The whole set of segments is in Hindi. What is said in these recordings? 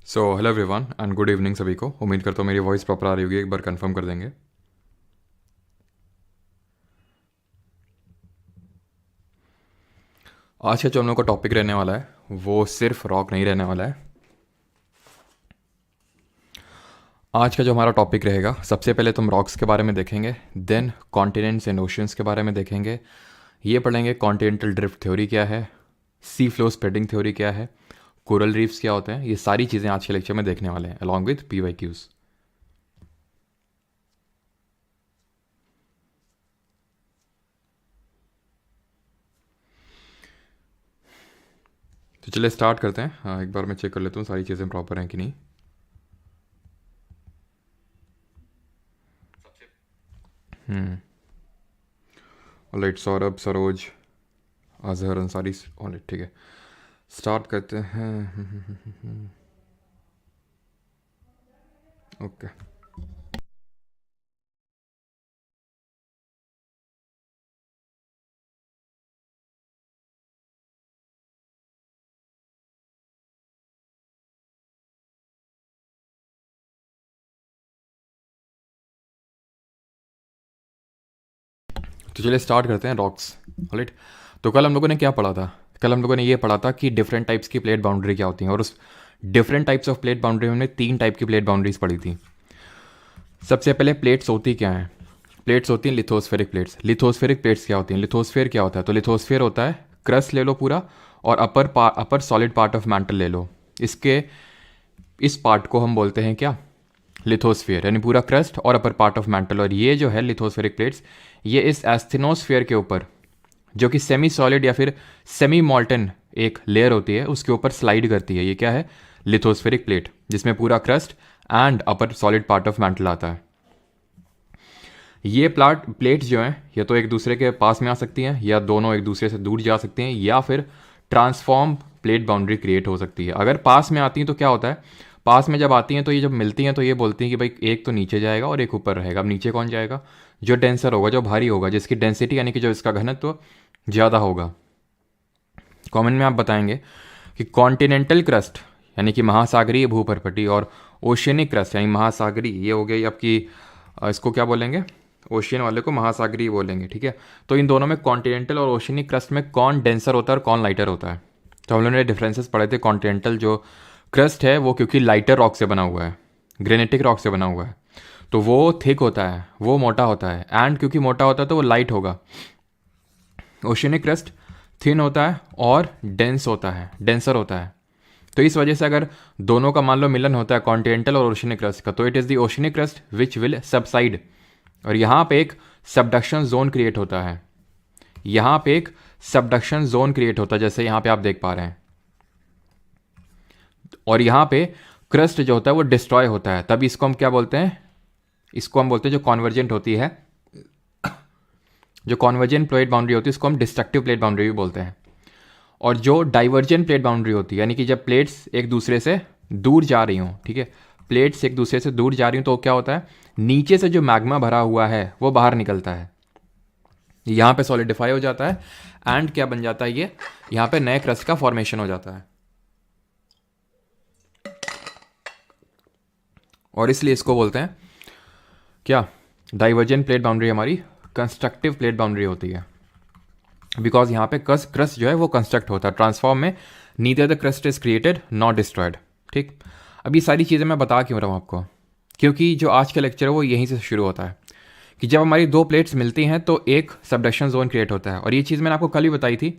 So hello everyone and good evening सभी को। उम्मीद करता हूँ मेरी वॉइस प्रॉपर आ रही होगी, एक बार कंफर्म कर देंगे। आज का जो हम लोग का टॉपिक रहने वाला है वो सिर्फ रॉक नहीं रहने वाला है। आज का जो हमारा टॉपिक रहेगा, सबसे पहले तो हम रॉक्स के बारे में देखेंगे, देन कॉन्टिनेंट्स एंड ओशंस के बारे में देखेंगे। ये पढ़ेंगे कॉन्टिनेंटल ड्रिफ्ट थ्योरी क्या है, सी फ्लो स्प्रेडिंग थ्योरी क्या है, कोरल रीफ्स क्या होते हैं। ये सारी चीज़ें आज के लेक्चर में देखने वाले हैं अलॉन्ग विद PYQs। तो चलिए स्टार्ट करते हैं। हाँ, एक बार मैं चेक कर लेता हूँ सारी चीज़ें प्रॉपर हैं कि नहीं। ऑलराइट, सौरभ, सरोज, अजहर अंसारी, ऑलराइट, ठीक है, स्टार्ट करते हैं। ओके, तो चलिए स्टार्ट करते हैं रॉक्स। ऑलराइट, तो कल हम लोगों ने क्या पढ़ा था? कल हम लोगों ने ये पढ़ा था कि डिफरेंट टाइप्स की प्लेट बाउंड्री क्या होती हैं, और उस different types of plate boundary में हमने 3 टाइप की प्लेट बाउंड्रीज पढ़ी थी। सबसे पहले प्लेट्स होती क्या हैं? प्लेट्स होती हैं लिथोस्फेरिक प्लेट्स। लिथोस्फेरिक प्लेट्स क्या होती हैं? लिथोस्फेयर क्या होता है? तो लिथोस्फेयर होता है क्रस्ट ले लो पूरा, और अपर सॉलिड पार्ट ऑफ मैंटल ले लो। इसके इस पार्ट को हम बोलते हैं क्या? लिथोस्फियर, यानी पूरा क्रस्ट और अपर पार्ट ऑफ मैंटल। और ये जो है लिथोस्फेरिक प्लेट्स, ये इस एस्थेनोस्फेयर के ऊपर, जो कि सेमी सॉलिड या फिर सेमी मॉल्टन एक लेयर होती है, उसके ऊपर स्लाइड करती है। ये क्या है? लिथोस्फेरिक प्लेट, जिसमें पूरा crust and upper solid part of mantle आता है। ये प्लेट्स जो हैं, या तो एक दूसरे के पास में आ सकती हैं, या दोनों एक दूसरे से दूर जा सकती हैं, या फिर ट्रांसफॉर्म प्लेट बाउंड्री क्रिएट हो सकती है। अगर पास में आती हैं तो क्या होता है? पास में जब आती हैं तो ये जब मिलती हैं तो ये बोलती हैं कि भाई एक तो नीचे जाएगा और एक ऊपर रहेगा। अब नीचे कौन जाएगा? जो डेंसर होगा, जो भारी होगा, जिसकी डेंसिटी यानी कि जो इसका घनत्व ज़्यादा होगा। कॉमन में आप बताएंगे कि कॉन्टिनेंटल क्रस्ट यानी कि महासागरीय भूपर्पटी, और ओशियनिक क्रस्ट यानी महासागरीय, ये हो गई आपकी, इसको क्या बोलेंगे? ओशियन वाले को महासागरीय बोलेंगे, ठीक है। तो इन दोनों में, कॉन्टिनेंटल और ओशियनिक क्रस्ट में, कौन डेंसर होता है और कौन लाइटर होता है? तो हम लोगों ने डिफरेंसेस पढ़े थे। कॉन्टिनेंटल जो क्रस्ट है वो क्योंकि लाइटर रॉक से बना हुआ है, ग्रेनेटिक रॉक से बना हुआ है, तो वो थिक होता है, वो मोटा होता है, एंड क्योंकि मोटा होता है तो वो लाइट होगा। ओशियनिक क्रस्ट थिन होता है और डेंस होता है, डेंसर होता है। तो इस वजह से अगर दोनों का मान लो मिलन होता है, कॉन्टिनेंटल और ओशियनिक क्रस्ट का, तो it is the oceanic crust which will subside, और यहाँ पे एक सबडक्शन जोन क्रिएट होता है। यहाँ पे एक सबडक्शन जोन क्रिएट होता है, जैसे यहाँ पे आप देख पा रहे हैं। और यहाँ पे क्रस्ट जो होता है वो डिस्ट्रॉय होता है, तभी इसको हम क्या बोलते हैं? इसको हम बोलते हैं, जो कॉन्वर्जेंट होती है, जो कॉन्वर्जेंट प्लेट बाउंड्री होती है, उसको हम डिस्ट्रक्टिव प्लेट बाउंड्री भी बोलते हैं। और जो डाइवर्जेंट प्लेट बाउंड्री होती है, यानी कि जब प्लेट्स एक दूसरे से दूर जा रही हों, ठीक है, प्लेट्स एक दूसरे से दूर जा रही हूँ, तो क्या होता है? नीचे से जो मैग्मा भरा हुआ है वो बाहर निकलता है, यहाँ पे सॉलिडिफाई हो जाता है, एंड क्या बन जाता है? ये यहाँ पे नए क्रस्ट का फॉर्मेशन हो जाता है। और इसलिए इसको बोलते हैं क्या? डाइवर्जेंट प्लेट बाउंड्री हमारी कंस्ट्रक्टिव प्लेट बाउंड्री होती है, बिकॉज यहाँ पे क्रस्ट जो है वो कंस्ट्रक्ट होता है। ट्रांसफॉर्म में neither the crust is created not destroyed, ठीक। अब ये सारी चीज़ें मैं बता क्यों रहा हूँ आपको? क्योंकि जो आज का लेक्चर है वो यहीं से शुरू होता है, कि जब हमारी दो प्लेट्स मिलती हैं तो एक सबडक्शन जोन क्रिएट होता है। और ये चीज़ मैंने आपको कल ही बताई थी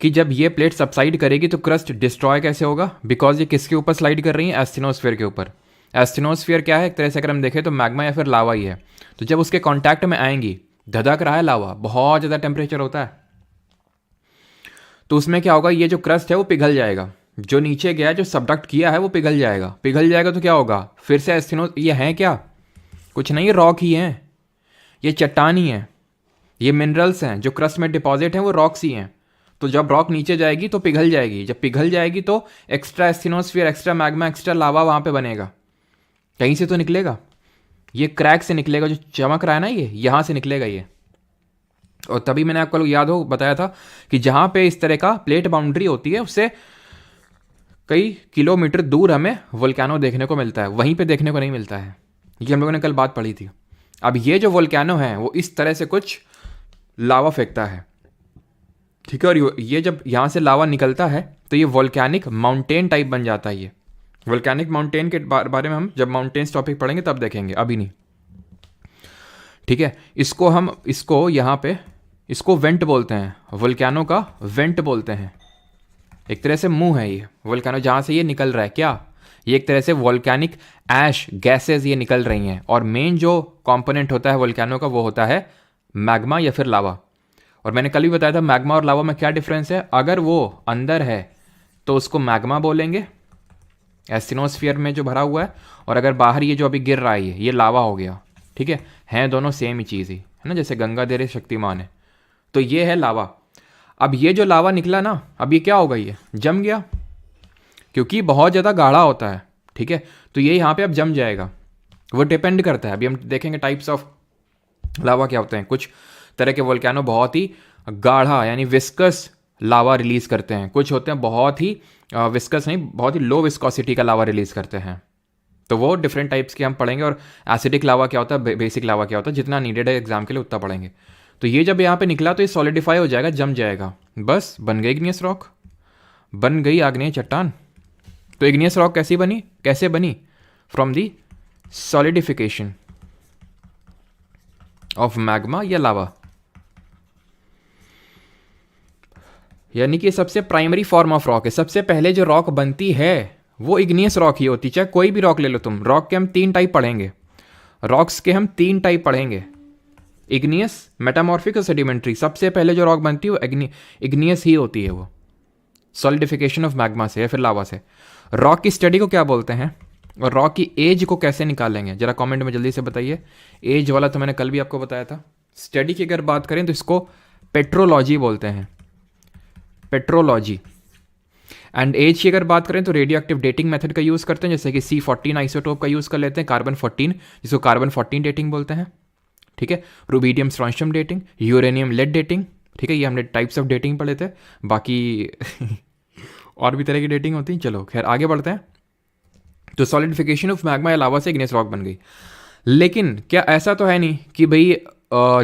कि जब ये प्लेट सबसाइड करेगी तो क्रस्ट डिस्ट्रॉय कैसे होगा? बिकॉज ये किसके ऊपर स्लाइड कर रही है? एस्थेनोस्फेयर के ऊपर। एस्थेनोस्फेयर क्या है? एक तरह से अगर हम देखें तो मैग्मा या फिर लावा ही है। तो जब उसके कॉन्टैक्ट में आएंगी, धधक रहा है लावा, बहुत ज़्यादा टेम्परेचर होता है, तो उसमें क्या होगा? ये जो क्रस्ट है वो पिघल जाएगा, जो नीचे गया, जो सबडक्ट किया है वो पिघल जाएगा। पिघल जाएगा तो क्या होगा? फिर से एस्थेनो, ये है क्या? कुछ नहीं, रॉक ही है, ये चट्टान ही है, ये मिनरल्स हैं जो क्रस्ट में डिपॉजिट हैं, वो रॉक्स ही हैं। तो जब रॉक नीचे जाएगी तो पिघल जाएगी, जब पिघल जाएगी तो extra asthenosphere, extra magma, extra lava वहाँ पे बनेगा, कहीं से तो निकलेगा। ये क्रैक से निकलेगा, जो चमक रहा है ना, ये यहाँ से निकलेगा ये। और तभी मैंने आपको याद हो बताया था कि जहाँ पे इस तरह का प्लेट बाउंड्री होती है, उससे कई किलोमीटर दूर हमें वोल्केनो देखने को मिलता है, वहीं पे देखने को नहीं मिलता है। ये हम लोगों ने कल बात पढ़ी थी। अब ये जो वोल्केनो है वो इस तरह से कुछ लावा फेंकता है, ठीक है, और ये जब यहाँ से लावा निकलता है तो ये वोल्केनिक माउंटेन टाइप बन जाता है। ये वोल्केनिक माउंटेन के बारे में हम जब माउंटेन्स टॉपिक पढ़ेंगे तब देखेंगे, अभी नहीं, ठीक है। इसको यहाँ पे इसको वेंट बोलते हैं, वोल्केनो का वेंट बोलते हैं। एक तरह से मुंह है ये वोल्केनो, जहाँ से ये निकल रहा है क्या, ये एक तरह से वोल्केनिक ऐश गैसेज ये निकल रही हैं। और मेन जो कंपोनेंट होता है वोल्केनो का वो होता है मैग्मा या फिर लावा। और मैंने कल भी बताया था मैग्मा और लावा में क्या डिफरेंस है। अगर वो अंदर है तो उसको मैग्मा बोलेंगे, एस्टिनोस्फीयर में जो भरा हुआ है, और अगर बाहर ये जो अभी गिर रहा है ये लावा हो गया, ठीक है। हैं दोनों सेम ही चीज़ ही है ना, जैसे गंगा दे रहे शक्तिमान है, तो ये है लावा। अब ये जो लावा निकला ना, अब ये क्या होगा, ये जम गया, क्योंकि बहुत ज़्यादा गाढ़ा होता है, ठीक है। तो ये यहाँ पे अब जम जाएगा। वो डिपेंड करता है, अभी हम देखेंगे टाइप्स ऑफ लावा क्या होते हैं। कुछ तरह के वोल्केनो बहुत ही गाढ़ा यानी विस्कस लावा रिलीज करते हैं, कुछ होते हैं बहुत ही विस्कस नहीं, बहुत ही लो विस्कोसिटी का लावा रिलीज करते हैं। तो वो डिफरेंट टाइप्स के हम पढ़ेंगे। और एसिडिक लावा क्या होता है, बेसिक लावा क्या होता है, जितना नीडेड है एग्जाम के लिए उतना पढ़ेंगे। तो ये जब यहाँ पे निकला तो ये सॉलिडिफाई हो जाएगा, जम जाएगा, बस बन गई इग्नियस रॉक, बन गई आग्नेय चट्टान। तो इग्नियस रॉक कैसे बनी from the solidification of magma या लावा, यानी कि सबसे प्राइमरी फॉर्म ऑफ रॉक है। सबसे पहले जो रॉक बनती है वो इग्नियस रॉक ही होती है। चाहे कोई भी रॉक ले लो तुम, रॉक के हम 3 टाइप पढ़ेंगे, रॉक्स के हम 3 टाइप पढ़ेंगे, इग्नियस, मेटामॉर्फिक और सेडिमेंट्री। सबसे पहले जो रॉक बनती है वो इग्नियस ही होती है, वो सॉलिडिफिकेशन ऑफ मैग्मा से या फिर लावा से। रॉक की स्टडी को क्या बोलते हैं और रॉक की एज को कैसे निकालेंगे, जरा कमेंट में जल्दी से बताइए। एज वाला तो मैंने कल भी आपको बताया था। स्टडी की अगर बात करें तो इसको पेट्रोलॉजी बोलते हैं, पेट्रोलॉजी। एंड एज की अगर बात करें तो रेडियो एक्टिव डेटिंग मेथड का यूज़ करते हैं, जैसे कि C14 आइसोटोप का यूज़ कर लेते हैं, कार्बन 14, जिसको कार्बन 14 डेटिंग बोलते हैं, ठीक है। Rubidium strontium dating, uranium lead dating, ठीक है। ये हमने टाइप्स ऑफ डेटिंग पढ़े थे, बाकी और भी तरह की डेटिंग होती है। चलो खैर आगे बढ़ते हैं। तो सॉलिडिफिकेशन ऑफ मैग्मा या लावा से इग्नियस रॉक बन गई। लेकिन क्या ऐसा तो है नहीं कि भाई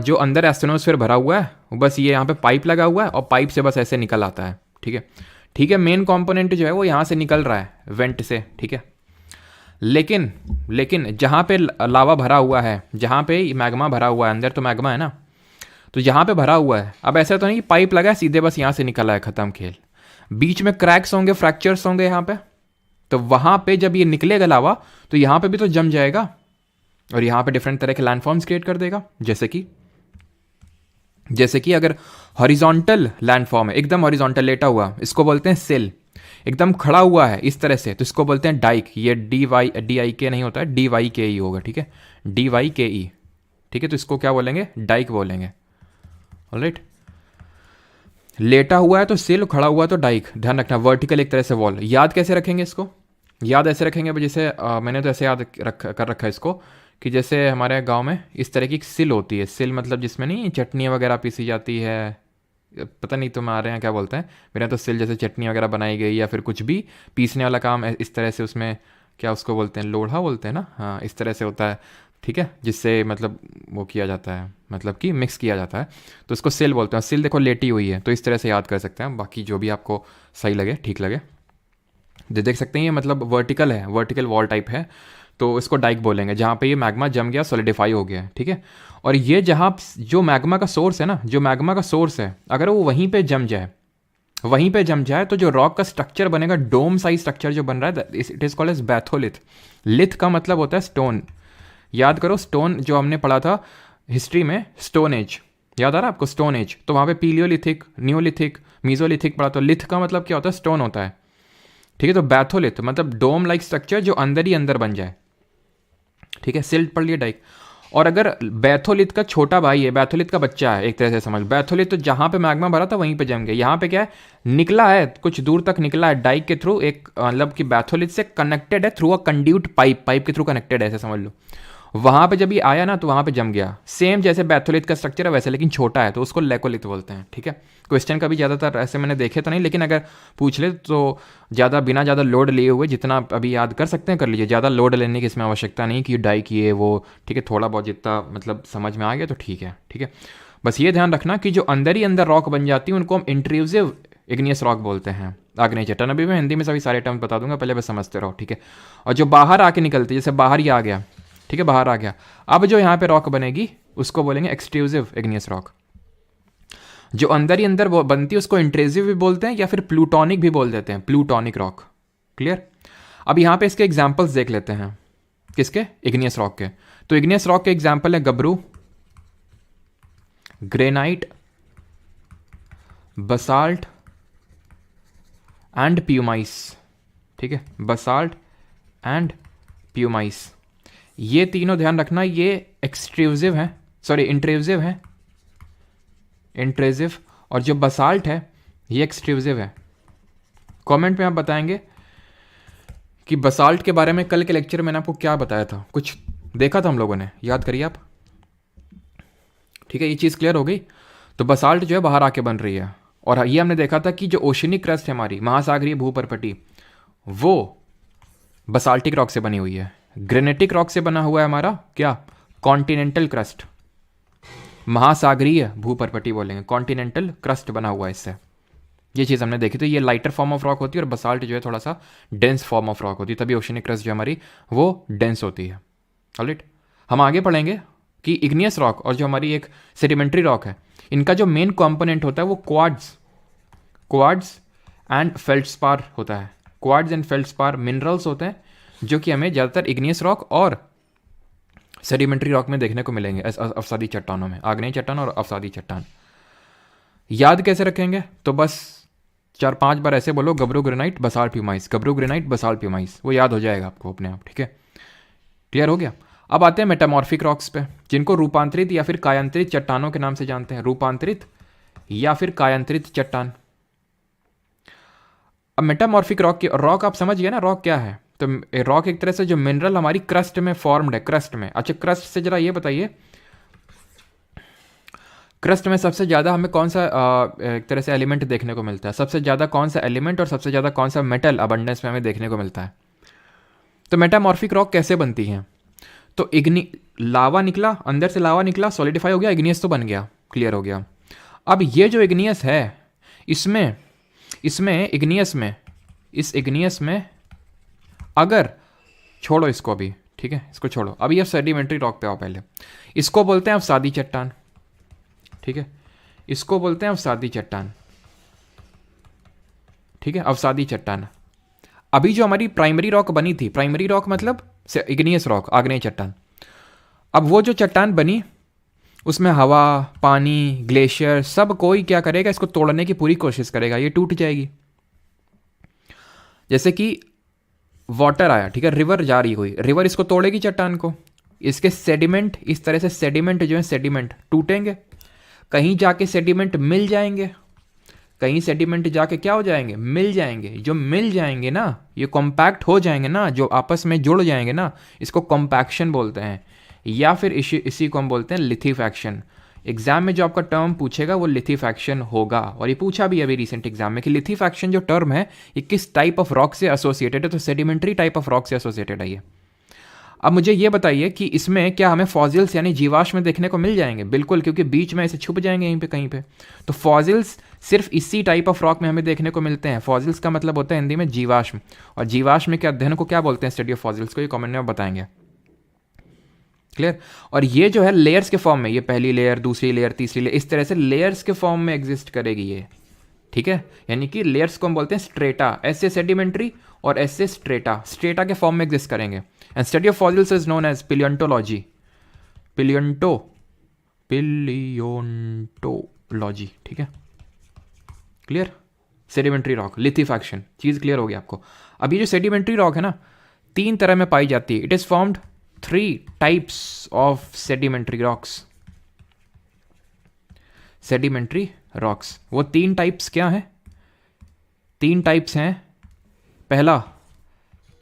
जो अंदर एस्टेनोस्फीयर भरा हुआ है बस ये यहाँ पे पाइप लगा हुआ है और पाइप से बस ऐसे निकल आता है, ठीक है, ठीक है। मेन कंपोनेंट जो है वो यहाँ से निकल रहा है वेंट से, ठीक है। लेकिन जहाँ पे लावा भरा हुआ है, जहाँ पे मैग्मा भरा हुआ है, अंदर तो मैग्मा है ना, तो यहाँ पे भरा हुआ है। अब ऐसा तो नहीं कि पाइप लगा है सीधे बस यहाँ से निकला है, खत्म खेल। बीच में क्रैक्स होंगे, फ्रैक्चर्स होंगे यहाँ पे, तो वहाँ पे जब ये निकलेगा लावा तो यहाँ पे भी तो जम जाएगा और यहाँ पे डिफरेंट तरह के लैंडफॉर्म्स क्रिएट कर देगा। जैसे कि अगर हॉरिजॉन्टल लैंडफॉर्म है, एकदम हॉरिजॉन्टल लेटा हुआ, इसको बोलते हैं सिल। एकदम खड़ा हुआ है इस तरह से, तो इसको बोलते हैं डाइक। ये DIK नहीं होता है, DYKE होगा, ठीक है, DYKE, ठीक है। तो इसको क्या बोलेंगे, डाइक बोलेंगे, ऑलराइट। लेटा हुआ है तो सिल, खड़ा हुआ है तो डाइक, ध्यान रखना। वर्टिकल एक तरह से वॉल। याद कैसे रखेंगे इसको, याद ऐसे रखेंगे जैसे मैंने तो ऐसे याद कर रखा है इसको कि जैसे हमारे गांव में इस तरह की एक सिल होती है। सिल मतलब जिसमें नहीं चटनी वगैरह पीसी जाती है, पता नहीं तुम्हारे यहाँ क्या बोलते हैं, मेरे यहाँ तो सिल जैसे चटनी वगैरह बनाई गई या फिर कुछ भी पीसने वाला काम इस तरह से, उसमें क्या उसको बोलते हैं, लोढ़ा बोलते हैं ना, हाँ इस तरह से होता है, ठीक है, जिससे मतलब वो किया जाता है, मतलब कि मिक्स किया जाता है, तो उसको सिल बोलते हैं। सिल देखो लेटी हुई है, तो इस तरह से याद कर सकते हैं। बाकी जो भी आपको सही लगे, ठीक लगे, देख सकते हैं। ये मतलब वर्टिकल है, वर्टिकल वॉल टाइप है, तो इसको डाइक बोलेंगे, जहाँ पे ये मैग्मा जम गया, सॉलिडिफाई हो गया, ठीक है। और ये जहाँ जो मैग्मा का सोर्स है ना, जो मैग्मा का सोर्स है, अगर वो वहीं पे जम जाए तो जो रॉक का स्ट्रक्चर बनेगा, डोम साइज स्ट्रक्चर जो बन रहा है, it is called as batholith. Lith का मतलब होता है स्टोन। याद करो, स्टोन जो हमने पढ़ा था हिस्ट्री में, स्टोन एज, याद आ रहा है आपको, स्टोन एज। तो वहाँ पे पीलियोलिथिक, न्यूलिथिक, मीजोलिथिक पढ़ा। तो लिथ का मतलब क्या होता है, स्टोन होता है, ठीक है। तो बैथोलिथ मतलब डोम लाइक स्ट्रक्चर जो अंदर ही अंदर बन जाए, ठीक है। सिल्ट पढ़ लिया, डाइक। और अगर बैथोलिथ का छोटा भाई है, बैथोलिथ का बच्चा है, एक तरह से समझ, बैथोलिथ तो जहाँ पे मैग्मा भरा था वहीं पे जम गया। यहाँ पे क्या है, निकला है, कुछ दूर तक निकला है डाइक के थ्रू, एक मतलब कि बैथोलिथ से कनेक्टेड है through a conduit pipe, pipe के थ्रू कनेक्टेड है, ऐसे समझ लो। वहाँ पे जब ये आया ना तो वहाँ पे जम गया। सेम जैसे बैथोलिथ का स्ट्रक्चर है वैसे, लेकिन छोटा है, तो उसको लेकोलिथ बोलते हैं। ठीक है, क्वेश्चन कभी ज़्यादातर ऐसे मैंने देखे तो नहीं, लेकिन अगर पूछ ले तो बिना ज़्यादा लोड लिए हुए जितना अभी याद कर सकते हैं कर लीजिए। ज़्यादा लोड लेने की इसमें आवश्यकता नहीं कि डाई किए वो। ठीक है, थोड़ा बहुत जितना मतलब समझ में आ गया तो ठीक है। ठीक है, बस ये ध्यान रखना कि जो अंदर ही अंदर रॉक बन जाती है उनको हम इंट्रूसिव इग्नियस रॉक बोलते हैं, आग्नेय चट्टान। अभी मैं हिंदी में सभी सारे टर्म बता दूंगा, पहले बस समझते रहो। ठीक है, और जो बाहर आके निकलती है, जैसे बाहर ही आ गया, ठीक है, बाहर आ गया, अब जो यहाँ पे रॉक बनेगी उसको बोलेंगे एक्सट्रूसिव इग्नियस रॉक। जो अंदर ही अंदर बनती है उसको इंट्रूसिव भी बोलते हैं, या फिर प्लूटोनिक भी बोल देते हैं, प्लूटोनिक रॉक। क्लियर? अब यहाँ पे इसके एग्जाम्पल्स देख लेते हैं। किसके? इग्नियस रॉक के। तो इग्नियस रॉक के एग्जाम्पल है गबरू, ग्रेनाइट, बसाल्ट एंड प्यूमाइस। ठीक है, बसाल्ट एंड प्यूमाइस, ये तीनों ध्यान रखना, ये एक्सट्रूसिव है, सॉरी इंट्रूसिव है, इंट्रूसिव। और जो बसाल्ट है ये एक्सट्रूसिव है। कमेंट में आप बताएंगे कि बसाल्ट के बारे में कल के लेक्चर में मैंने आपको क्या बताया था, कुछ देखा था हम लोगों ने, याद करिए आप। ठीक है, ये चीज़ क्लियर हो गई। तो बसाल्ट जो है बाहर आके बन रही है, और ये हमने देखा था कि जो ओशनिक क्रस्ट है हमारी, महासागरीय भूपर्पटी, वो बसाल्टिक रॉक से बनी हुई है। ग्रेनेटिक रॉक से बना हुआ है हमारा क्या? कॉन्टिनेंटल क्रस्ट, महासागरीय भूपर्पटी बोलेंगे, कॉन्टिनेंटल क्रस्ट बना हुआ है इससे। ये चीज़ हमने देखी। तो ये लाइटर फॉर्म ऑफ रॉक होती है, और बसाल्ट जो है थोड़ा सा डेंस फॉर्म ऑफ रॉक होती है, तभी ओशनिक क्रस्ट जो हमारी वो डेंस होती है। ऑलराइट, हम आगे पढ़ेंगे कि इग्नियस रॉक और जो हमारी एक सेडिमेंट्री रॉक है, इनका जो मेन कंपोनेंट होता है वो क्वार्ट्ज एंड फेल्डस्पार होता है। क्वार्ट्ज एंड फेल्डस्पार मिनरल्स होते हैं जो कि हमें ज़्यादातर इग्नियस रॉक और सेडिमेंट्री रॉक में देखने को मिलेंगे, अवसादी चट्टानों में, आग्नेय चट्टान और अवसादी चट्टान। याद कैसे रखेंगे? तो बस 4-5 बार ऐसे बोलो, गबरू ग्रेनाइट बसाल्ट प्यूमाइस, गबरू ग्रेनाइट बसाल्ट प्यूमाइस, वो याद हो जाएगा आपको अपने आप। ठीक है, क्लियर हो गया? अब आते हैं मेटामॉर्फिक रॉक्स पे, जिनको रूपांतरित या फिर कायांतरित चट्टानों के नाम से जानते हैं, रूपांतरित या फिर कायांतरित चट्टान। अब मेटामॉर्फिक रॉक की, रॉक आप समझ गए ना रॉक क्या है? तो रॉक एक तरह से जो मिनरल हमारी क्रस्ट में फॉर्म्ड है, क्रस्ट में। अच्छा, क्रस्ट से जरा ये बताइए, क्रस्ट में सबसे ज़्यादा हमें कौन सा एक तरह से एलिमेंट देखने को मिलता है? सबसे ज़्यादा कौन सा एलिमेंट और सबसे ज़्यादा कौन सा मेटल अबंडेंस में हमें देखने को मिलता है? तो मेटामॉर्फिक रॉक कैसे बनती हैं? तो लावा निकला, अंदर से लावा निकला, सॉलिडिफाई हो गया, इग्नियस तो बन गया, क्लियर हो गया। अब ये जो इग्नियस है, इसमें इस इग्नियस में अगर छोड़ो इसको अभी, ठीक है, इसको छोड़ो अभी, अब सेडिमेंट्री रॉक पे आओ। पहले इसको बोलते हैं अवसादी चट्टान। ठीक है, इसको बोलते हैं अवसादी चट्टान। ठीक है, अवसादी चट्टान। अभी जो हमारी प्राइमरी रॉक बनी थी, प्राइमरी रॉक मतलब इग्नियस रॉक, आग्नेय चट्टान, अब वो जो चट्टान बनी उसमें हवा, पानी, ग्लेशियर, सब कोई क्या करेगा, इसको तोड़ने की पूरी कोशिश करेगा, ये टूट जाएगी। जैसे कि वाटर आया, ठीक है, रिवर जा रही हुई, रिवर इसको तोड़ेगी चट्टान को, इसके सेडिमेंट, इस तरह से सेडिमेंट जो है, सेडिमेंट टूटेंगे, कहीं जाके सेडिमेंट मिल जाएंगे, कहीं सेडिमेंट जाके क्या हो जाएंगे, मिल जाएंगे। जो मिल जाएंगे ना, ये कॉम्पैक्ट हो जाएंगे ना, जो आपस में जुड़ जाएंगे ना, इसको कॉम्पैक्शन बोलते हैं, या फिर इसी को हम बोलते हैं लिथीफैक्शन। एग्जाम में जो आपका टर्म पूछेगा वो लिथीफैक्शन होगा, और ये पूछा भी अभी रिसेंट एग्जाम में कि लिथीफैक्शन जो टर्म है ये किस टाइप ऑफ रॉक से एसोसिएटेड है? तो सेडिमेंट्री टाइप ऑफ रॉक से एसोसिएटेड है ये। अब मुझे ये बताइए कि इसमें क्या हमें फॉसिल्स यानी जीवाश्म देखने को मिल जाएंगे? बिल्कुल, क्योंकि बीच में ऐसे छुप जाएंगे यहीं पे कहीं पे। तो फॉसिल्स सिर्फ इसी टाइप ऑफ रॉक में हमें देखने को मिलते हैं। फॉसिल्स का मतलब होता है हिंदी में जीवाश्म, और जीवाश्म के अध्ययन को क्या बोलते हैं? स्टडी ऑफ फॉसिल्स को। ये कमेंट में बताएंगे, क्लियर? और ये जो है लेयर्स के फॉर्म में, ये पहली लेयर, दूसरी लेयर, तीसरी लेयर, इस तरह से लेयर्स के फॉर्म में एग्जिस्ट करेगी ये। ठीक है, यानी कि लेयर्स को हम बोलते हैं स्ट्रेटा, ऐसे सेडिमेंट्री और ऐसे स्ट्रेटा, स्ट्रेटा के फॉर्म में एग्जिस्ट करेंगे। And study of fossils is known as palaeontology, palaeontology. ठीक है, क्लियर? सेडिमेंट्री रॉक, लिथीफैक्शन, चीज क्लियर हो गई आपको। अभी जो सेडिमेंट्री रॉक है ना, 3 तरह में पाई जाती है। It is formed 3 types of sedimentary rocks, sedimentary rocks। वो 3 टाइप्स क्या हैं? 3 टाइप्स हैं। पहला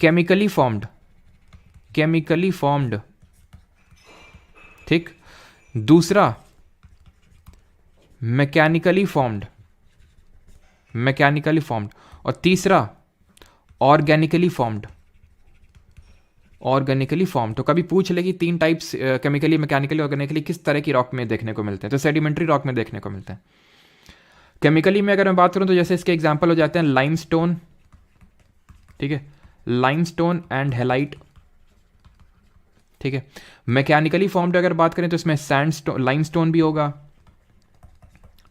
केमिकली फॉर्म्ड ठीक। दूसरा मैकेनिकली फॉर्म्ड, मैकेनिकली फॉर्म्ड। और तीसरा ऑर्गेनिकली फॉर्म्ड, ऑर्गेनिकली फॉर्म। तो कभी पूछ ले कि तीन टाइप्स केमिकली, मैकेनिकली, ऑर्गेनिकली किस तरह की रॉक में देखने को मिलते हैं, तो सेडिमेंट्री रॉक में देखने को मिलते हैं। केमिकली में अगर मैं बात करूं तो जैसे इसके एग्जांपल हो जाते हैं लाइमस्टोन, ठीक है, लाइमस्टोन एंड हेलाइट, ठीक है। मैकेनिकली फॉर्म्ड अगर बात करें तो इसमें सैंडस्टोन, लाइमस्टोन भी होगा,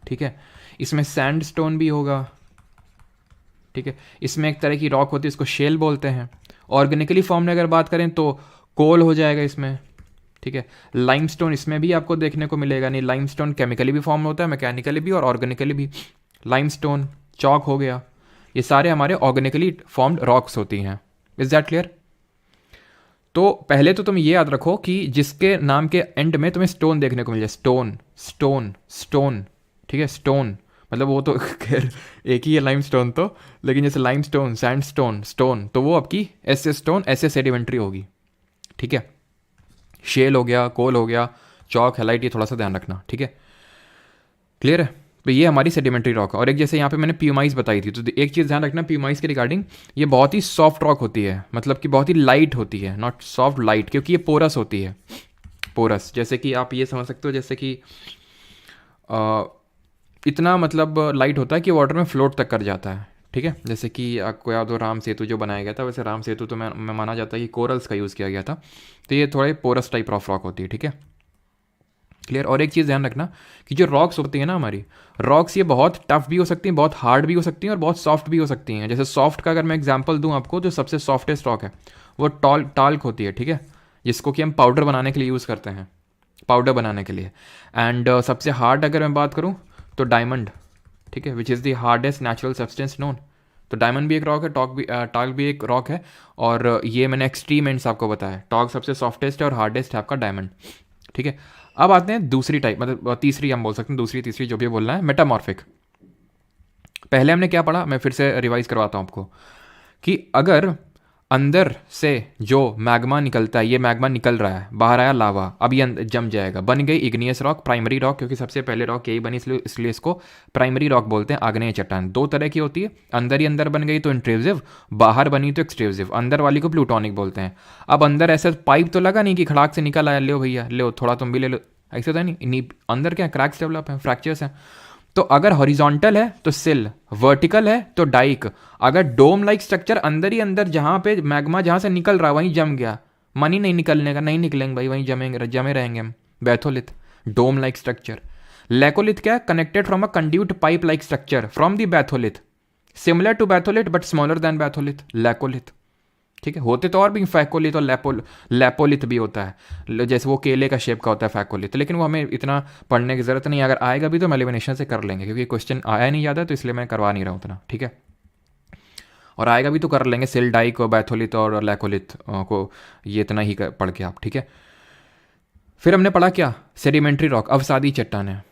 ठीक है, इसमें सैंडस्टोन भी होगा, ठीक है। इसमें एक तरह की रॉक होती है, इसको शेल बोलते हैं। ऑर्गेनिकली फॉर्म में अगर बात करें तो कोल हो जाएगा इसमें, ठीक है। लाइमस्टोन इसमें भी आपको देखने को मिलेगा नहीं, लाइमस्टोन केमिकली भी फॉर्म होता है, मैकेनिकली भी और ऑर्गेनिकली भी। लाइमस्टोन, चौक हो गया, ये सारे हमारे ऑर्गेनिकली फॉर्म्ड रॉक्स होती हैं। Is that clear? तो पहले तो तुम ये याद रखो कि जिसके नाम के एंड में तुम्हें स्टोन देखने को मिल जाए, स्टोन, स्टोन, स्टोन, ठीक है, स्टोन मतलब वो तो खैर एक ही है लाइमस्टोन तो, लेकिन जैसे लाइमस्टोन, सैंडस्टोन, स्टोन, तो वो आपकी ऐसे स्टोन, ऐसे सेडिमेंट्री होगी, ठीक है। शेल हो गया, कोल हो गया, चौक, हेलाइट, ये थोड़ा सा ध्यान रखना, ठीक है। क्लियर है? तो ये हमारी सेडिमेंट्री रॉक है। और एक जैसे यहाँ पे मैंने प्यूमाइस बताई थी, तो एक चीज़ ध्यान रखना प्यूमाइस के रिगार्डिंग, ये बहुत ही सॉफ्ट रॉक होती है, मतलब कि बहुत ही लाइट होती है, नॉट सॉफ्ट, लाइट, क्योंकि ये पोरस होती है। पोरस जैसे कि आप ये समझ सकते हो, जैसे कि इतना मतलब लाइट होता है कि वाटर में फ्लोट तक कर जाता है, ठीक है। जैसे कि आपको याद हो राम सेतु जो बनाया गया था, वैसे राम सेतु तो मैं माना जाता है कि कोरल्स का यूज़ किया गया था, तो ये थोड़े पोरस टाइप ऑफ रॉक होती है, ठीक है। क्लियर? और एक चीज़ ध्यान रखना कि जो रॉक्स होती है ना हमारी, रॉक्स ये बहुत टफ भी हो सकती हैं, बहुत हार्ड भी हो सकती हैं और बहुत सॉफ्ट भी हो सकती हैं। जैसे सॉफ्ट का अगर मैं एग्जांपल दूं आपको, जो सबसे सॉफ्टेस्ट रॉक है वो टाल्क होती है, ठीक है, जिसको कि हम पाउडर बनाने के लिए यूज़ करते हैं, पाउडर बनाने के लिए। एंड सबसे हार्ड अगर मैं बात करूँ तो डायमंड, ठीक है, विच is the hardest natural substance known. तो डायमंड भी एक रॉक है, टाल्क भी एक रॉक है, और ये मैंने एक्सट्रीम एंड्स आपको बताया। टाल्क सबसे सॉफ्टेस्ट है और हार्डेस्ट है आपका डायमंड, ठीक है। अब आते हैं दूसरी टाइप, मतलब तीसरी हम बोल सकते हैं, दूसरी तीसरी जो भी बोलना है, मेटामॉर्फिक। पहले हमने क्या पढ़ा, मैं फिर से रिवाइज करवाता हूँ आपको, कि अगर अंदर से जो मैग्मा निकलता है, ये मैग्मा निकल रहा है, बाहर आया लावा, अब ये जम जाएगा, बन गई इग्नियस रॉक, प्राइमरी रॉक, क्योंकि सबसे पहले रॉक यही बनी, इसलिए इसको प्राइमरी रॉक बोलते हैं। आग्नेय चट्टान दो तरह की होती है, अंदर ही अंदर बन गई तो इंट्रूसिव, बाहर बनी तो एक्सट्रूसिव। अंदर वाली को प्लूटोनिक बोलते हैं। अब अंदर ऐसा पाइप तो लगा नहीं कि खड़ाक से निकल आया, लो भैया लो थोड़ा तुम भी ले लो, ऐसे तो नहीं, अंदर क्या क्रैक्स डेवलप हैं, फ्रैक्चर्स हैं। तो अगर हॉरिजॉन्टल है तो सिल, वर्टिकल है तो डाइक, अगर डोम लाइक स्ट्रक्चर अंदर ही अंदर, जहां पे मैग्मा जहां से निकल रहा वहीं जम गया, मन ही नहीं निकलने का, नहीं निकलेंगे भाई, वहीं जमेंगे, जमे रहेंगे हम, batholith, dome like structure. Laccolith क्या, connected from a conduit pipe like structure from the batholith, similar to batholith but smaller than batholith, laccolith, ठीक है। होते तो और भी फैकोलिथ और लेपोलिथ भी होता है, जैसे वो केले का शेप का होता है फैकोलिथ, लेकिन वो हमें इतना पढ़ने की ज़रूरत नहीं, अगर आएगा भी तो हम एलिमिनेशन से कर लेंगे, क्योंकि क्वेश्चन आया नहीं ज़्यादा, तो इसलिए मैं करवा नहीं रहा हूँ उतना, ठीक है। और आएगा भी तो कर लेंगे, सिल डाइक और बैथोलिथ और लेकोलिथ को, ये इतना ही पढ़ के आप, ठीक है। फिर हमने पढ़ा क्या, सेडिमेंट्री रॉक, अवसादी चट्टान है।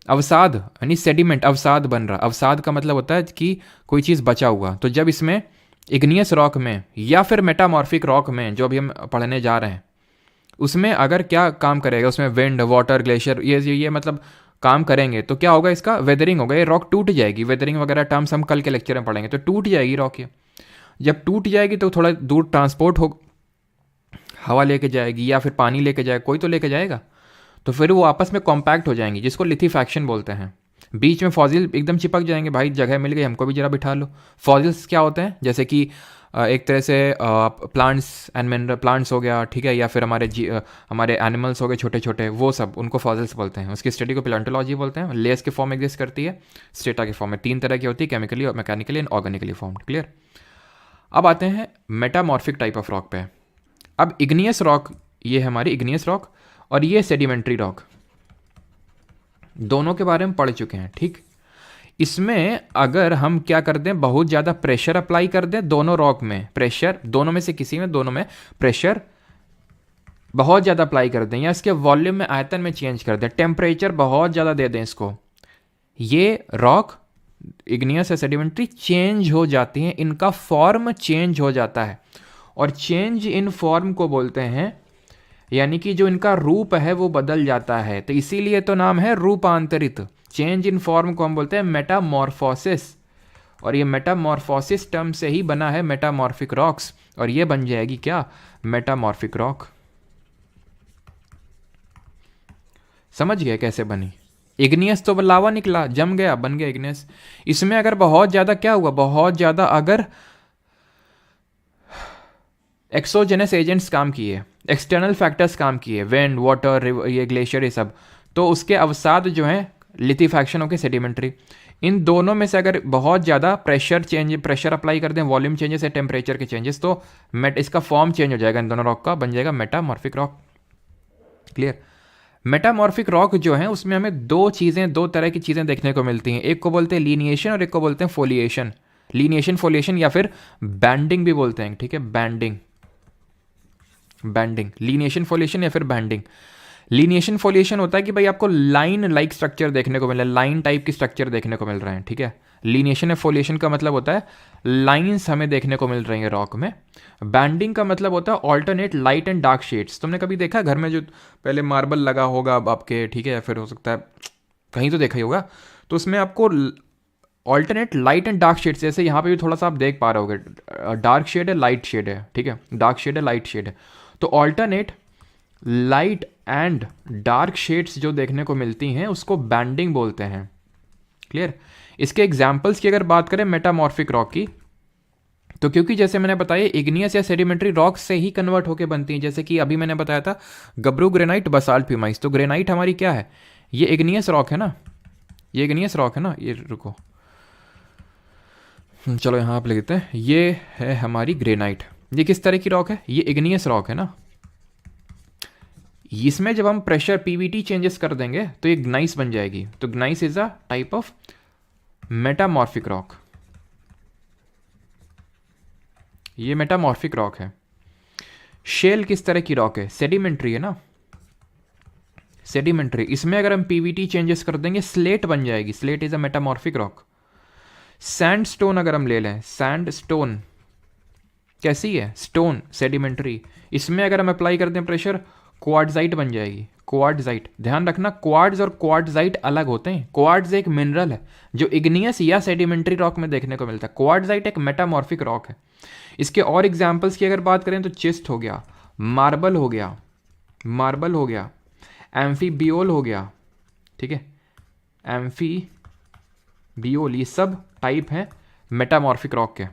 अवसाद यानी सेडिमेंट, अवसाद बन रहा, अवसाद का मतलब होता है कि कोई चीज़ बचा हुआ। तो जब इसमें इग्नियस रॉक में या फिर मेटामॉर्फिक रॉक में जो भी हम पढ़ने जा रहे हैं, उसमें अगर क्या काम करेगा, उसमें विंड, वाटर, ग्लेशियर, ये मतलब काम करेंगे, तो क्या होगा, इसका वेदरिंग होगा, ये रॉक टूट जाएगी। वेदरिंग वगैरह टर्म्स हम कल के लेक्चर में पढ़ेंगे। तो टूट जाएगी रॉक, ये जब टूट जाएगी तो थोड़ा दूर ट्रांसपोर्ट हो, हवा लेके जाएगी या फिर पानी लेके जाएगा, कोई तो लेके जाएगा, तो फिर वो आपस में कॉम्पैक्ट हो जाएंगी, जिसको लिथीफैक्शन बोलते हैं। बीच में फॉसिल एकदम चिपक जाएंगे, भाई जगह मिल गई हमको भी जरा बिठा लो। फॉसिल्स क्या होते हैं, जैसे कि एक तरह से प्लांट्स एंड मिनरल प्लांट्स हो गया, ठीक है, या फिर हमारे एनिमल्स हो गए छोटे छोटे, वो सब उनको फॉसिल्स बोलते हैं। उसकी स्टडी को पैलेंटोलॉजी बोलते हैं। लेयर्स के फॉर्म एग्जिस्ट करती है, स्टेटा के फॉर्म में, तीन तरह की होती है, केमिकली और mechanically and organically form. Clear? अब आते हैं मेटामॉर्फिक टाइप ऑफ रॉक पे। अब इग्नियस रॉक, ये हमारी इग्नियस रॉक, और ये सेडिमेंट्री रॉक, दोनों के बारे में पढ़ चुके हैं, ठीक। इसमें अगर हम क्या कर दें, बहुत ज़्यादा प्रेशर अप्लाई कर दें दोनों रॉक में, प्रेशर दोनों में से किसी में, दोनों में प्रेशर बहुत ज़्यादा अप्लाई कर दें, या इसके वॉल्यूम में, आयतन में चेंज कर दें, टेम्परेचर बहुत ज़्यादा दे दें इसको, ये रॉक इग्नियस या सेडिमेंट्री चेंज हो जाती हैं, इनका फॉर्म चेंज हो जाता है। और चेंज इन फॉर्म को बोलते हैं यानी कि जो इनका रूप है वो बदल जाता है, तो इसीलिए तो नाम है रूपांतरित। चेंज इन फॉर्म को हम बोलते हैं मेटामॉर्फोसिस, और ये मेटामॉर्फोसिस टर्म से ही बना है मेटामॉर्फिक रॉक्स, और ये बन जाएगी क्या, मेटामॉर्फिक रॉक। समझ गए कैसे बनी? इग्नियस तो लावा निकला, जम गया, बन गया इग्नियस। इसमें अगर बहुत ज़्यादा क्या हुआ, बहुत ज़्यादा अगर एक्सोजेनस एजेंट्स काम किए, एक्सटर्नल फैक्टर्स काम किए, विंड, वाटर, ये ग्लेशियर, ये सब, तो उसके अवसाद जो हैं लिथीफैक्शन होके सेडिमेंट्री, इन दोनों में से अगर बहुत ज़्यादा प्रेशर अप्लाई कर दें, वॉल्यूम चेंजेस या टेम्परेचर के चेंजेस, तो इसका फॉर्म चेंज हो जाएगा इन दोनों रॉक का, बन जाएगा metamorphic rock. Clear? Metamorphic rock जो है उसमें हमें दो तरह की चीज़ें देखने को मिलती हैं, एक को बोलते हैं लीनिएशन और एक को बोलते हैं फोलिएशन। लीनिएशन, फोलिएशन या फिर बैंडिंग भी बोलते हैं, ठीक है, बैंडिंग, लीनिएशन, फोलिएशन या फिर बैंडिंग। लीनिएशन फोलिएशन होता है कि भाई आपको लाइन लाइक स्ट्रक्चर देखने को मिल रहा है, लाइन टाइप की स्ट्रक्चर देखने को मिल रहे हैं, ठीक है। लीनिएशन या फोलिएशन का मतलब होता है लाइंस हमें देखने को मिल रही है रॉक में। बैंडिंग का मतलब होता है alternate light and dark shades. तुमने कभी देखा घर में जो पहले मार्बल लगा होगा आपके, ठीक है, या फिर हो सकता है कहीं तो देखा ही होगा, तो उसमें आपको alternate light and dark shades, जैसे यहाँ पे भी थोड़ा सा आप देख पा रहे होगे, डार्क शेड है, लाइट शेड है, ठीक है, डार्क शेड है, लाइट शेड है, तो alternate light and dark shades जो देखने को मिलती हैं उसको बैंडिंग बोलते हैं। क्लियर? इसके एग्जाम्पल्स की अगर बात करें मेटामॉर्फिक रॉक की, तो क्योंकि जैसे मैंने बताया इग्नियस या सेडिमेंट्री रॉक से ही कन्वर्ट होकर बनती हैं, जैसे कि अभी मैंने बताया था गब्रू ग्रेनाइट, बसाल्ट प्यूमाइस, तो ग्रेनाइट हमारी क्या है, ये इग्नियस रॉक है ना, ये इग्नियस रॉक है ना, ये रुको चलो यहाँ आप लिखते हैं, ये है हमारी ग्रेनाइट। ये किस तरह की रॉक है, ये इग्नियस रॉक है ना, इसमें जब हम प्रेशर पीवीटी चेंजेस कर देंगे तो ये ग्नाइस बन जाएगी। तो gneiss is a type of metamorphic rock, ये मेटामॉर्फिक रॉक है। शेल किस तरह की रॉक है, सेडिमेंट्री है ना, सेडिमेंट्री, इसमें अगर हम पीवीटी चेंजेस कर देंगे स्लेट बन जाएगी, slate is a metamorphic rock. Sandstone अगर हम ले लें, सैंडस्टोन कैसी है, स्टोन, सेडिमेंट्री, इसमें अगर हम अप्लाई कर दें प्रेशर क्वार्ट्जाइट बन जाएगी, क्वार्ट्जाइट। ध्यान रखना क्वार्ट्ज और क्वार्ट्जाइट अलग होते हैं। क्वार्ट्ज एक मिनरल है जो इग्नियस या सेडिमेंट्री रॉक में देखने को मिलता है, क्वार्ट्जाइट एक मेटामॉर्फिक रॉक है। इसके और एग्जांपल्स की अगर बात करें तो चिस्ट हो गया, मार्बल हो गया, मार्बल हो गया, एम्फीबियोल हो गया, ठीक है, एम्फीबियोल, ये सब टाइप हैं मेटामॉर्फिक रॉक के।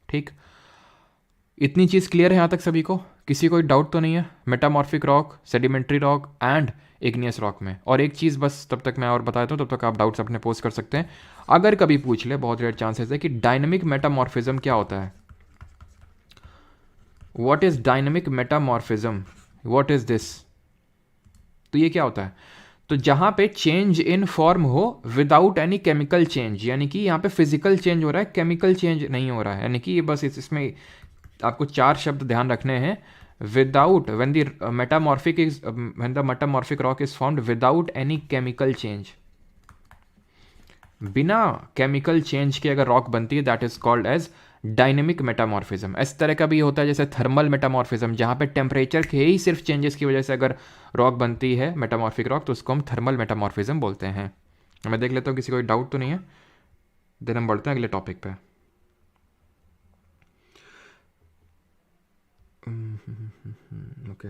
ठीक, इतनी चीज़ क्लियर है यहाँ तक सभी को, किसी कोई डाउट तो नहीं है metamorphic rock, sedimentary rock and igneous rock में। और एक चीज़ बस तब तक मैं और बता देता हूँ, तब तक आप डाउट्स अपने पोस्ट कर सकते हैं। अगर कभी पूछ ले, बहुत रेयर चांसेस है कि डायनेमिक मेटामॉर्फिज्म क्या होता है, what is dynamic metamorphism, what is this, तो ये क्या होता है, तो जहाँ पे चेंज इन फॉर्म हो विदाउट एनी केमिकल चेंज, यानी कि यहाँ पे फिजिकल चेंज हो रहा है, केमिकल चेंज नहीं हो रहा है, यानी कि ये बस इसमें आपको 4 शब्द ध्यान रखने हैं। Without, when the metamorphic rock is found without any chemical change, बिना केमिकल चेंज के अगर रॉक बनती है that is called as dynamic metamorphism. इस तरह का भी होता है जैसे थर्मल मेटामॉर्फिज्म, जहाँ पे टेम्परेचर के ही सिर्फ चेंजेस की वजह से अगर रॉक बनती है मेटामॉर्फिक रॉक, तो उसको हम थर्मल मेटामॉर्फिज्म बोलते हैं। मैं देख लेता हूँ किसी कोई डाउट तो नहीं है, देन हम बढ़ते हैं अगले टॉपिक पे। Okay,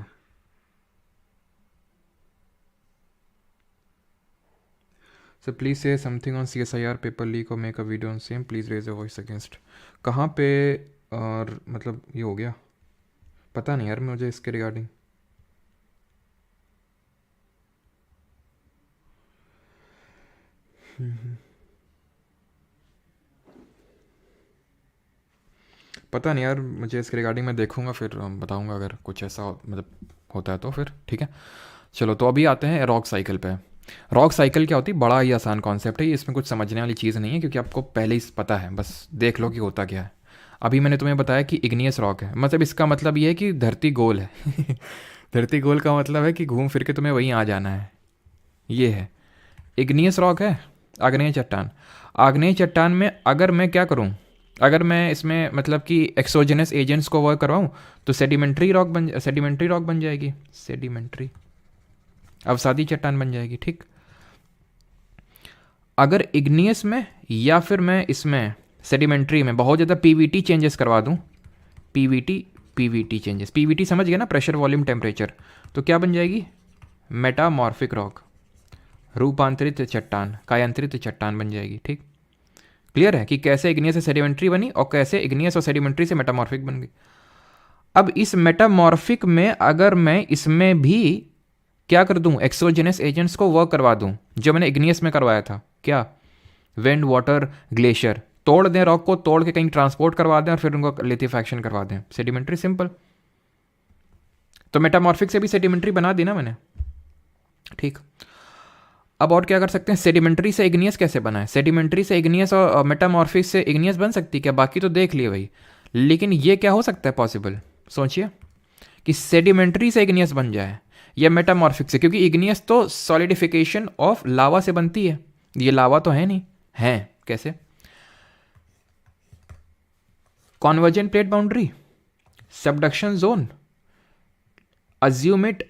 so please say something on CSIR paper leak और make a video on same, please raise a voice against. कहाँ पे, और मतलब ये हो गया, पता नहीं यार मुझे इसके रिगार्डिंग। पता नहीं यार मुझे इसके रिगार्डिंग, मैं देखूंगा फिर बताऊंगा अगर कुछ ऐसा मतलब होता है तो फिर ठीक है। चलो तो अभी आते हैं रॉक साइकिल पे। रॉक साइकिल क्या होती है, बड़ा ही आसान कॉन्सेप्ट है, इसमें कुछ समझने वाली चीज़ नहीं है क्योंकि आपको पहले ही पता है, बस देख लो कि होता क्या है। अभी मैंने तुम्हें बताया कि इग्नियस रॉक है, मतलब इसका मतलब ये है कि धरती गोल है धरती गोल का मतलब है कि घूम फिर के तुम्हें वहीं आ जाना है, ये है इग्नियस रॉक है। आग्नेय चट्टान, आग्नेय चट्टान में अगर मैं क्या करूँ, अगर मैं इसमें मतलब कि एक्सोजेनस एजेंट्स को वर्क करवाऊँ तो सेडिमेंट्री रॉक बन जाएगी, सेडिमेंट्री अवसादी चट्टान बन जाएगी, ठीक। अगर इग्नियस में या फिर मैं इसमें सेडिमेंट्री में बहुत ज़्यादा पीवीटी चेंजेस करवा दूँ, पीवीटी चेंजेस, पीवीटी समझ गया ना, प्रेशर वॉल्यूम टेम्परेचर, तो क्या बन जाएगी, मेटामॉर्फिक रॉक, रूपांतरित चट्टान, कायांतरित चट्टान बन जाएगी, ठीक। क्लियर है कि कैसे इग्नियस से सेडिमेंट्री बनी और कैसे इग्नियस और सेडिमेंट्री से मेटामॉर्फिक बन गई। अब इस मेटामॉर्फिक में अगर मैं इसमें भी क्या कर दूं, एक्सोजेनस एजेंट्स को वर्क करवा दूं, जो मैंने इग्नियस में करवाया था, क्या, विंड, वाटर, ग्लेशियर, तोड़ दें रॉक को, तोड़ के कहीं ट्रांसपोर्ट करवा दें और फिर उनको लिथेफैक्शन करवा दें, सेडिमेंट्री, सिंपल। तो मेटामॉर्फिक से भी सेडिमेंट्री बना दी ना मैंने, ठीक। अब और क्या कर सकते हैं, सेडिमेंट्री से इग्नियस कैसे बना है, सेडिमेंट्री से इग्नियस और मेटामॉर्फिक से इग्नियस बन सकती है क्या, बाकी तो देख लिए भाई, लेकिन ये क्या हो सकता है पॉसिबल, सोचिए कि सेडिमेंट्री से इग्नियस बन जाए या मेटामॉर्फिक से, क्योंकि इग्नियस तो सॉलिडिफिकेशन ऑफ लावा से बनती है, ये लावा तो है नहीं, है कैसे, convergent plate boundary, subduction zone, assume it,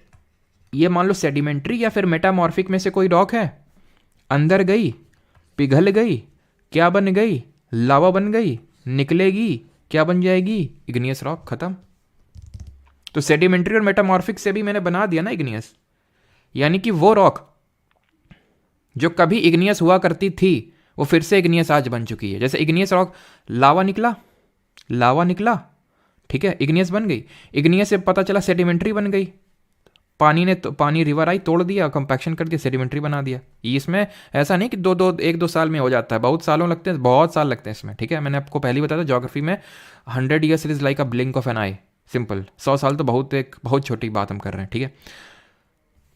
ये मान लो सेडिमेंट्री या फिर मेटामॉर्फिक में से कोई रॉक है, अंदर गई, पिघल गई, क्या बन गई, लावा बन गई, निकलेगी, क्या बन जाएगी, इग्नियस रॉक, खत्म। तो सेडिमेंट्री और मेटामॉर्फिक से भी मैंने बना दिया ना इग्नियस, यानी कि वो रॉक जो कभी इग्नियस हुआ करती थी वो फिर से इग्नियस आज बन चुकी है। जैसे इग्नियस रॉक, लावा निकला, ठीक है, इग्नियस बन गई, इग्नियस से पता चला सेडिमेंट्री बन गई, पानी रिवर आई, तोड़ दिया, कंपैक्शन कर दिया, सेडिमेंट्री बना दिया। इसमें ऐसा नहीं कि एक दो साल में हो जाता है, बहुत साल लगते हैं इसमें, ठीक है। मैंने आपको पहले बताया था ज्योग्राफी में 100 years is like a blink of an eye, simple. 100 साल तो बहुत छोटी बात हम कर रहे हैं, ठीक है।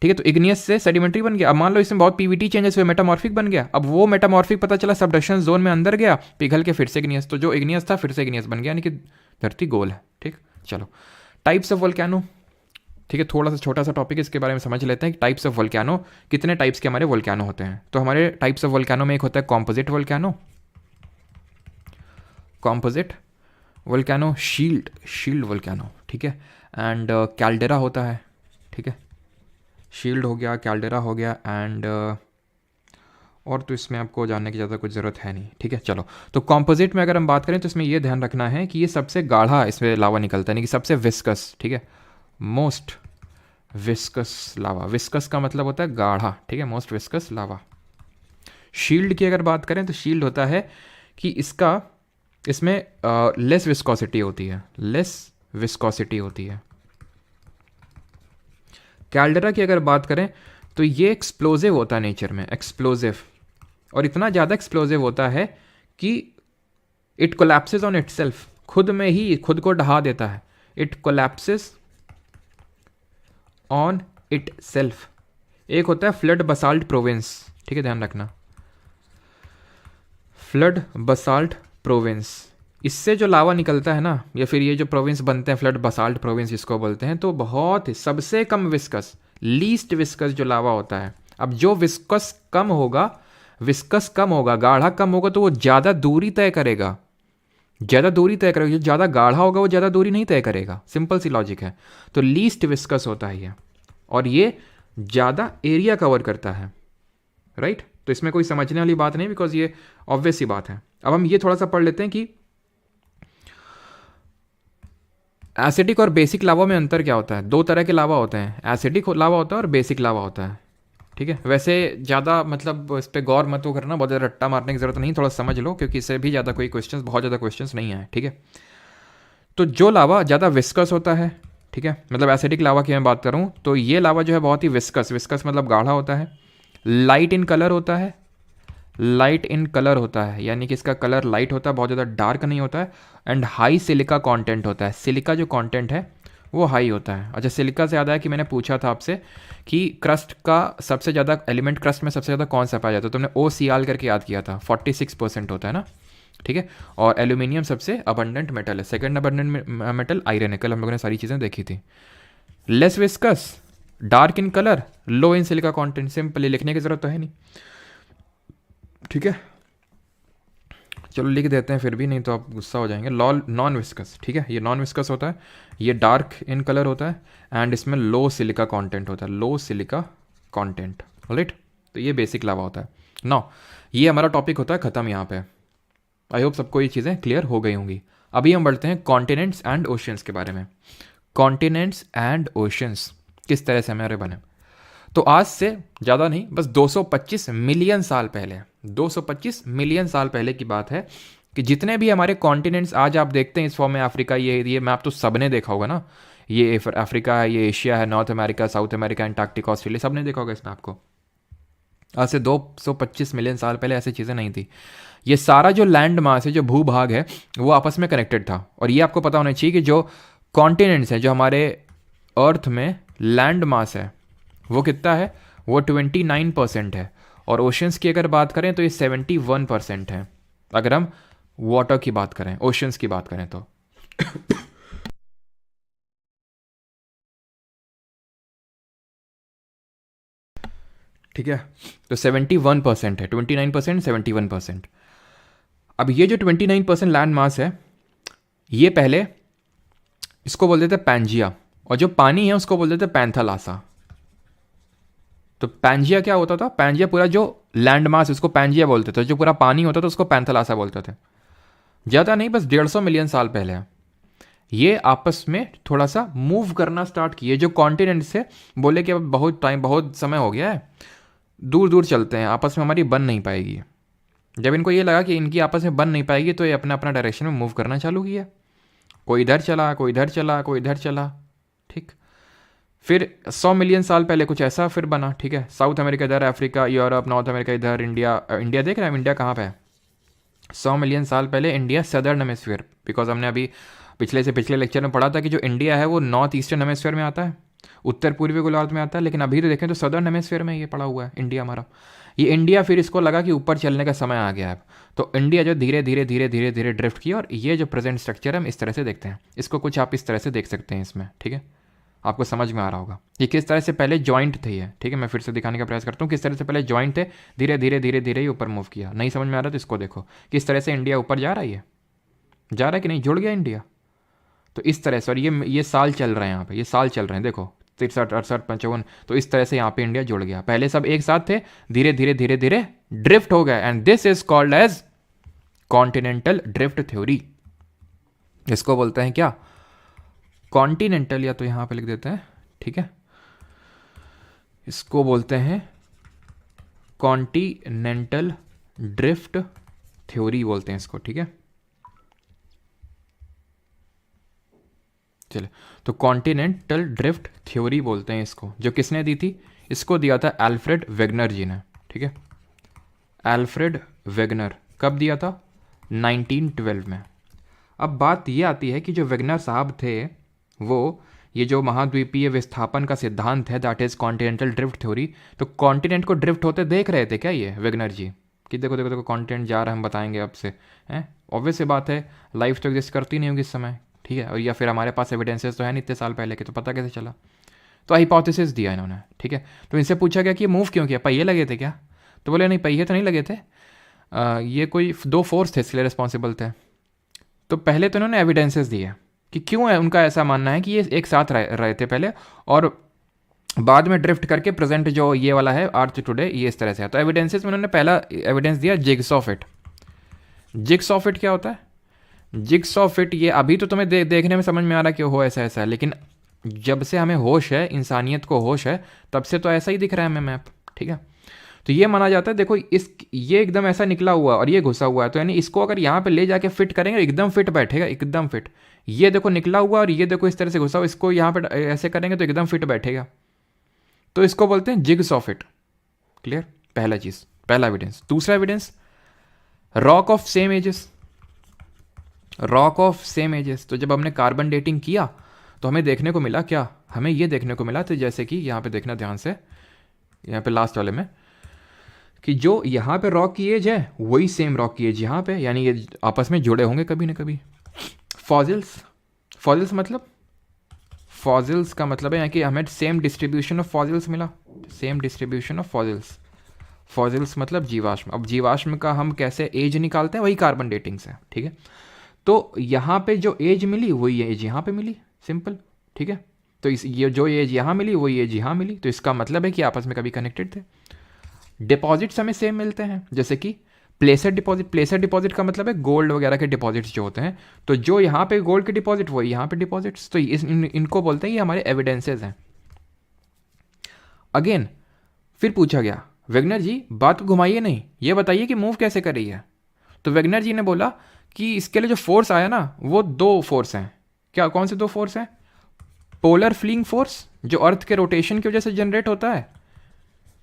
तो इग्नियस से सेडिमेंट्री बन गया। अब मान लो इसमें बहुत पीवीटी चेंजेस हुए, मेटामॉर्फिक बन गया। अब वो मेटामॉर्फिक पता चला सबडक्शन जोन में अंदर गया, पिघल के फिर से इग्नियस, तो जो इग्नियस था फिर से इग्नियस बन गया, यानी कि धरती गोल है, ठीक। चलो, टाइप्स ऑफ वोल्केनो, ठीक है, थोड़ा सा छोटा सा टॉपिक है, इसके बारे में समझ लेते हैं कि टाइप्स ऑफ वोल्केनो, कितने टाइप्स के हमारे वोल्केनो होते हैं। तो हमारे टाइप्स ऑफ वोल्केनो में एक होता है कॉम्पोजिट वोल्केनो, शील्ड वोल्केनो, ठीक है, एंड कैल्डेरा होता है, ठीक है, शील्ड हो गया, कैल्डेरा हो गया, एंड और तो इसमें आपको जानने की ज़्यादा कुछ ज़रूरत है नहीं, ठीक है। चलो, तो कॉम्पोजिट में अगर हम बात करें तो इसमें यह ध्यान रखना है कि ये सबसे गाढ़ा इसमें लावा निकलता है, यानी कि सबसे विस्कस, ठीक है, मोस्ट विस्कस लावा, विस्कस का मतलब होता है गाढ़ा, ठीक है, मोस्ट विस्कस लावा। शील्ड की अगर बात करें तो शील्ड होता है कि इसमें लेस विस्कोसिटी होती है, कैल्डेरा की अगर बात करें तो ये एक्सप्लोजिव होता है नेचर में, एक्सप्लोजिव, और इतना ज़्यादा एक्सप्लोजिव होता है कि इट कोलैप्सेस ऑन इटसेल्फ, खुद में ही खुद को ढहा देता है, it collapses on it self. एक होता है फ्लड बसाल्ट प्रोविंस, ठीक है, ध्यान रखना, फ्लड बसाल्ट प्रोविंस, इससे जो लावा निकलता है ना, या फिर ये जो प्रोविंस बनते हैं फ्लड बसाल्ट प्रोविंस जिसको बोलते हैं, तो बहुत ही सबसे कम विस्कस, लीस्ट विस्कस जो लावा होता है। अब जो विस्कस कम होगा, गाढ़ा कम होगा, तो वो ज़्यादा दूरी तय करेगा, जो ज़्यादा गाढ़ा होगा वो ज़्यादा दूरी नहीं तय करेगा, सिंपल सी लॉजिक है। तो लीस्ट विस्कस होता है ये, और ये ज़्यादा एरिया कवर करता है, राइट। तो इसमें कोई समझने वाली बात नहीं, बिकॉज ये ऑब्वियस सी बात है। अब हम ये थोड़ा सा पढ़ लेते हैं कि एसिडिक और बेसिक लावा में अंतर क्या होता है। दो तरह के लावा होते हैं, एसिडिक लावा होता है और बेसिक लावा होता है, ठीक है। वैसे ज़्यादा मतलब इस पर गौर मत करना, बहुत ज़्यादा रट्टा मारने की ज़रूरत नहीं, थोड़ा समझ लो, क्योंकि इससे भी ज़्यादा कोई बहुत ज़्यादा क्वेश्चंस नहीं आए, ठीक है। तो जो लावा ज़्यादा विस्कस होता है, ठीक है, मतलब एसिडिक लावा की मैं बात करूँ तो ये लावा जो है बहुत ही विस्कस मतलब गाढ़ा होता है, लाइट इन कलर होता है, यानी कि इसका कलर लाइट होता है, बहुत ज़्यादा डार्क नहीं होता है, एंड हाई सिलिका कंटेंट होता है, सिलिका जो कंटेंट है वो हाई होता है। अच्छा, सिलिका से याद आया कि मैंने पूछा था आपसे कि क्रस्ट का सबसे ज़्यादा एलिमेंट, क्रस्ट में सबसे ज़्यादा कौन सा पाया जाता है, तो तुमने OCl करके याद किया था, 46% होता है ना, ठीक है। और एल्यूमिनियम सबसे अबंडेंट मेटल है, सेकंड अबंडेंट मेटल आयरन है, कल हम लोगों ने सारी चीज़ें देखी थी। Less viscous, dark in colour, low in silica content, simply लिखने की ज़रूरत तो है नहीं, ठीक है। चलो लिख देते हैं फिर भी, नहीं तो आप गुस्सा हो जाएंगे। लॉ नॉन विस्कस, ठीक है, ये नॉन विस्कस होता है, ये डार्क इन कलर होता है एंड इसमें लो सिलिका कंटेंट होता है, लो सिलिका कंटेंट, राइट। तो ये बेसिक लावा होता है। नाउ ये हमारा टॉपिक होता है ख़त्म यहाँ पे। आई होप सबको ये चीज़ें क्लियर हो गई होंगी। अभी हम बढ़ते हैं कॉन्टिनेंट्स एंड ओशियंस के बारे में। कॉन्टिनेंट्स एंड ओशियंस किस तरह से हमारे बने। तो आज से ज़्यादा नहीं, बस 225 मिलियन साल पहले, 225 मिलियन साल पहले की बात है कि जितने भी हमारे कॉन्टिनेंट्स आज आप देखते हैं इस फॉर्म में, अफ्रीका, ये मैप तो सबने देखा होगा ना, ये अफ्रीका है, ये एशिया है, north America, South America, Antarctica, Australia, सबने देखा होगा इस मैप को। आज से 225 मिलियन साल पहले ऐसी चीज़ें नहीं थी। ये सारा जो लैंड मास है, जो भूभाग है, वो आपस में कनेक्टेड था। और ये आपको पता होना चाहिए कि जो कॉन्टिनेंट्स हैं, जो हमारे अर्थ में लैंड मास है, वो कितना है, वो 29% है। और ओशंस की अगर बात करें तो ये 71% है, अगर हम वाटर की बात करें, ओशंस की बात करें तो। ठीक है, तो 71% है, 29%, 71%। अब ये जो 29% लैंड मास है, ये पहले इसको बोलते थे पैंजिया, और जो पानी है उसको बोलते थे पैंथालासा। तो पैंजिया क्या होता था, पैंजिया पूरा जो लैंड मास, उसको पैंजिया बोलते थे, जो पूरा पानी होता था उसको पैंथालासा बोलते थे। ज़्यादा नहीं, बस 150 मिलियन साल पहले ये आपस में थोड़ा सा मूव करना स्टार्ट किए। जो कॉन्टिनेंट से बोले कि अब बहुत टाइम, बहुत समय हो गया है, दूर दूर चलते हैं, आपस में हमारी बन नहीं पाएगी। जब इनको ये लगा कि इनकी आपस में बन नहीं पाएगी, तो ये अपना अपना डायरेक्शन में मूव करना चालू किया। कोई इधर चला, कोई इधर चला, कोई इधर चला, ठीक। फिर 100 मिलियन साल पहले कुछ ऐसा फिर बना, ठीक है। साउथ अमेरिका इधर, अफ्रीका, यूरोप, नॉर्थ अमेरिका इधर, इंडिया, इंडिया देख रहे हैं, इंडिया कहाँ पे है। 100 मिलियन साल पहले इंडिया सदर्न हेमिस्फीयर, बिकॉज हमने अभी पिछले लेक्चर में पढ़ा था कि जो इंडिया है वो नॉर्थ ईस्टर्न हेमिस्फीयर में आता है, उत्तर पूर्वी गोलार्ध में आता है, लेकिन अभी तो देखें तो सदर्न हेमिस्फीयर में ये पड़ा हुआ है इंडिया हमारा। ये इंडिया फिर इसको लगा कि ऊपर चलने का समय आ गया है, तो इंडिया जो धीरे धीरे धीरे धीरे धीरे ड्रिफ्ट किया। और ये जो प्रेजेंट स्ट्रक्चर है हम इस तरह से देखते हैं, इसको कुछ आप इस तरह से देख सकते हैं इसमें, ठीक है, आपको समझ में आ रहा होगा कि किस तरह से पहले जॉइंट थे ये, ठीक है। मैं फिर से दिखाने का प्रयास करता हूँ, किस तरह से पहले जॉइंट थे, धीरे धीरे धीरे धीरे ही ऊपर मूव किया। नहीं समझ में आ रहा तो इसको देखो, किस तरह से इंडिया ऊपर जा रहा है, ये जा रहा है कि नहीं, जुड़ गया इंडिया। तो इस तरह से, और ये साल चल रहे हैं यहाँ पे, ये साल चल रहे हैं, देखो 63, 68, 55। तो इस तरह से यहाँ पे इंडिया जुड़ गया। पहले सब एक साथ थे, धीरे धीरे धीरे धीरे ड्रिफ्ट हो गया, and this is called as continental drift theory. इसको बोलते हैं क्या, कॉन्टिनेंटल, या तो यहाँ पे लिख देते हैं, ठीक है, इसको बोलते हैं कॉन्टिनेंटल ड्रिफ्ट थ्योरी बोलते हैं इसको, ठीक है। चले, तो कॉन्टिनेंटल ड्रिफ्ट थ्योरी बोलते हैं इसको। जो किसने दी थी, इसको दिया था एल्फ्रेड वेगनर जी ने, ठीक है। एल्फ्रेड वेगनर कब दिया था, 1912 में। अब बात ये आती है कि जो वेगनर साहब थे, वो ये जो महाद्वीपीय विस्थापन का सिद्धांत है, that is continental drift theory, तो कॉन्टिनेंट को ड्रिफ्ट होते देख रहे थे क्या ये वेगनर जी, कि देखो देखो देखो कॉन्टिनेंट जा रहा है, हम बताएंगे अब से, हैं। ऑब्वियस सी बात है, लाइफ तो एग्जिस्ट करती नहीं होगी इस समय, ठीक है। और या फिर हमारे पास एविडेंसेस तो है नहीं इतने साल पहले के, तो पता कैसे चला। तो हाइपोथेसिस दिया इन्होंने, ठीक है। तो इनसे पूछा गया कि मूव क्यों किया, पहिए लगे थे क्या, तो बोले नहीं, पहिए तो नहीं लगे थे, ये कोई 2 फोर्स थे इसके लिए रिस्पॉन्सिबल थे। तो पहले तो इन्होंने एविडेंसेस दिए कि क्यों है, उनका ऐसा मानना है कि ये एक साथ रहे थे पहले, और बाद में ड्रिफ्ट करके प्रेजेंट जो ये वाला है अर्थ टुडे, ये इस तरह से है। तो एविडेंसेस में उन्होंने पहला एविडेंस दिया जिग्सॉ फिट। जिग्सॉ फिट क्या होता है, जिग्सॉ फिट, ये अभी तो तुम्हें देखने में समझ में आ रहा है कि हो ऐसा ऐसा है, लेकिन जब से हमें होश है, इंसानियत को होश है, तब से तो ऐसा ही दिख रहा है हमें मैप, ठीक है। तो ये माना जाता है, देखो ये एकदम ऐसा निकला हुआ और ये घुसा हुआ है, तो यानी इसको अगर यहाँ पे ले जाके फिट करेंगे एकदम फिट बैठेगा, एकदम फिट। ये देखो निकला हुआ और ये देखो इस तरह से घुसा हुआ, इसको यहाँ पे ऐसे करेंगे तो एकदम फिट बैठेगा, तो इसको बोलते हैं जिग्सॉ फिट। क्लियर, पहला चीज़, पहला एविडेंस। दूसरा evidence, rock of same ages, rock of same ages. तो जब हमने कार्बन डेटिंग किया तो हमें देखने को मिला क्या, हमें ये देखने को मिला, तो जैसे कि यहाँ पे देखना ध्यान से, यहाँ पे लास्ट वाले में, कि जो यहाँ पे रॉक की एज है वही सेम रॉक की एज यहाँ पे, यानी ये आपस में जुड़े होंगे कभी ना कभी। फॉजिल्स, फॉजिल्स मतलब, फॉजिल्स का मतलब है यहाँ कि हमें सेम डिस्ट्रीब्यूशन ऑफ फॉजिल्स मिला, same distribution of fossils. Fossils मतलब जीवाश्म। अब जीवाश्म का हम कैसे एज निकालते हैं, वही कार्बन डेटिंग से, ठीक है। तो यहाँ पे जो एज मिली वही एज यहाँ पे मिली, सिंपल, ठीक है। तो इस ये जो एज यहाँ मिली वही एज यहाँ मिली, तो इसका मतलब है कि आपस में कभी कनेक्टेड थे। डिपॉजिट्स हमें सेम मिलते हैं, जैसे कि प्लेसर डिपॉजिट। प्लेसर डिपॉजिट का मतलब है गोल्ड वगैरह के डिपॉजिट्स जो होते हैं, तो जो यहाँ पे गोल्ड के डिपॉजिट वही यहाँ पे डिपॉजिट्स, तो इनको बोलते हैं ये हमारे एविडेंसेस हैं। अगेन फिर पूछा गया, वेगनर जी बात को घुमाइए नहीं, ये बताइए कि मूव कैसे कर रही है। तो वेगनर जी ने बोला कि इसके लिए जो फोर्स आया ना वो दो फोर्स हैं। क्या, कौन से दो फोर्स हैं? पोलर फ्लिंग फोर्स जो अर्थ के रोटेशन की वजह से जनरेट होता है,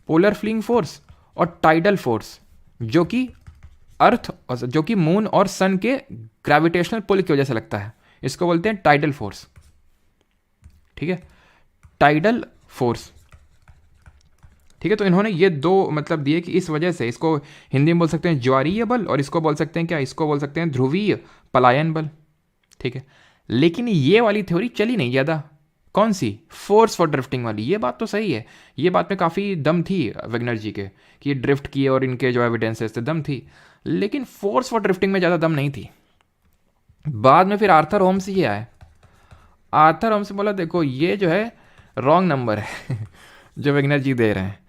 पोलर फ्लिंग फोर्स, और टाइडल फोर्स जो कि अर्थ, जो कि मून और सन के ग्रेविटेशनल पुल की वजह से लगता है, इसको बोलते हैं टाइडल फोर्स, ठीक है, टाइडल फोर्स, ठीक है। तो इन्होंने ये दो मतलब दिए कि इस वजह से, इसको हिंदी में बोल सकते हैं ज्वारीय बल, और इसको बोल सकते हैं क्या, इसको बोल सकते हैं ध्रुवीय पलायन बल, ठीक है। लेकिन ये वाली थ्योरी चली नहीं ज़्यादा, कौन सी, फोर्स फॉर ड्रिफ्टिंग वाली। ये बात तो सही है, ये बात में काफ़ी दम थी वेगनर जी के कि ये ड्रिफ्ट किए और इनके जो एविडेंसेस थे दम थी, लेकिन फोर्स फॉर ड्रिफ्टिंग में ज़्यादा दम नहीं थी। बाद में फिर आर्थर होम्स ये आए, आर्थर होम्स बोला देखो ये जो है रॉन्ग नंबर है जो वेगनर जी दे रहे हैं।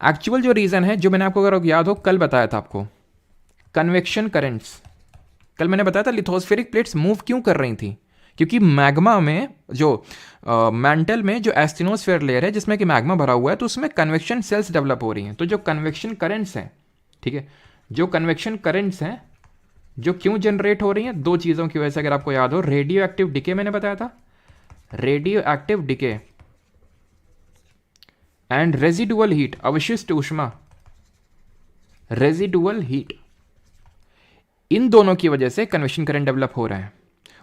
एक्चुअल जो रीज़न है, जो मैंने आपको अगर याद हो कल बताया था आपको, कन्वेक्शन करेंट्स। कल मैंने बताया था लिथोस्फेरिक प्लेट्स मूव क्यों कर रही थी, क्योंकि मैग्मा में जो मैंटल में जो एस्टिनोस्फेयर लेयर है जिसमें कि मैग्मा भरा हुआ है, तो उसमें कन्वेक्शन सेल्स डेवलप हो रही हैं। तो जो कन्वेक्शन करेंट्स हैं, ठीक है, जो कन्वेक्शन करेंट्स हैं जो क्यों जनरेट हो रही हैं, दो चीज़ों की वजह से, अगर आपको याद हो, रेडियो एक्टिव डिके मैंने बताया था, radio active decay and residual heat, अवशिष्ट ऊष्मा, रेजिडुअल हीट, इन दोनों की वजह से कन्वेक्शन करंट डेवलप हो रहा है,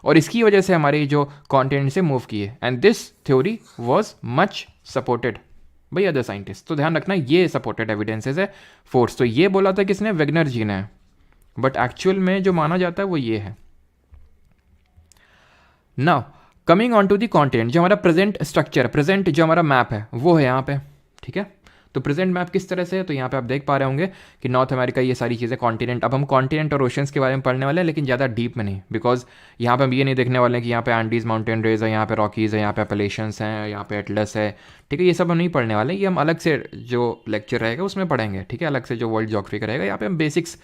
और इसकी वजह से हमारे जो कॉन्टिनेंट से मूव किए, and this theory was much supported by other scientist. तो ध्यान रखना ये सपोर्टेड एविडेंसेस है फोर्स। तो ये बोला था किसने, वेगनर जी ने, बट एक्चुअल में जो माना जाता है वो ये है। Now coming on to the continent, जो हमारा प्रेजेंट स्ट्रक्चर, प्रेजेंट जो हमारा मैप है वो है यहाँ पे, ठीक है। तो प्रेजेंट मैप किस तरह से है, तो यहाँ पे आप देख पा रहे होंगे कि नॉर्थ अमेरिका, ये सारी चीज़ें कॉन्टिनेंट। अब हम कॉन्टिनेंट और ओशंस के बारे में पढ़ने वाले हैं, लेकिन ज़्यादा डीप में नहीं, बिकॉज यहाँ पे हम ये नहीं देखने वाले हैं कि यहाँ पे एंडीज माउंटेन रेज है, यहाँ पे रॉकीज़ है, यहाँ पे अपलेशंस हैं, यहाँ पे एटलस है, ठीक है। ये सब हम नहीं पढ़ने वाले, ये हम अलग से जो लेक्चर रहेगा उसमें पढ़ेंगे, ठीक है। अलग से जो वर्ल्ड ज्योग्राफी का रहेगा, यहाँ पे हम बेसिक्स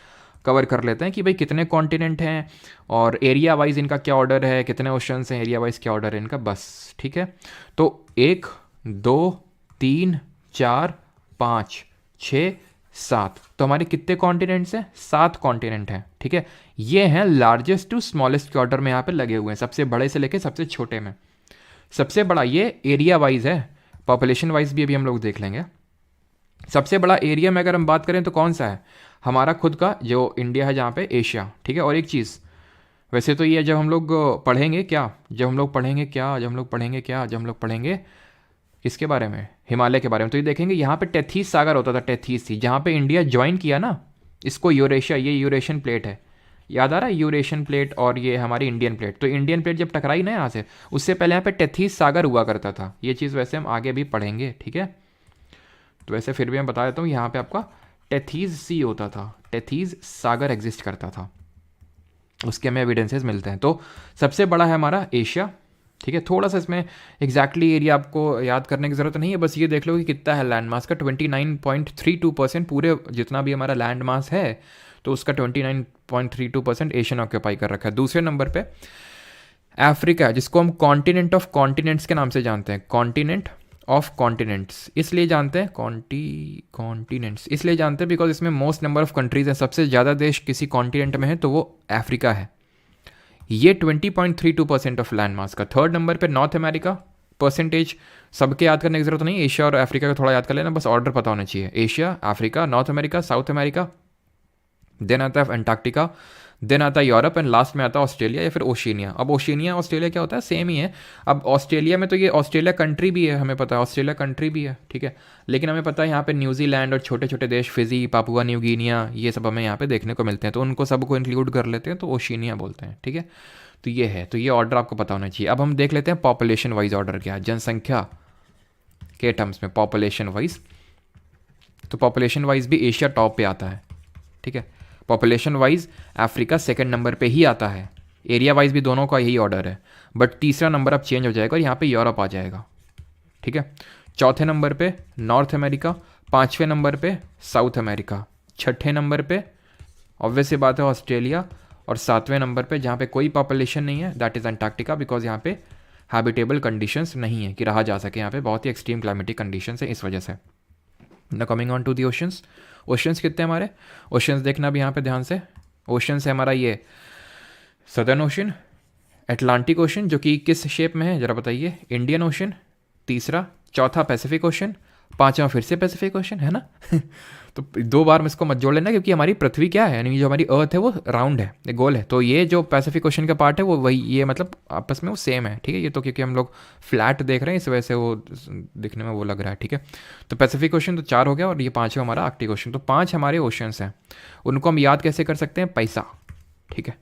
कवर कर लेते हैं कि भाई कितने कॉन्टिनेंट हैं और एरिया वाइज इनका क्या ऑर्डर है, कितने ओशंस हैं, एरिया वाइज क्या ऑर्डर है इनका, बस, ठीक है। तो 1 2 3 4 5 6 7, तो हमारे कितने कॉन्टिनेंट्स हैं, 7 कॉन्टिनेंट हैं, ठीक है। ये हैं लार्जेस्ट टू स्मॉलेस्ट के ऑर्डर में यहाँ पे लगे हुए हैं, सबसे बड़े से लेके सबसे छोटे में। सबसे बड़ा ये एरिया वाइज है, पॉपुलेशन वाइज भी अभी हम लोग देख लेंगे। सबसे बड़ा एरिया में अगर हम बात करें तो कौन सा है, हमारा खुद का जो इंडिया है, जहाँ पे एशिया, ठीक है। और एक चीज़, वैसे तो ये जब हम लोग पढ़ेंगे क्या, जब हम लोग पढ़ेंगे किसके बारे में, हिमालय के बारे में, तो ये देखेंगे यहाँ पे टेथीस सागर होता था, टेथीस थी, जहाँ पे इंडिया ज्वाइन किया ना इसको, यूरेशिया, ये यूरेशियन प्लेट है, याद आ रहा है, यूरेशियन प्लेट और ये हमारी इंडियन प्लेट। तो इंडियन प्लेट जब टकराई ना यहाँ से, उससे पहले यहाँ पे टेथीस सागर हुआ करता था। ये चीज़ वैसे हम आगे भी पढ़ेंगे, ठीक है। तो वैसे फिर भी मैं बता देता हूँ, यहाँ पे आपका टेथीज सी होता था, टेथीज सागर एग्जिस्ट करता था, उसके हमें एविडेंसेस मिलते हैं। तो सबसे बड़ा है हमारा एशिया, ठीक है। थोड़ा सा इसमें एग्जैक्टली एरिया आपको याद करने की ज़रूरत नहीं है, बस ये देख लो कि कितना है लैंड मास का, 29.32%, पूरे जितना भी हमारा लैंड मास है तो उसका 29.32% एशियन ऑक्यूपाई कर रखा है। दूसरे नंबर पे अफ्रीका, जिसको हम कॉन्टिनेंट ऑफ कॉन्टिनेंट्स के नाम से जानते हैं, कॉन्टिनेंट ऑफ कॉन्टिनेंट्स इसलिए जानते हैं, कॉन्टिनेंट्स इसलिए जानते हैं बिकॉज इसमें मोस्ट नंबर ऑफ कंट्रीज हैं, सबसे ज़्यादा देश किसी कॉन्टिनेंट में है तो वो अफ्रीका है। ये 20.32% ऑफ लैंड मास का। थर्ड नंबर पे नॉर्थ अमेरिका, परसेंटेज सबके याद करने की जरूरत नहीं, एशिया और अफ्रीका का थोड़ा याद कर लेना, बस ऑर्डर पता होना चाहिए, Asia, Africa, North America, South America, then आता है अंटार्कटिका, देन आता है यूरोप, एंड लास्ट में आता है ऑस्ट्रेलिया या फिर ओशिनिया। अब ओशिनिया ऑस्ट्रेलिया क्या होता है, सेम ही है। अब ऑस्ट्रेलिया में तो ये ऑस्ट्रेलिया कंट्री भी है, हमें पता है ऑस्ट्रेलिया कंट्री भी है, ठीक है। लेकिन हमें पता है यहाँ पे न्यूजीलैंड और छोटे छोटे देश, फिजी, पापुआ न्यू गिनिया, ये सब हमें यहाँ पे देखने को मिलते हैं, तो उनको सबको इंक्लूड कर लेते हैं, तो ओशिनिया बोलते हैं, ठीक है। तो ये है, तो ये ऑर्डर आपको पता होना चाहिए। अब हम देख लेते हैं पॉपुलेशन वाइज ऑर्डर क्या है, जनसंख्या के टर्म्स में पॉपुलेशन वाइज तो पॉपुलेशन वाइज भी एशिया टॉप पे आता है, ठीक है। Population wise Africa second number पे ही आता है, एरिया वाइज भी दोनों का यही ऑर्डर है, बट तीसरा नंबर अब चेंज हो जाएगा और यहाँ पे यूरोप आ जाएगा, ठीक है। चौथे नंबर पे नॉर्थ अमेरिका, पाँचवें नंबर पे साउथ अमेरिका, छठे नंबर पे ऑब्वियस सी बात है ऑस्ट्रेलिया, और सातवें नंबर पे जहाँ पे कोई पॉपुलेशन नहीं है दैट इज़ अंटार्कटिका, बिकॉज यहाँ पे हैबिटेबल कंडीशंस नहीं है कि रहा जा सके, यहाँ पे बहुत ही एक्सट्रीम क्लाइमेटिक कंडीशंस है इस वजह से। Now coming on to the oceans, oceans कितने हमारे, ओशंस देखना भी यहाँ पे ध्यान से। ओशंस है हमारा ये सदर्न ओशन, अटलांटिक ओशन जो कि किस शेप में है ज़रा बताइए, इंडियन ओशन तीसरा, चौथा पैसिफिक ओशन, पांचवा फिर से पैसिफिक ओशन, है ना। तो दो बार में इसको मत जोड़ लेना, क्योंकि हमारी पृथ्वी क्या है, यानी जो हमारी अर्थ है वो राउंड है, एक गोल है, तो ये जो पैसिफिक ओशन का पार्ट है वो वही, ये मतलब आपस में वो सेम है, ठीक है। ये तो क्योंकि हम लोग फ्लैट देख रहे हैं इस वजह से वो दिखने में वो लग रहा है, ठीक है। तो पैसिफिक ओशन तो 4 हो गया, और ये 5वां हमारा आर्कटिक ओशन। तो 5 हमारे ओशंस हैं, उनको हम याद कैसे कर सकते हैं, पैसा, ठीक है,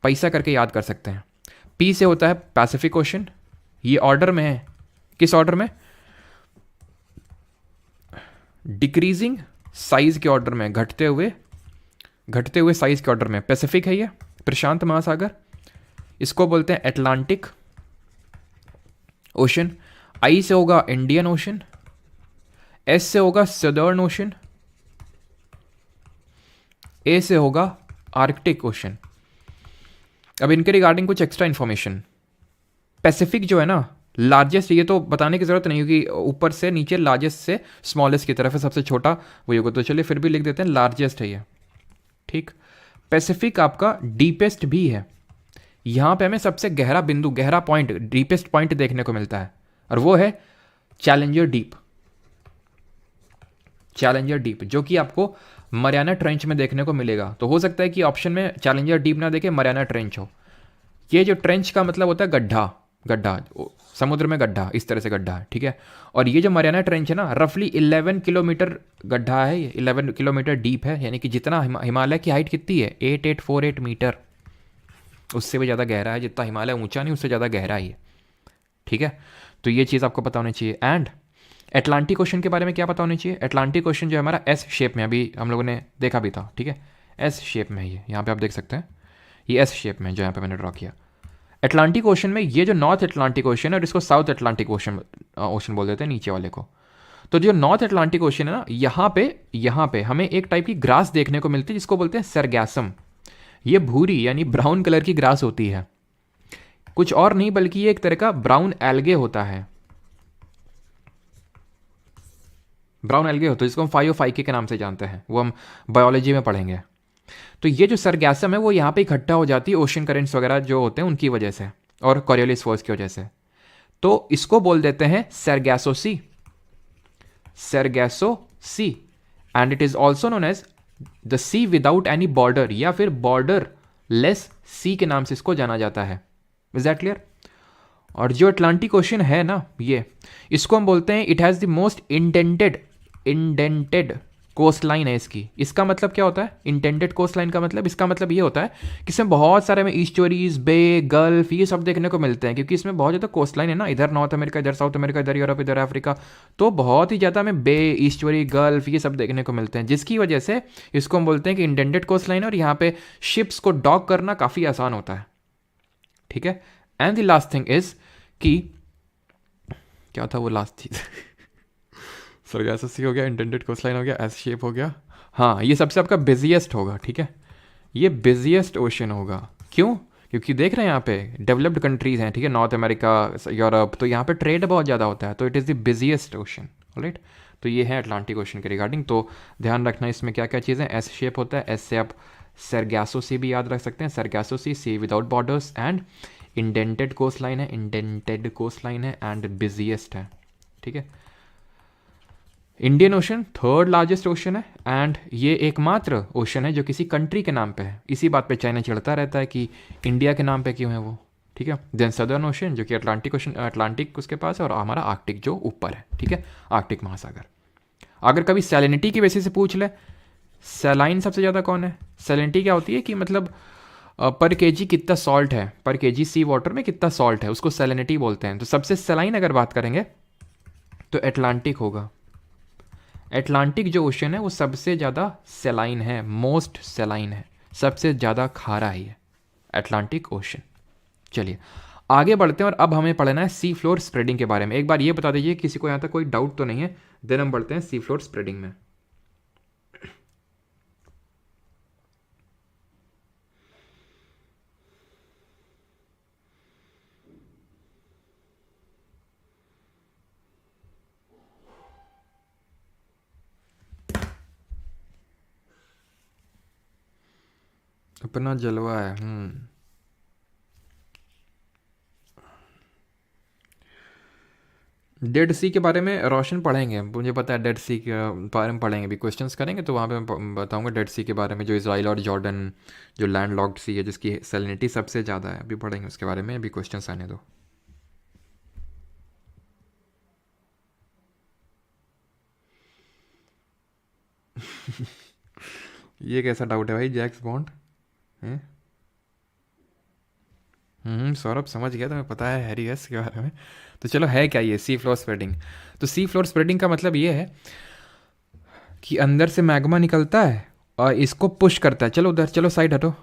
पैसा करके याद कर सकते हैं। पी से होता है पैसिफिक ओशन, ये ऑर्डर में है, किस ऑर्डर में, डिक्रीजिंग साइज के ऑर्डर में, घटते हुए साइज के ऑर्डर में। पैसिफिक है ये, प्रशांत महासागर, इसको बोलते हैं अटलांटिक ओशन। आई से होगा इंडियन ओशन, एस से होगा सदर्न ओशन, ए से होगा आर्कटिक ओशन। अब इनके रिगार्डिंग कुछ एक्स्ट्रा इन्फॉर्मेशन, पैसिफिक जो है ना लार्जेस्ट, ये तो बताने की जरूरत नहीं क्योंकि ऊपर से नीचे लार्जेस्ट से स्मॉलेस्ट की तरफ है, सबसे छोटा वही होगा, तो चलिए फिर भी लिख देते हैं लार्जेस्ट है ये, ठीक। पैसिफिक आपका डीपेस्ट भी है, यहाँ पे हमें सबसे गहरा बिंदु, गहरा पॉइंट, डीपेस्ट पॉइंट देखने को मिलता है, और वो है चैलेंजर डीप, चैलेंजर डीप जो कि आपको मरियाना ट्रेंच में देखने को मिलेगा। तो हो सकता है कि ऑप्शन में चैलेंजर डीप ना देखे, मरियाना ट्रेंच हो। ये जो ट्रेंच का मतलब होता है गड्ढा, गड्ढा समुद्र में गड्ढा, इस तरह से गड्ढा है, ठीक है। और ये जो मरियाना ट्रेंच है ना, रफली 11 किलोमीटर गड्ढा है, ये 11 किलोमीटर डीप है, यानी कि जितना हिमालय की हाइट कितनी है 8848 मीटर, उससे भी ज़्यादा गहरा है, जितना हिमालय ऊंचा नहीं उससे ज़्यादा गहरा है ये, ठीक है। तो ये चीज़ आपको पता होनी चाहिए। एंड अटलांटिक ओशन के बारे में क्या पता होनी चाहिए, अटलांटिक ओशन जो है हमारा एस शेप में, अभी हम लोगों ने देखा भी था, ठीक है, एस शेप में ये, यहाँ पे आप देख सकते हैं ये एस शेप में जो यहाँ पे मैंने ड्रॉ किया। अटलांटिक ओशन में ये जो नॉर्थ अटलांटिक ओशन है, और इसको साउथ अटलांटिक ओशन बोल देते हैं नीचे वाले को। तो जो नॉर्थ अटलांटिक ओशन है ना, यहाँ पे हमें एक टाइप की ग्रास देखने को मिलती है जिसको बोलते हैं सरगैसम। ये भूरी यानी ब्राउन कलर की ग्रास होती है, कुछ और नहीं बल्कि ये एक तरह का ब्राउन एल्गे होता है, ब्राउन एल्गे होता है जिसको हम फाइओफाइके के नाम से जानते हैं, वो हम बायोलॉजी में पढ़ेंगे। तो ये जो सरगैसम है वो यहाँ पे इकट्ठा हो जाती है ओशन करेंट्स वगैरह जो होते हैं उनकी वजह से, और कोरियोलिस फोर्स की वजह से। तो इसको बोल देते हैं Sargasso Sea, Sargasso Sea, and it is also known as the sea without any border, या फिर बॉर्डर लेस सी के नाम से इसको जाना जाता है। Is that clear. और जो अटलांटिक ओशन है ना, ये इसको हम बोलते हैं it has the most indented coast line है इसकी। इसका मतलब क्या होता है, इंटेंडेड कोस्ट लाइन का मतलब, इसका मतलब ये होता है कि इसमें बहुत सारे में ईस्टरीज, बे, गल्फ, ये सब देखने को मिलते हैं, क्योंकि इसमें बहुत ज़्यादा कोस्ट लाइन है ना, इधर नॉर्थ अमेरिका, इधर साउथ अमेरिका, इधर यूरोप, इधर अफ्रीका, तो बहुत ही ज़्यादा हमें बे, ईस्टरी, गल्फ ये सब देखने को मिलते हैं, जिसकी वजह से इसको हम बोलते हैं कि इंटेंडेड कोस्ट लाइन है, और यहाँ पे शिप्स को डॉक करना काफ़ी आसान होता है, ठीक है। And the last thing is कि क्या था वो लास्ट चीज़ सरगैसो सी हो गया, इंटेंडेड कोस्ट लाइन हो गया, एस शेप हो गया, हाँ ये सबसे आपका बिजिएस्ट होगा, ठीक है, ये बिजिएस्ट ओशन होगा। क्यों, क्योंकि देख रहे हैं यहाँ पे डेवलप्ड कंट्रीज हैं, ठीक है, नॉर्थ अमेरिका, यूरोप, तो यहाँ पे ट्रेड बहुत ज़्यादा होता है, तो it is the busiest ocean, right. तो ये है अटलांटिक ओशन के रिगार्डिंग। तो ध्यान रखना इसमें क्या क्या चीज़ें, एस शेप होता है, एस से आप सरगैसो सी भी याद रख सकते हैं, Sargasso Sea without borders, and indented coast line है, इंडेंटेड कोस्ट लाइन है, एंड बिजिएस्ट है, ठीक है। Indian Ocean third largest ocean है, एंड ये एकमात्र ओशन है जो किसी कंट्री के नाम पे है। इसी बात पे चाइना चिढ़ता रहता है कि इंडिया के नाम पे क्यों है वो, ठीक है। देन सदर्न ओशन जो कि अटलांटिक ओशन, अटलांटिक उसके पास है, और हमारा आर्कटिक जो ऊपर है, ठीक है, आर्कटिक महासागर। अगर कभी सैलिनिटी की बेसिस से पूछ ले, सैलाइन सबसे ज़्यादा कौन है, सैलिनिटी क्या होती है कि मतलब पर केजी कितना सॉल्ट है, पर केजी सी वाटर में कितना सॉल्ट है, उसको सैलिनिटी बोलते हैं। तो सबसे सैलाइन अगर बात करेंगे तो अटलांटिक होगा, अटलांटिक जो ओशन है वो सबसे ज़्यादा सेलाइन है, मोस्ट सेलाइन है, सबसे ज़्यादा खारा है ये अटलांटिक ओशन। चलिए आगे बढ़ते हैं और अब हमें पढ़ना है सी फ्लोर स्प्रेडिंग के बारे में। एक बार ये बता दीजिए किसी को यहाँ तक कोई डाउट तो नहीं है, देन हम बढ़ते हैं सी फ्लोर स्प्रेडिंग में। अपना जलवा है। डेड सी के बारे में रोशन पढ़ेंगे, मुझे पता है डेड सी के बारे में पढ़ेंगे, भी क्वेश्चंस करेंगे तो वहाँ पे मैं बताऊंगा डेड सी के बारे में, जो इसराइल और जॉर्डन जो लैंड लॉक्ड सी है जिसकी सैलिनिटी सबसे ज़्यादा है, अभी पढ़ेंगे उसके बारे में, अभी क्वेश्चंस आने दो। ये कैसा डाउट है भाई, जैक्स बॉन्ड है? सौरभ समझ गया, तुम्हें पता है हैरी हेस के बारे में। तो चलो है क्या ये सी फ्लोर स्प्रेडिंग? तो सी फ्लोर स्प्रेडिंग का मतलब ये है कि अंदर से मैग्मा निकलता है और इसको पुश करता है। चलो उधर, चलो साइड हटो।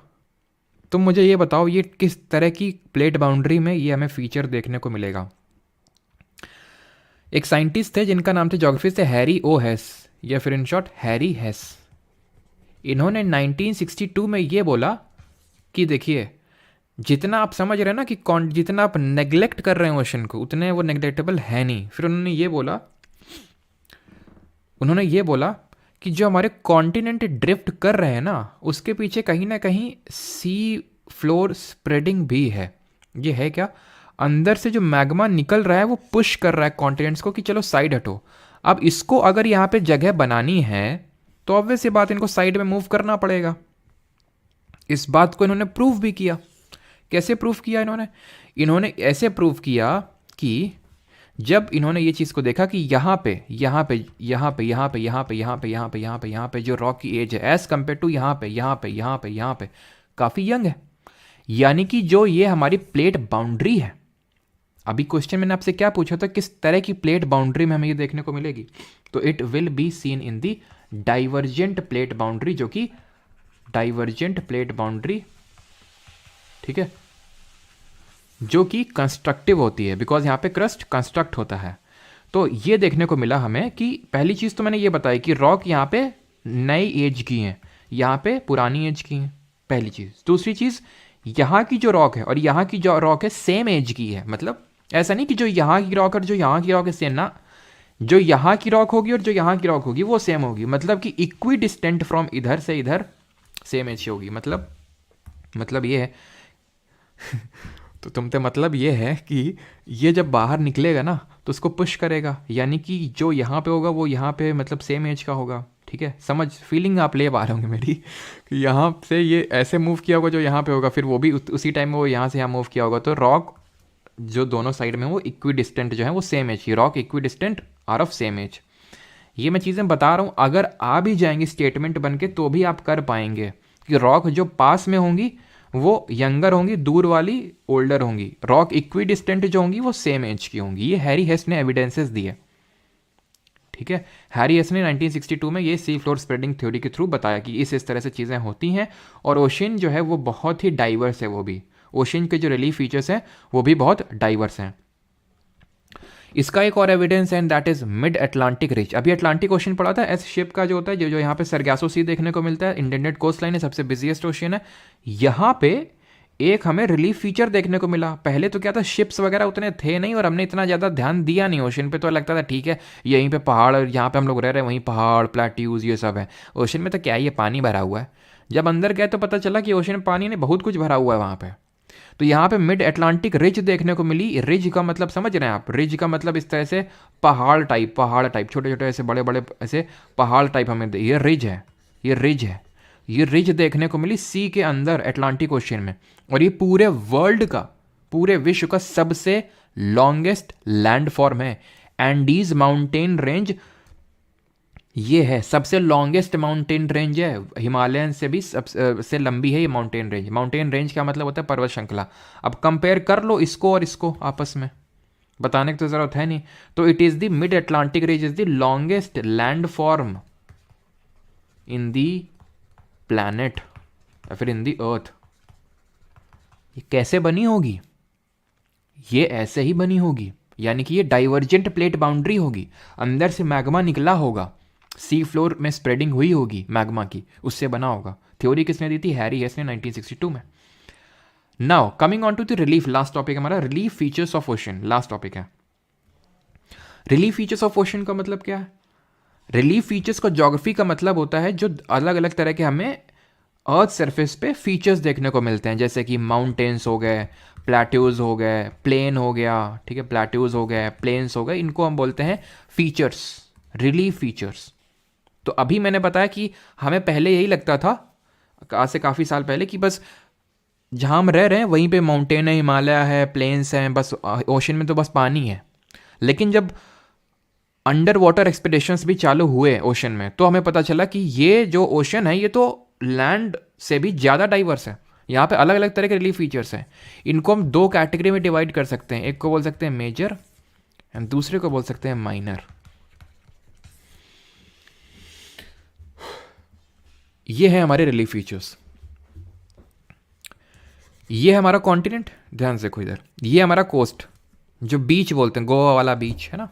तुम मुझे ये बताओ ये किस तरह की प्लेट बाउंड्री में ये हमें फीचर देखने को मिलेगा। एक साइंटिस्ट थे जिनका नाम थे ज्योग्राफी से हैरी ओ हेस, या फिर इन शॉर्ट हैरी हेस। इन्होंने 1962 में ये बोला कि देखिए जितना आप समझ रहे हैं ना कि जितना आप नेग्लेक्ट कर रहे हैं ओशन को उतने वो नेग्लेक्टेबल है नहीं। फिर उन्होंने ये बोला कि जो हमारे कॉन्टिनेंट ड्रिफ्ट कर रहे हैं ना उसके पीछे कहीं ना कहीं सी फ्लोर स्प्रेडिंग भी है। ये है क्या? अंदर से जो मैग्मा निकल रहा है वो पुश कर रहा है कॉन्टिनेंट्स को कि चलो साइड हटो। अब इसको अगर यहाँ पे जगह बनानी है तो ऑब्वियस ये बात इनको साइड में मूव करना पड़ेगा। इस बात को इन्होंने प्रूव भी किया। कैसे प्रूफ किया इन्होंने ऐसे प्रूफ किया कि जब इन्होंने ये चीज़ को देखा कि यहाँ पे जो रॉक की एज है एज कंपेयर टू यहाँ पे काफ़ी यंग है, यानी कि जो ये हमारी प्लेट बाउंड्री है। अभी क्वेश्चन मैंने आपसे क्या पूछा था, किस तरह की प्लेट बाउंड्री में हमें ये देखने को मिलेगी? तो it will be seen in the divergent plate boundary, जो कि डाइवर्जेंट प्लेट बाउंड्री, ठीक है, जो कि कंस्ट्रक्टिव होती है, बिकॉज यहाँ पे क्रस्ट कंस्ट्रक्ट होता है। तो ये देखने को मिला हमें कि पहली चीज़ तो मैंने ये बताई कि रॉक यहाँ पे नई एज की हैं, यहाँ पे पुरानी एज की हैं, पहली चीज़। दूसरी चीज़, यहाँ की जो रॉक है और यहाँ की जो रॉक है सेम एज की है। मतलब ऐसा नहीं कि जो यहाँ की रॉक और जो यहाँ की रॉक है सेम ना, जो यहाँ की रॉक होगी और जो यहाँ की रॉक होगी वो सेम होगी। मतलब कि इक्वी डिस्टेंट फ्रॉम इधर से इधर सेम एज की होगी। मतलब ये है तो तुमसे मतलब ये है कि ये जब बाहर निकलेगा ना तो उसको पुश करेगा, यानी कि जो यहाँ पे होगा वो यहाँ पे मतलब सेम एज का होगा। ठीक है, समझ फीलिंग आप ले पा रहे होंगे मेरी कि यहाँ से ये ऐसे मूव किया होगा जो यहाँ पे होगा, फिर वो भी उसी टाइम में वो यहाँ से यहाँ मूव किया होगा। तो रॉक जो दोनों साइड में वो इक्वी डिस्टेंट जो है वो सेम एज की, rock equidistant are of same age. ये मैं चीज़ें बता रहा हूँ, अगर आ भी जाएंगी स्टेटमेंट बन के तो भी आप कर पाएंगे कि रॉक जो पास में होंगी वो यंगर होंगी, दूर वाली ओल्डर होंगी। रॉक इक्वी डिस्टेंट जो होंगी वो सेम एज की होंगी। ये हैरी हेस ने एविडेंसेस दिए। ठीक है, हैरी हेस ने 1962 में ये सी फ्लोर स्प्रेडिंग थ्योरी के थ्रू बताया कि इस तरह से चीज़ें होती हैं। और ओशन जो है वो बहुत ही डाइवर्स है, वो भी ओशन के जो रिलीफ फीचर्स हैं वो भी बहुत डाइवर्स हैं। इसका एक और एविडेंस है and that is mid Atlantic ridge. अभी अटलांटिक ओशन पड़ा था, एस शेप का जो होता है, जो यहाँ पे सरगासो सी देखने को मिलता है, इंडेंटेड कोस्ट लाइन है, सबसे बिजिएस्ट ओशन है। यहाँ पे एक हमें रिलीफ फीचर देखने को मिला। पहले तो क्या था, शिप्स वगैरह उतने थे नहीं और हमने इतना ज़्यादा ध्यान दिया नहीं ओशन पे, तो लगता था ठीक है यहीं पे पहाड़, यहाँ पे हम लोग रह रहे हैं, वहीं पहाड़ प्लेट्यूज ये सब है। ओशन में तो क्या ये पानी भरा हुआ है। जब अंदर गए तो पता चला कि ओशन में पानी नहीं, बहुत कुछ भरा हुआ है वहाँ पे। तो यहाँ पे मिड अटलांटिक रिज देखने को मिली। रिज का मतलब समझ रहे हैं आप? रिज का मतलब इस तरह से पहाड़ टाइप, छोटे छोटे ऐसे बड़े बड़े ऐसे पहाड़ टाइप हमें, ये रिज है, ये रिज देखने को मिली सी के अंदर अटलांटिक ओशन में। और ये पूरे वर्ल्ड का, पूरे विश्व का सबसे लॉन्गेस्ट लैंड फॉर्म है। एंडीज माउंटेन रेंज ये है, सबसे लॉन्गेस्ट माउंटेन रेंज है, हिमालयन से भी सबसे लंबी है ये माउंटेन रेंज। माउंटेन रेंज का मतलब होता है पर्वत श्रृंखला। अब कंपेयर कर लो इसको और इसको आपस में, बताने की तो ज़रूरत है नहीं। तो it is the Mid Atlantic Ridge is the longest land form in the planet या फिर इन दी अर्थ। ये कैसे बनी होगी? ये ऐसे ही बनी होगी, यानी कि ये डाइवर्जेंट प्लेट बाउंड्री होगी, अंदर से मैग्मा निकला होगा, सी फ्लोर में स्प्रेडिंग हुई होगी मैग्मा की, उससे बना होगा। थ्योरी किसने दी थी? हैरी हेस ने 1962 में। Now coming on to the relief, last topic हमारा relief features of ocean, last topic है। रिलीफ फीचर्स ऑफ ओशन का मतलब क्या है? रिलीफ फीचर्स का ज्योग्राफी का मतलब होता है जो अलग अलग तरह के हमें अर्थ सरफेस पे फीचर्स देखने को मिलते हैं, जैसे कि माउंटेन्स हो गए, प्लेट्यूज हो गए, प्लेन हो गया, ठीक है, प्लेट्यूज हो गए, प्लेन्स हो गए, इनको हम बोलते हैं फीचर्स, रिलीफ फीचर्स। तो अभी मैंने बताया कि हमें पहले यही लगता था, आज से काफ़ी साल पहले, कि बस जहाँ हम रह रहे हैं वहीं पे माउंटेन है, हिमालय है, प्लेन्स हैं, बस ओशन में तो बस पानी है। लेकिन जब अंडर वाटर एक्सपेडिशंस भी चालू हुए ओशन में, तो हमें पता चला कि ये जो ओशन है ये तो लैंड से भी ज़्यादा डाइवर्स है। यहाँ पे अलग अलग तरह के रिलीफ फीचर्स हैं। इनको हम दो कैटेगरी में डिवाइड कर सकते हैं, एक को बोल सकते हैं मेजर एंड दूसरे को बोल सकते हैं माइनर। ये है हमारे रिलीफ फीचर्स। ये है हमारा कॉन्टिनेंट, ध्यान से देखो इधर, ये हमारा कोस्ट, जो बीच बोलते हैं, गोवा वाला बीच है ना,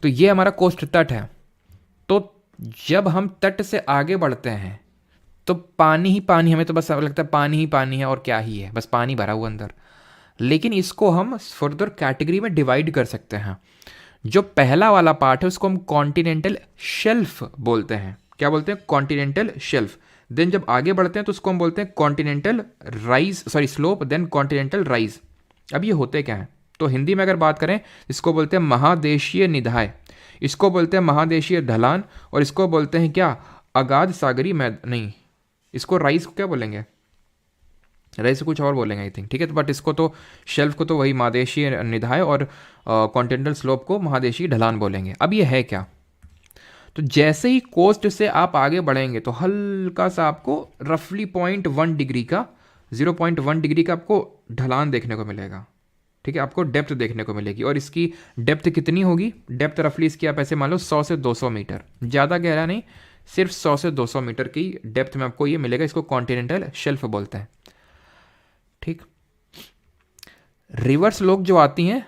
तो ये हमारा कोस्ट तट है। तो जब हम तट से आगे बढ़ते हैं तो पानी ही पानी, हमें तो बस लगता है पानी ही पानी है और क्या ही है, बस पानी भरा हुआ अंदर। लेकिन इसको हम फर्दर कैटेगरी में डिवाइड कर सकते हैं। जो पहला वाला पार्ट है उसको हम कॉन्टिनेंटल शेल्फ बोलते हैं। क्या बोलते हैं? Continental shelf. देन जब आगे बढ़ते हैं तो उसको हम बोलते हैं continental rise, sorry slope, then continental rise. अब ये होते क्या है? तो हिंदी में अगर बात करें, इसको बोलते हैं महादेशीय निधाय, इसको बोलते हैं महादेशीय ढलान, और इसको बोलते हैं क्या? अगाध सागरी नहीं, इसको राइज को क्या बोलेंगे? राइज से कुछ और बोलेंगे आई थिंक, ठीक है। बट इसको तो शेल्फ को तो वही महादेशीय निधाय और कॉन्टिनेंटल स्लोप को महादेशीय ढलान बोलेंगे। अब ये है क्या? तो जैसे ही कोस्ट से आप आगे बढ़ेंगे तो हल्का सा आपको रफली 0.1 डिग्री का, 0.1 डिग्री का आपको ढलान देखने को मिलेगा, ठीक है। आपको डेप्थ देखने को मिलेगी, और इसकी डेप्थ कितनी होगी? डेप्थ रफली इसकी आप ऐसे मान लो 100 से 200 मीटर, ज़्यादा गहरा नहीं, सिर्फ 100 से 200 मीटर की डेप्थ में आपको ये मिलेगा। इसको कॉन्टिनेंटल शेल्फ बोलते हैं, ठीक। रिवर्स लोग जो आती हैं,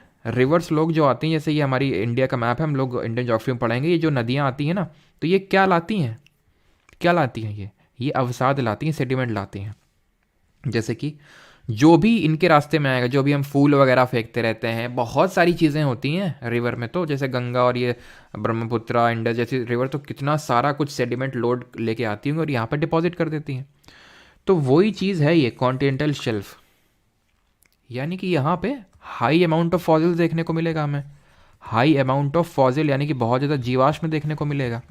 जैसे ये हमारी इंडिया का मैप है, हम लोग इंडियन ज्योग्राफी में पढ़ेंगे, ये जो नदियाँ आती हैं ना, तो ये क्या लाती हैं? ये अवसाद लाती हैं, सेडिमेंट लाती हैं। जैसे कि जो भी इनके रास्ते में आएगा, जो भी हम फूल वगैरह फेंकते रहते हैं, बहुत सारी चीज़ें होती हैं रिवर में, तो जैसे गंगा और ये ब्रह्मपुत्रा, इंडस जैसी रिवर, तो कितना सारा कुछ सेडिमेंट लोड लेके आती होंगी और यहाँ पर डिपॉजिट कर देती हैं। तो वही चीज़ है ये कॉन्टिनेंटल शेल्फ, यानी कि यहाँ पे हाई अमाउंट ऑफ फॉसिल देखने को मिलेगा हमें, हाई अमाउंट ऑफ फॉसिल, यानी कि बहुत ज़्यादा जीवाश्म देखने को मिलेगा।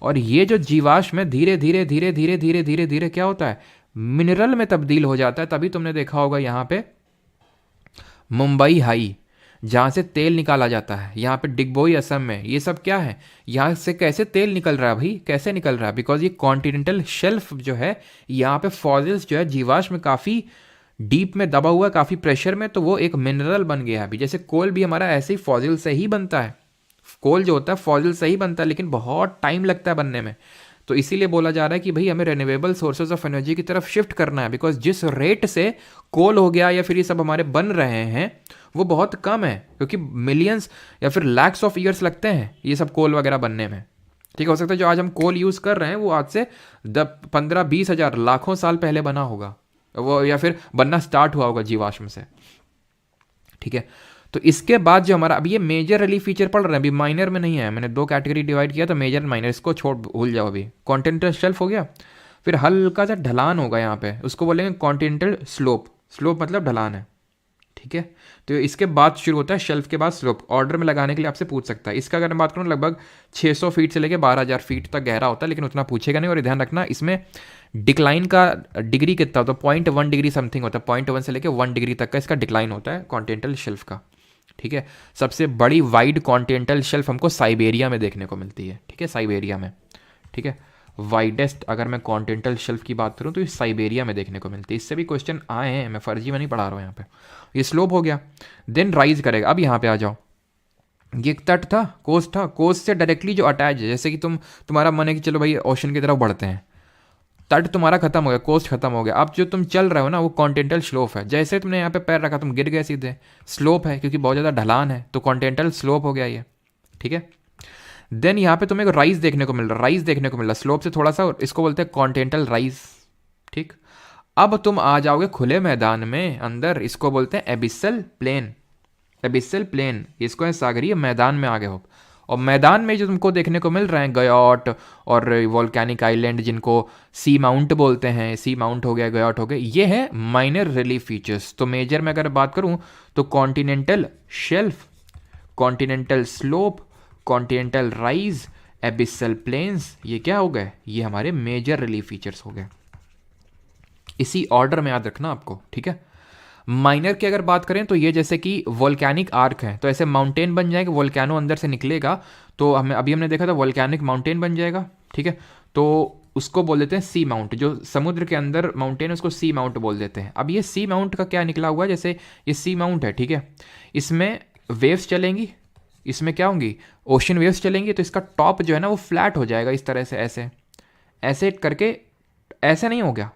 और ये जो जीवाश्म धीरे धीरे धीरे धीरे धीरे धीरे धीरे क्या होता है? मिनरल में तब्दील हो जाता है। तभी तुमने देखा होगा यहाँ पे मुंबई हाई, जहाँ से तेल निकाला जाता है, यहाँ पे डिगबोई असम में, ये सब क्या है? यहाँ से कैसे तेल निकल रहा है भाई? कैसे निकल रहा है? बिकॉज ये कॉन्टिनेंटल शेल्फ जो है, यहाँ पे फॉसिल्स जो है, जीवाश्म काफ़ी डीप में दबा हुआ है, काफ़ी प्रेशर में, तो वो एक मिनरल बन गया है अभी। जैसे कोल भी हमारा ऐसे ही फॉसिल से ही बनता है, कोल जो होता है फॉसिल से ही बनता है, लेकिन बहुत टाइम लगता है बनने में। तो इसीलिए बोला जा रहा है कि भाई हमें रिन्यूएबल सोर्सेज ऑफ एनर्जी की तरफ शिफ्ट करना है, बिकॉज जिस रेट से कोल हो गया या फिर ये सब हमारे बन रहे हैं वो बहुत कम है, क्योंकि मिलियंस या फिर लैक्स ऑफ ईयर्स लगते हैं ये सब कोल वगैरह बनने में, ठीक हो सकता है जो आज हम कोल यूज़ कर रहे हैं वो आज से 15-20 हज़ार लाखों साल पहले बना होगा वो, या फिर बनना स्टार्ट हुआ होगा जीवाश्म से, ठीक है। तो इसके बाद जो हमारा, अभी ये मेजर रिलीफ फीचर पढ़ रहे हैं, अभी माइनर में नहीं है, मैंने दो कैटेगरी डिवाइड किया, तो मेजर माइनर इसको छोड़, भूल जाओ। अभी कॉन्टिनेंटल शेल्फ हो गया, फिर हल्का सा ढलान होगा यहाँ पे, उसको बोलेंगे कॉन्टिनेंटल स्लोप। स्लोप मतलब ढलान है, ठीक है। तो इसके बाद शुरू होता है शेल्फ के बाद स्लोप। ऑर्डर में लगाने के लिए आपसे पूछ सकता है। इसका अगर मैं बात करूँ, लगभग 600 फीट से लेकर 12,000 फीट तक गहरा होता है, लेकिन उतना पूछेगा नहीं। और ध्यान रखना, इसमें डिक्लाइन का डिग्री कितना होता है? 0.1 डिग्री समथिंग होता है, 0.1 से लेकर 1 डिग्री तक का इसका डिक्लाइन होता है कॉन्टिनेंटल शेल्फ का, ठीक है। सबसे बड़ी वाइड कॉन्टिनेंटल शेल्फ हमको साइबेरिया में देखने को मिलती है, ठीक है, साइबेरिया में, ठीक है। वाइडेस्ट अगर मैं कॉन्टिनेंटल शेल्फ की बात करूँ तो ये साइबेरिया में देखने को मिलती है। इससे भी क्वेश्चन आए हैं, मैं फर्जी में नहीं पढ़ा रहा हूँ यहाँ पे। ये स्लोप हो गया, देन राइज करेगा। अब यहाँ पे आ जाओ, ये एक तट था, कोस्ट था, कोस्ट से डायरेक्टली जो अटैच है, जैसे कि तुम्हारा मन है कि चलो भाई ओशन की तरफ बढ़ते हैं, तट तुम्हारा खत्म हो गया, कोस्ट खत्म हो गया, अब जो तुम चल रहे हो ना वो कॉन्टिनेंटल स्लोप है। जैसे तुमने यहाँ पे पैर रखा तुम गिर गए सीधे, स्लोप है क्योंकि बहुत ज़्यादा ढलान है, तो कॉन्टिनेंटल स्लोप हो गया ये, ठीक है। देन यहाँ पे तुम्हें राइज देखने को मिल रहा, राइज देखने को मिल रहा स्लोप से थोड़ा सा, इसको बोलते हैं कॉन्टिनेंटल राइज, ठीक। अब तुम आ जाओगे खुले मैदान में अंदर, इसको बोलते हैं एबिसल प्लेन, एबिसल प्लेन, इसको है सागरीय मैदान में आ गए हो। और मैदान में जो तुमको देखने को मिल रहे हैं गयोट और वोल्केनिक आइलैंड, जिनको सी माउंट बोलते हैं, सी माउंट हो गया, गयोट हो गए, ये है माइनर रिलीफ फीचर्स। तो मेजर में अगर बात करूं तो continental shelf, continental slope, continental rise, abyssal plains, ये क्या हो गए, ये हमारे मेजर रिलीफ फीचर्स हो गए। इसी ऑर्डर में याद रखना आपको, ठीक है। माइनर की अगर बात करें तो ये जैसे कि वोल्केनिक आर्क है, तो ऐसे माउंटेन बन जाएगा, वोल्केनो अंदर से निकलेगा, तो हमने देखा था वोल्केनिक माउंटेन बन जाएगा, ठीक है। तो उसको बोल देते हैं सी माउंट, जो समुद्र के अंदर माउंटेन है उसको सी माउंट बोल देते हैं। अब ये सी माउंट का क्या निकला हुआ है, जैसे ये सी माउंट है, ठीक है, इसमें वेव्स चलेंगी, इसमें क्या होंगी, ओशन वेव्स चलेंगी, तो इसका टॉप जो है ना वो फ्लैट हो जाएगा इस तरह से, ऐसे ऐसे करके, ऐसे नहीं हो गया,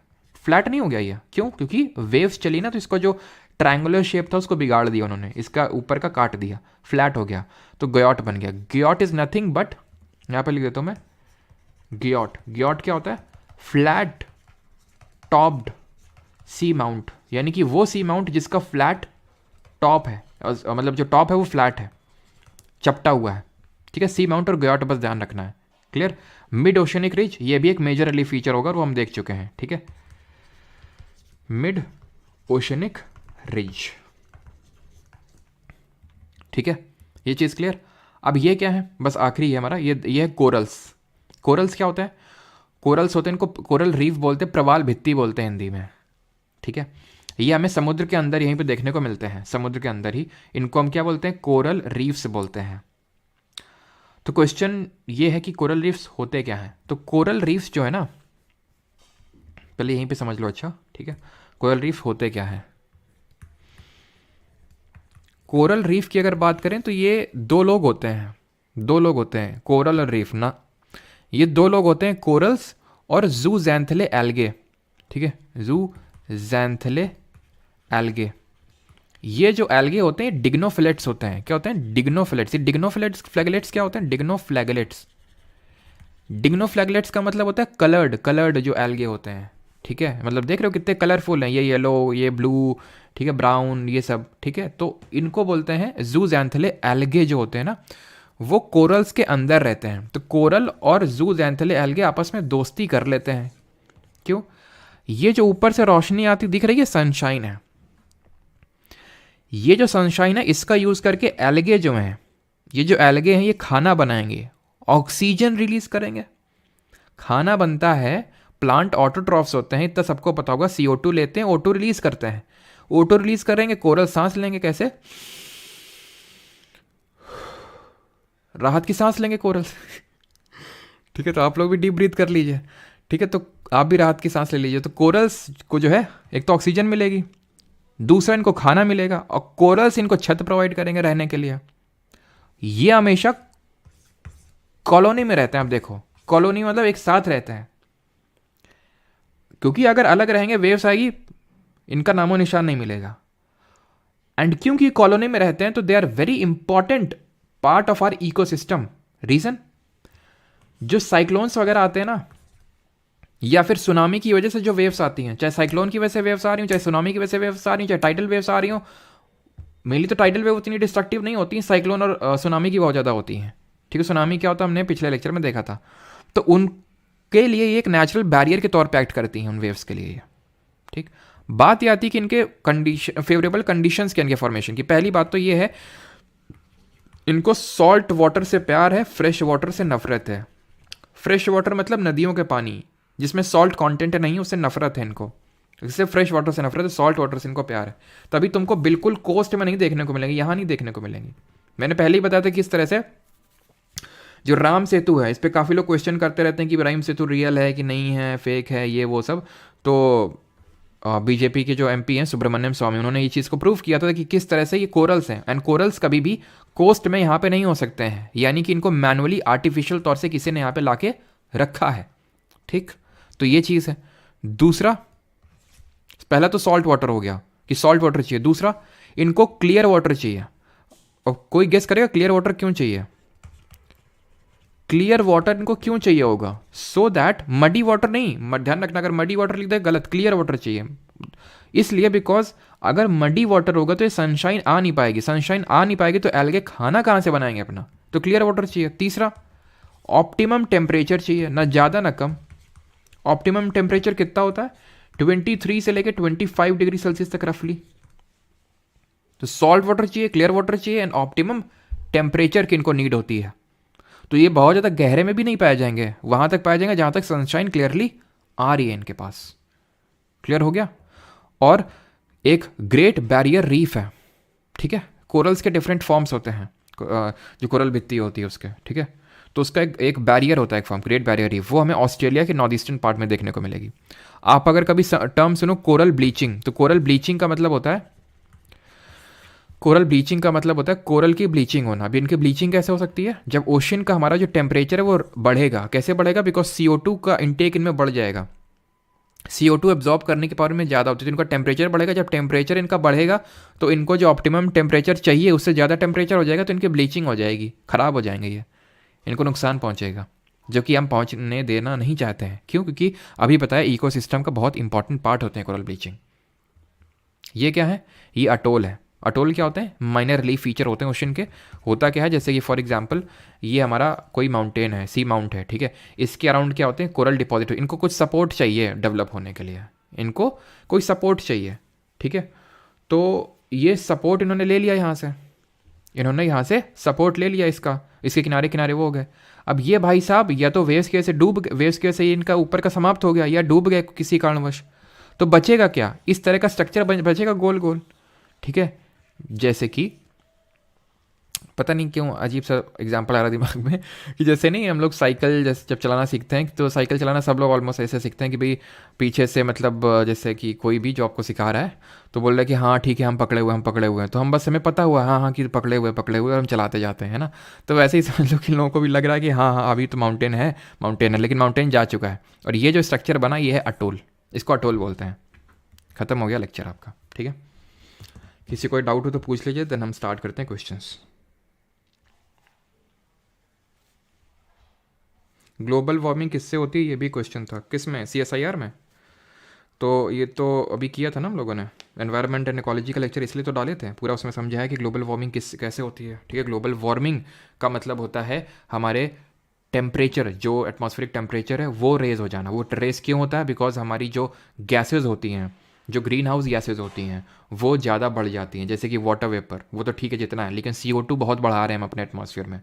फ्लैट नहीं हो गया ये, क्यों, क्योंकि वेव्स चली ना, तो इसको जो ट्रायंगुलर शेप था उसको बिगाड़ दिया उन्होंने, इसका ऊपर का काट दिया, फ्लैट हो गया, तो ग्योट बन गया। ग्योट इज नथिंग बट, यहाँ पे लिख देता हूँ मैं, ग्योट, ग्योट क्या होता है, फ्लैट टॉप्ड सी माउंट, यानी कि वो सी माउंट जिसका फ्लैट टॉप है, मतलब जो टॉप है वो फ्लैट है, चपटा हुआ है, ठीक है। सी माउंट और ग्योट बस ध्यान रखना है, क्लियर। मिड ओशनिक रिज, ये भी एक मेजर रिलीफ फीचर होगा, वो हम देख चुके हैं, ठीक है। मिड ओशनिक रिज, ठीक है, ये चीज़ क्लियर। अब ये क्या है, बस आखिरी है हमारा, ये है कोरल्स। कोरल्स क्या होता है, कोरल्स होते हैं, इनको कोरल रीफ बोलते हैं, प्रवाल भित्ति बोलते हैं हिंदी में, ठीक है। ये हमें समुद्र के अंदर यहीं पे देखने को मिलते हैं, समुद्र के अंदर ही, इनको हम क्या बोलते हैं, कोरल रीफ्स बोलते हैं। तो क्वेश्चन ये है कि कोरल रीफ्स होते क्या हैं, तो कोरल रीफ्स जो है ना, पहले यहीं पे समझ लो, अच्छा ठीक है, कोरल रीफ होते क्या है। कोरल रीफ की अगर बात करें तो ये दो लोग होते हैं, दो लोग होते हैं, कोरल और रीफ ना, ये दो लोग होते हैं, कोरल्स और जूजैंथले एल्गे, ठीक है, जूजैंथले एल्गे। ये जो एल्गे होते हैं डिग्नोफ्लेट्स होते हैं, क्या होते हैं, डिग्नोफ्लेट्स। ये डिग्नोफ्लेट्स, फ्लैगलेट्स क्या होते हैं, डिग्नोफ्लैगलेट्स। डिग्नोफ्लैगलेट्स का मतलब होता है कलर्ड, कलर्ड जो एल्गे होते हैं, ठीक है, मतलब देख रहे हो कितने कलरफुल हैं, ये येलो, ये ब्लू, ठीक है, ब्राउन, ये सब, ठीक है। तो इनको बोलते हैं जूजैंथले एल्गे, जो होते हैं ना वो कोरल्स के अंदर रहते हैं। तो कोरल और जूजैंथले एल्गे आपस में दोस्ती कर लेते हैं, क्यों, ये जो ऊपर से रोशनी आती दिख रही है सनशाइन है, ये जो सनशाइन है इसका यूज करके एल्गे जो हैं, ये जो एल्गे हैं ये खाना बनाएंगे, ऑक्सीजन रिलीज करेंगे। खाना बनता है, प्लांट ऑटोट्रॉफ्स होते हैं, इतना सबको पता होगा, CO2 लेते हैं, O2 रिलीज करते हैं, O2 रिलीज करेंगे, कोरल सांस लेंगे, कैसे, राहत की सांस लेंगे कोरल, ठीक है। तो आप लोग भी डीप ब्रीथ कर लीजिए, ठीक है, तो आप भी राहत की सांस ले लीजिए। तो कोरल्स को जो है एक तो ऑक्सीजन मिलेगी, दूसरा इनको खाना मिलेगा, और कोरल्स इनको छत प्रोवाइड करेंगे रहने के लिए। ये हमेशा कॉलोनी में रहते हैं, आप देखो, कॉलोनी मतलब एक साथ रहते हैं, क्योंकि अगर अलग रहेंगे वेव्स आएगी, इनका नामो निशान नहीं मिलेगा। एंड क्योंकि कॉलोनी में रहते हैं तो they are very important part of our ecosystem. Region, जो साइक्लोन्स वगैरह आते हैं ना, या फिर सुनामी की वजह से जो वेव्स आती हैं, चाहे साइक्लोन की वजह से वेव्स आ रही हो, चाहे सुनामी की वजह से वेव्स आ रही हो, चाहे टाइडल वेव्स आ रही हो, मेनली तो टाइडल वेव उतनी डिस्ट्रक्टिव नहीं होती, साइक्लोन और सुनामी की बहुत ज़्यादा होती हैं, ठीक है। सुनामी क्या होता है हमने पिछले लेक्चर में देखा था। तो उनके लिए ये एक नेचुरल बैरियर के तौर पे एक्ट करती हैं उन वेव्स के लिए, ठीक। बात ये आती है कि इनके कंडीशन, फेवरेबल कंडीशंस क्या इनके फॉर्मेशन की। पहली बात तो ये है, इनको सॉल्ट वाटर से प्यार है, फ्रेश वाटर से नफरत है। फ्रेश वाटर मतलब नदियों के पानी जिसमें सॉल्ट कंटेंट नहीं है, उससे नफरत है इनको। इससे फ्रेश वाटर से नफरत है, सॉल्ट वाटर से इनको प्यार है। तभी तुमको बिल्कुल कोस्ट में नहीं देखने को मिलेंगी, यहाँ नहीं देखने को मिलेंगी। मैंने पहले ही बताया था कि इस तरह से जो राम सेतु है, इस पर काफ़ी लोग क्वेश्चन करते रहते हैं कि राम सेतु रियल है कि नहीं है, फेक है, ये वो सब। तो बीजेपी के जो एमपी हैं सुब्रमण्यम स्वामी, उन्होंने ये चीज़ को प्रूव किया था कि किस तरह से ये कोरल्स हैं, एंड कोरल्स कभी भी कोस्ट में यहाँ पे नहीं हो सकते हैं, यानी कि इनको मैनुअली आर्टिफिशियल तौर से किसी ने यहाँ पे लाके रखा है। ठीक, तो ये चीज़ है। दूसरा, पहला तो सॉल्ट वाटर हो गया कि सॉल्ट वाटर चाहिए। दूसरा, इनको क्लियर वाटर चाहिए। और कोई गेस करेगा क्लियर वाटर क्यों चाहिए? क्लियर वाटर इनको क्यों चाहिए होगा? सो दैट मडी वाटर नहीं, ध्यान रखना, अगर मडी वाटर लिख दे गलत, क्लियर वाटर चाहिए इसलिए बिकॉज अगर मडी वाटर होगा तो ये सनशाइन आ नहीं पाएगी, सनशाइन आ नहीं पाएगी तो एल्गे खाना कहाँ से बनाएंगे अपना, तो क्लियर वाटर चाहिए। तीसरा, ऑप्टिमम टेम्परेचर चाहिए, ना ज़्यादा ना कम। ऑप्टिमम टेम्परेचर कितना होता है? 23 से लेकर 25 डिग्री सेल्सियस तक रफली। तो सॉल्ट वाटर चाहिए, क्लियर वाटर चाहिए, एंड ऑप्टिमम टेम्परेचर की इनको नीड होती है। तो ये बहुत ज़्यादा गहरे में भी नहीं पाए जाएंगे, वहां तक पाए जाएंगे जहां तक सनशाइन क्लियरली आ रही है इनके पास। क्लियर हो गया? और एक ग्रेट बैरियर रीफ है, ठीक है। कोरल्स के डिफरेंट फॉर्म्स होते हैं, जो कोरल भित्ति होती है उसके, ठीक है। तो उसका एक बैरियर होता है, एक फॉर्म, ग्रेट बैरियर रीफ, वो हमें ऑस्ट्रेलिया के नॉर्थ ईस्टर्न पार्ट में देखने को मिलेगी। आप अगर कभी टर्म सुनो कोरल ब्लीचिंग, तो कोरल ब्लीचिंग का मतलब होता है, कोरल ब्लीचिंग का मतलब होता है कोरल की ब्लीचिंग होना। अभी इनकी ब्लीचिंग कैसे हो सकती है? जब ओशन का हमारा जो टेम्परेचर है वो बढ़ेगा। कैसे बढ़ेगा? बिकॉज CO2 का इंटेक इनमें बढ़ जाएगा, CO2 एब्जॉर्ब करने की पावर में ज़्यादा होती है, तो इनका टेम्परेचर बढ़ेगा। जब टेम्परेचर इनका बढ़ेगा तो इनको जो ऑप्टिमम टेम्परेचर चाहिए उससे ज़्यादा टेम्परेचर हो जाएगा, तो इनकी ब्लीचिंग हो जाएगी, ख़राब हो जाएंगे, ये इनको नुकसान पहुँचेगा, जो कि हम पहुँचने देना नहीं चाहते हैं। क्यों? क्योंकि अभी बताया इकोसिस्टम का बहुत इंपॉर्टेंट पार्ट होते हैं कोरल ब्लीचिंग। ये क्या है? ये अटोल है। अटोल क्या होते हैं? माइनर रिलीफ फीचर होते हैं ओशन के। होता क्या है, जैसे कि फॉर एग्जांपल ये हमारा कोई माउंटेन है, सी माउंट है, ठीक है, इसके अराउंड क्या होते हैं? Coral deposit. इनको कुछ सपोर्ट चाहिए डेवलप होने के लिए, इनको कोई सपोर्ट चाहिए, ठीक है। तो ये सपोर्ट इन्होंने ले लिया यहाँ से, इन्होंने यहाँ से सपोर्ट ले लिया इसका, इसके किनारे किनारे वो हो गए। अब ये भाई साहब या तो वेव्स की वजह से वेव्स की वजह से इनका ऊपर का समाप्त हो गया, या डूब गए किसी कारणवश, तो बचेगा क्या? इस तरह का स्ट्रक्चर बचेगा गोल गोल, ठीक है। जैसे कि पता नहीं क्यों अजीब सा एग्जांपल आ रहा दिमाग में कि जैसे नहीं हम लोग साइकिल जैसे जब चलाना सीखते हैं, तो साइकिल चलाना सब लोग ऑलमोस्ट ऐसे सीखते हैं कि भाई पीछे से, मतलब जैसे कि कोई भी जो आपको सिखा रहा है तो बोल रहा है कि हाँ ठीक है हम पकड़े हुए हैं, तो हम बस हमें पता हुआ हाँ हाँ कि पकड़े हुए और हम चलाते जाते हैं, है ना। तो वैसे ही समझ लो कि लोगों को भी लग रहा है कि हाँ हाँ अभी तो माउंटेन है, लेकिन माउंटेन जा चुका है, और ये जो स्ट्रक्चर बना ये है अटोल, इसको अटोल बोलते हैं। खत्म हो गया लेक्चर आपका, ठीक है। किसी कोई डाउट हो तो पूछ लीजिए, देन हम स्टार्ट करते हैं क्वेश्चंस। ग्लोबल वार्मिंग किससे होती है, ये भी क्वेश्चन था। किस में? CSIR में। तो ये तो अभी किया था ना हम लोगों ने, एनवायरनमेंट एंड इकोलॉजी का लेक्चर, इसलिए तो डाले थे, पूरा उसमें समझा है कि ग्लोबल वार्मिंग कैसे होती है, ठीक है। ग्लोबल वार्मिंग का मतलब होता है हमारे टेम्परेचर, जो एटमॉस्फेरिक टेम्परेचर है वो रेज हो जाना। वो रेज क्यों होता है? बिकॉज हमारी जो गैसेज होती हैं, जो ग्रीन हाउस गैसेज होती हैं, वो ज़्यादा बढ़ जाती हैं। जैसे कि वाटर वेपर, वो तो ठीक है जितना है, लेकिन CO2 बहुत बढ़ा रहे हैं हम अपने एटमॉस्फेयर में,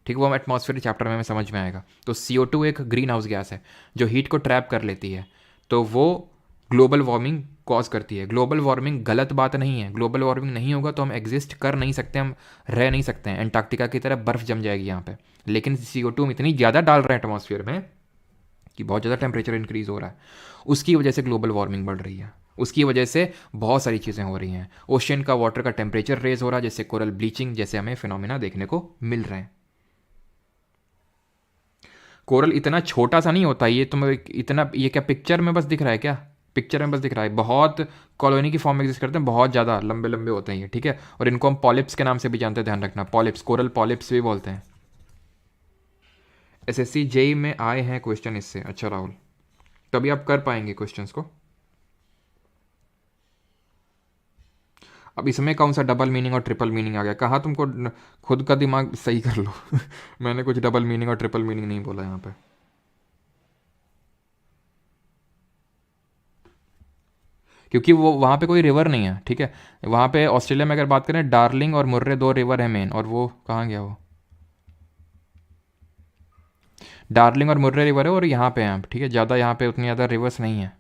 ठीक है। वो हम एटमॉस्फेयर चैप्टर में हमें समझ में आएगा। तो CO2 एक ग्रीन हाउस गैस है जो हीट को ट्रैप कर लेती है, तो वो ग्लोबल वार्मिंग कॉज करती है। ग्लोबल वार्मिंग गलत बात नहीं है, ग्लोबल वार्मिंग नहीं होगा तो हम एग्जिस्ट कर नहीं सकते, हम रह नहीं सकते हैं। एंटार्क्टिका की तरह बर्फ़ जम जाएगी यहाँ पे, लेकिन CO2 हम इतनी ज़्यादा डाल रहे हैं एटमॉस्फेयर में कि बहुत ज़्यादा टेम्परेचर इंक्रीज़ हो रहा है, उसकी वजह से ग्लोबल वार्मिंग बढ़ रही है। उसकी वजह से बहुत सारी चीज़ें हो रही हैं। ओशन का वाटर का टेम्परेचर रेज हो रहा है, जैसे कोरल ब्लीचिंग जैसे हमें फिनोमिना देखने को मिल रहे हैं। कोरल इतना छोटा सा नहीं होता, ये तुम इतना, ये क्या पिक्चर में बस दिख रहा है क्या? पिक्चर में बस दिख रहा है। बहुत कॉलोनी की फॉर्म में एग्जिस्ट करते हैं, बहुत ज़्यादा लंबे लंबे होते हैं ये, ठीक है। और इनको हम पॉलिप्स के नाम से भी जानते हैं, ध्यान रखना, पॉलिप्स, कोरल पॉलिप्स भी बोलते हैं। SSC JEE में आए हैं क्वेश्चन इससे। अच्छा राहुल, तभी आप कर पाएंगे क्वेश्चंस को। अब इसमें कौन सा डबल मीनिंग और ट्रिपल मीनिंग आ गया? कहाँ तुमको खुद का दिमाग सही कर लो मैंने कुछ डबल मीनिंग और ट्रिपल मीनिंग नहीं बोला यहाँ पे। क्योंकि वो वहाँ पे कोई रिवर नहीं है, ठीक है। वहाँ पे ऑस्ट्रेलिया में अगर बात करें, डार्लिंग और मुर्रे 2 रिवर है मेन, और वो कहाँ गया? वो डार्लिंग और मुर्रे रिवर है, और यहाँ पे हैं, ठीक है। ज़्यादा यहाँ पे उतनी ज़्यादा रिवर्स नहीं है।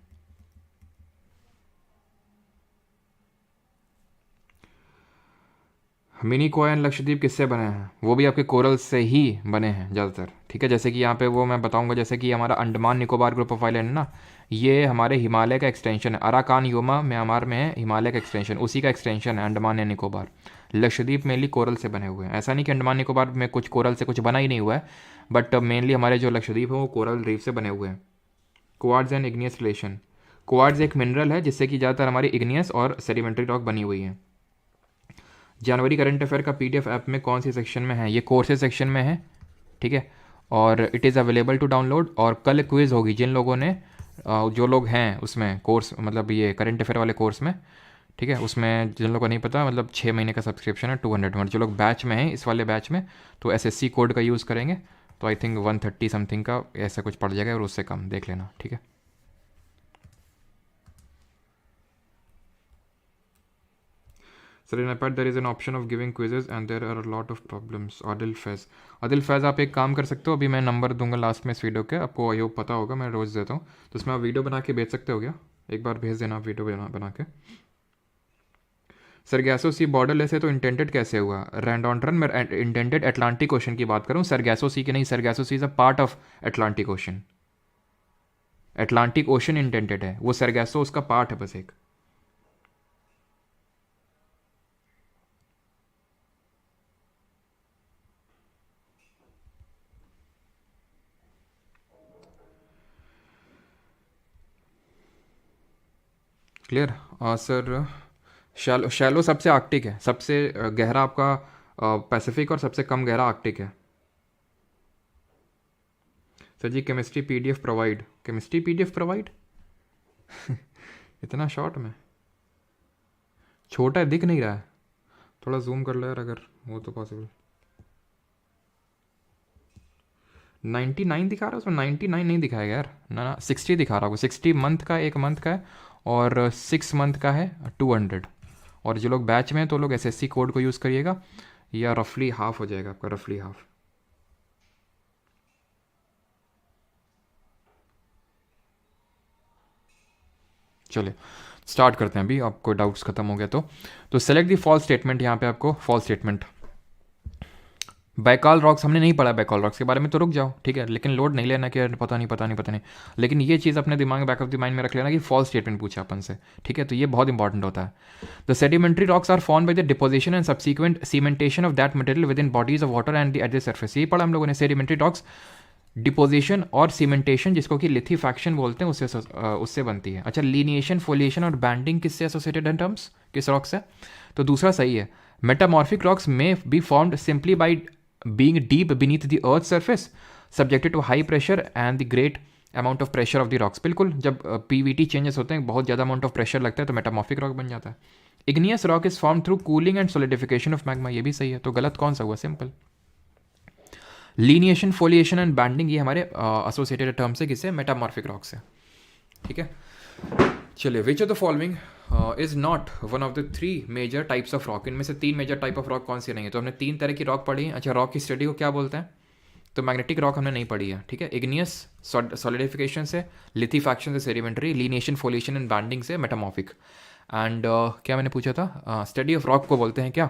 मिनी गोवा एंड लक्षद्वीप किससे बने हैं? वो भी आपके कोरल से ही बने हैं ज़्यादातर, ठीक है। जैसे कि यहाँ पे वो मैं बताऊंगा, जैसे कि हमारा Andaman Nicobar group of island है ना, ये हमारे हिमालय का एक्सटेंशन है। अराकान योमा म्यांमार में है, हिमालय का एक्सटेंशन, उसी का एक्सटेंशन है Andaman and Nicobar. Lakshadweep mainly coral से बने हुए हैं। ऐसा नहीं कि अंडमान निकोबार में कुछ कोरल से कुछ बना ही नहीं हुआ है, बट मेनली हमारे जो लक्षद्वीप है वो कोरल रीफ से बने हुए हैं। Quartz and igneous relation. Quartz एक मिनरल है जिससे कि ज़्यादातर हमारी इग्नियस और सेडिमेंट्री रॉक बनी हुई है। जनवरी करंट अफेयर का पीडीएफ ऐप में कौन सी सेक्शन में है? ये कोर्सेज सेक्शन में है, ठीक है। और it is available to download. और कल क्विज़ होगी जिन लोगों ने जो लोग हैं उसमें कोर्स, मतलब ये करंट अफेयर वाले कोर्स में, ठीक है। उसमें जिन लोगों को नहीं पता, मतलब 6 महीने का सब्सक्रिप्शन है 200 में। जो लोग बैच में हैं इस वाले बैच में, तो एसएससी कोड का यूज़ करेंगे तो आई थिंक 130 समथिंग का ऐसा कुछ पड़ जाएगा, और उससे कम देख लेना, ठीक है। Sir in iPad there is an option of giving quizzes and there are a lot of problems. Adil Faiz आप एक काम कर सकते हो, अभी मैं नंबर दूंगा लास्ट में इस वीडियो के, आपको आई होप पता होगा, मैं रोज़ देता हूँ, तो उसमें आप वीडियो बना के भेज सकते हो क्या? एक बार भेज देना आप वीडियो बना के। सरगैसो सी बॉर्डरलेस है तो इंटेंडेड कैसे हुआ? रैंडोंड्रन में इंटेंडेड अटलांटिक ओशन की बात करूँ, सरगैसो सी की नहीं। Sargasso Sea is a part of Atlantic Ocean. Atlantic Ocean intended है, वो सरगैसो उसका पार्ट है बस एक। Clear sir. शैलो शैलो सबसे आर्कटिक है, सबसे गहरा आपका पैसिफिक और सबसे कम गहरा आर्कटिक है। Sir ji chemistry PDF provide, chemistry PDF provide इतना शॉर्ट में, छोटा है, दिख नहीं रहा है, थोड़ा जूम कर लो यार अगर हो तो पॉसिबल। 99 दिखा रहा है उसमें, 99 नहीं दिखाएगा यार, ना ना 60 दिखा रहा होगा। 60 मंथ का, एक मंथ का है, और 6 मंथ का है 200। और जो लोग बैच में हैं तो लोग एसएससी कोड को यूज़ करिएगा, या रफली हाफ हो जाएगा आपका, रफली हाफ। चलिए स्टार्ट करते हैं, अभी आपको डाउट्स खत्म हो गया तो सेलेक्ट दी फॉल्स स्टेटमेंट। यहाँ पे आपको फॉल्स स्टेटमेंट, बैकाल रॉक्स हमने नहीं पढ़ा, बैकाल रॉक्स के बारे में तो रुक जाओ, ठीक है, लेकिन लोड नहीं लेना कि पता नहीं। लेकिन ये चीज़ अपने दिमाग में, बैक ऑफ द माइंड में रख लेना कि फॉल्स स्टेटमेंट पूछा अपन से, ठीक है, तो ये बहुत इंपॉर्टेंट होता है। The sedimentary rocks are form by the deposition and subsequent cementation of that material within bodies of water and the at the surface. ये पढ़ा हम लोगों ने, सेडिमेंट्री रॉक्स डिपोजिशन और सीमेंटेशन, जिसको कि लिथीफैक्शन बोलते हैं, उससे बनती है। अच्छा, लीनिएशन, फोलिएशन और बैंडिंग किससे एसोसिएटेड है टर्म्स, किस रॉक से? तो दूसरा सही है। मेटामॉर्फिक रॉक्स में be formed simply by being deep beneath the earth's surface subjected to high pressure and the great amount of pressure of the rocks। बिल्कुल, जब पीवीटी चेंजेस होते हैं, बहुत ज़्यादा अमाउंट ऑफ प्रेशर लगता है तो मेटामॉर्फिक रॉक बन जाता है। Igneous rock is form through cooling and solidification of magma, ये भी सही है, तो गलत कौन सा हुआ? Simple. Lineation, foliation and banding ये हमारे एसोसिएटेड टर्म से, किससे? मेटामॉर्फिक रॉक से, ठीक है। चलिए, which of the following is not one of the 3 major types of rock? इनमें से 3 मेजर टाइप ऑफ रॉक कौन सी नहीं है? तो हमने 3 तरह की रॉक पढ़ी है। अच्छा, रॉक की स्टडी को क्या बोलते हैं? तो मैग्नेटिक रॉक हमने नहीं पढ़ी है, ठीक है। इग्नियस सॉलिडिफिकेशन से, लिथीफैक्शन से sedimentary, lineation, foliation and banding से मेटामॉर्फिक। एंड क्या मैंने पूछा था? स्टडी ऑफ रॉक को बोलते हैं क्या?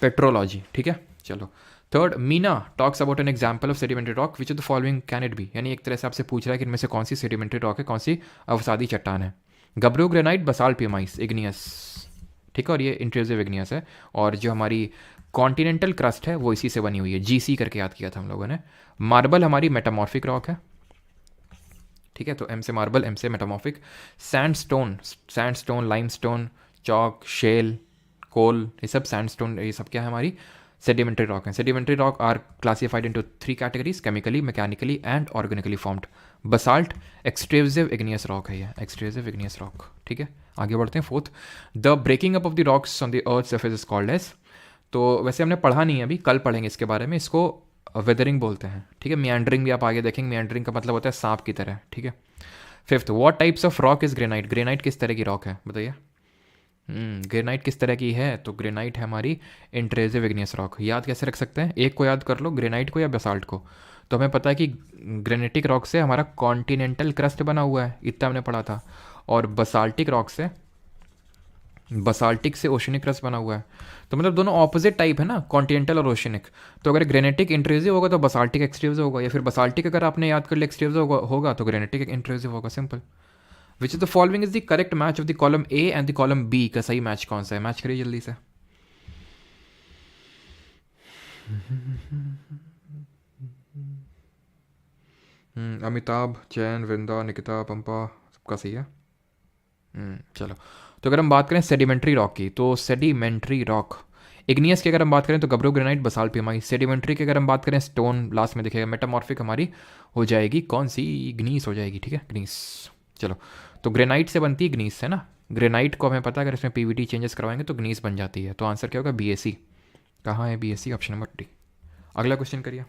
पेट्रोलॉजी, ठीक है। चलो, third, Meena talks about an example of sedimentary rock, which of the following can it be? यानी एक तरह से आपसे पूछ रहा है कि इनमें से कौन सी सेडिमेंट्री रॉक है, कौन सी अवसादी चट्टान है। गब्रो ग्रेनाइट, बसाल्ट पियमाइस, इग्नियस, ठीक है, और ये इंट्रूसिव इग्नियस है। और जो हमारी कॉन्टिनेंटल क्रस्ट है वो इसी से बनी हुई है, जीसी करके याद किया था हम लोगों ने। मार्बल हमारी मेटामॉर्फिक रॉक है, ठीक है, तो एम से मार्बल, एम से metamorphic. Sandstone, limestone, chalk, shale, coal, ये सब सैंडस्टोन, ये सब क्या है? हमारी सेडिमेंट्री रॉक है। Sedimentary rock are classified into 3 categories, chemically, mechanically and organically formed. Basalt extrusive igneous rock है, ये एक्सट्रूसिव इग्नियस रॉक, ठीक है। आगे बढ़ते हैं। Fourth, the breaking up of the rocks on the earth surface is called as, तो वैसे हमने पढ़ा नहीं है अभी, कल पढ़ेंगे इसके बारे में, इसको वेदरिंग बोलते हैं, ठीक है। मियांड्रिंग भी आप आगे देखेंगे, मियांड्रिंग का मतलब होता है सांप की तरह, ठीक है। Fifth, what types of rock is granite? Granite किस तरह की रॉक है बताइए? ग्रेनाइट किस तरह की है? तो ग्रेनाइट है हमारी इंट्रूसिव इग्नियस रॉक। याद कैसे रख सकते हैं? एक को याद कर लो, ग्रेनाइट को या बेसाल्ट को। तो हमें पता है कि ग्रेनाइटिक रॉक से हमारा कॉन्टिनेंटल क्रस्ट बना हुआ है, इतना हमने पढ़ा था। और बसाल्टिक रॉक से बसाल्टिक से ओशनिक क्रस्ट बना हुआ है, तो मतलब दोनों ऑपोजिट टाइप है ना, कॉन्टिनेंटल और ओशनिक। तो अगर ग्रेनेटिक इंट्रूसिव होगा तो बसाल्टिक एक्सट्रूसिव होगा, या फिर बसाल्टिक अगर आपने याद कर लिया एक्सट्रूसिव होगा तो ग्रेनेटिक इंट्रूसिव होगा, simple. Which is the following is the correct match of the column A and the column B का सही मैच कौन सा है? मैच करिए जल्दी से। अमिताभ, चैन, वृंदा, निकिता, पंपा, सबका सही है। चलो, तो अगर हम बात करें सेडिमेंट्री रॉक की, तो सेडिमेंट्री रॉक इग्नियस की अगर हम बात करें तो गब्रो ग्रेनाइट, बसाल्ट पिमाई। सेडिमेंट्री की अगर हम बात करें, स्टोन लास्ट में दिखेगा। मेटामॉर्फिक हमारी हो जाएगी कौन सी? ग्नीस हो जाएगी, ठीक है, ग्नीस। चलो, तो ग्रेनाइट से बनती है ग्नीस, है ना। ग्रेनाइट को हमें पता है, अगर इसमें पीवीटी चेंजेस करवाएंगे तो ग्नीस बन जाती है। तो आंसर क्या होगा? बीएससी। कहाँ है बीएससी? Option number D. अगला क्वेश्चन करिए।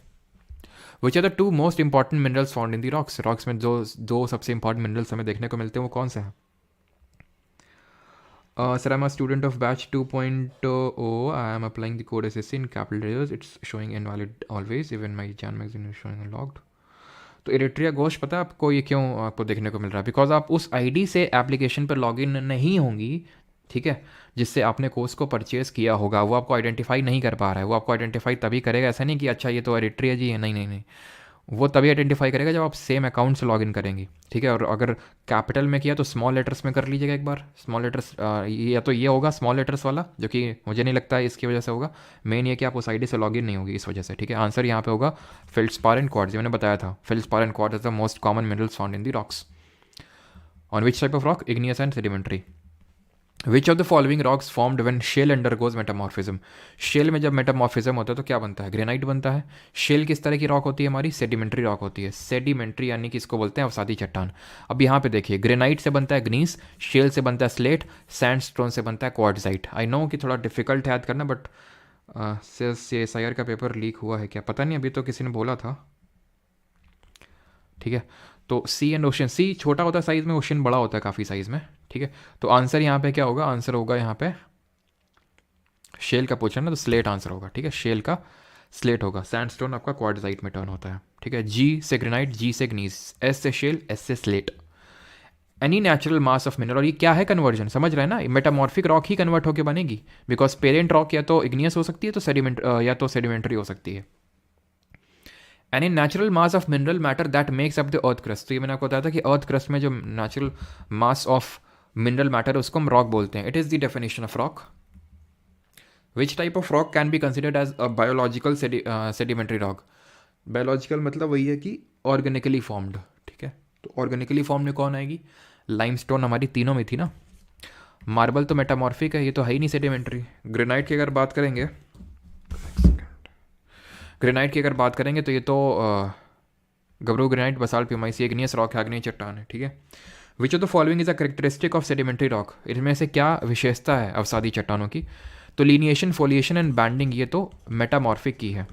Which are the two most important minerals found in the rocks? Rocks में जो दो सबसे इंपॉर्टेंट मिनरल्स हमें देखने को मिलते हैं वो कौन से हैं? Sir, I'm a student of batch 2.0. I am applying the code SSC in capital letters. It's showing invalid always. Even my Jan magazine is showing unlocked. तो इरिट्रिया घोष पता है आपको ये क्यों आपको देखने को मिल रहा है? बिकॉज आप उस आईडी से एप्लीकेशन पर लॉगिन नहीं होंगी, ठीक है, जिससे आपने कोर्स को परचेज किया होगा। वो आपको आइडेंटिफाई नहीं कर पा रहा है। वो आपको आइडेंटिफाई तभी करेगा, ऐसा नहीं कि अच्छा ये तो इरिट्रिया जी है, नहीं नहीं नहीं, वो तभी आइडेंटिफाई करेगा जब आप सेम अकाउंट से लॉगिन करेंगे, ठीक है। और अगर कैपिटल में किया तो स्मॉल लेटर्स में कर लीजिएगा एक बार। स्मॉल लेटर्स या तो ये होगा स्मॉल लेटर्स वाला, जो कि मुझे नहीं लगता है इसकी वजह से होगा। मेन ये कि आप उस आईडी से लॉगिन नहीं होगी इस वजह से, ठीक है। आंसर यहाँ पे होगा फेल्ड्स्पार एंड क्वार्ट्ज। मैंने बताया था feldspar and quartz is the most common minerals found in the rocks. On which type of rock? Igneous and sedimentary. Which of the following rocks formed when shale undergoes metamorphism? Shale में जब मेटामॉर्फिज्म होता है तो क्या बनता है? ग्रेनाइट बनता है। शेल किस तरह की रॉक होती है हमारी? सेडिमेंट्री रॉक होती है। सेडिमेंट्री यानी कि इसको बोलते हैं अवसादी चट्टान। अब यहाँ पे देखिए, ग्रेनाइट से बनता है ग्नीस, शेल से बनता है स्लेट, सैंडस्टोन से बनता है क्वार्ट्जाइट। आई नो कि थोड़ा डिफिकल्ट है याद करना, बट SIR का पेपर लीक हुआ है क्या पता नहीं, अभी तो किसी ने बोला था, ठीक है। तो सी एंड ओशन, सी छोटा होता है साइज में, ओशन बड़ा होता है काफ़ी साइज में, ठीक है। तो आंसर यहाँ पे क्या होगा? आंसर होगा यहाँ पे शेल का पूछा ना, तो स्लेट आंसर होगा, ठीक है। शेल का स्लेट होगा। सैंडस्टोन आपका क्वार्ट्जाइट में टर्न होता है, ठीक है। जी से ग्रेनाइट, जी से ग्नीस, एस से शेल, एस से slate. Any natural mass of mineral. और ये क्या है? कन्वर्जन, समझ रहे हैं ना। मेटामॉर्फिक रॉक ही कन्वर्ट होकर बनेगी, बिकॉज पेरेंट रॉक या तो इग्नियस हो सकती है तो सेडिमेंट या तो सेडिमेंट्री हो सकती है। Any natural mass of mineral matter that makes up the earth crust. तो ये मैंने आपको बताया था कि अर्थ क्रस्ट में जो natural mass of mineral matter है उसको हम रॉक बोलते हैं। It is the definition of rock. Which type of rock can be considered as a biological sedimentary rock? Biological मतलब वही है कि ऑर्गेनिकली फॉर्म्ड, ठीक है। तो ऑर्गेनिकली फॉर्म में कौन आएगी? लाइमस्टोन हमारी तीनों में थी ना। मार्बल तो मेटामॉर्फिक है, ये तो है ही नहीं सेडिमेंट्री। ग्रेनाइट की अगर बात करेंगे, ग्रेनाइट की अगर बात करेंगे तो ये तो गब्रो ग्रेनाइट, बसाल्ट पिमाइसी, इग्नियस रॉक है, आग्नेय चट्टान है, ठीक है। Which of the following is a characteristic of sedimentary rock? इनमें से क्या विशेषता है अवसादी चट्टानों की? तो लीनिएशन, फोलिएशन एंड बैंडिंग, ये तो मेटामॉर्फिक की है,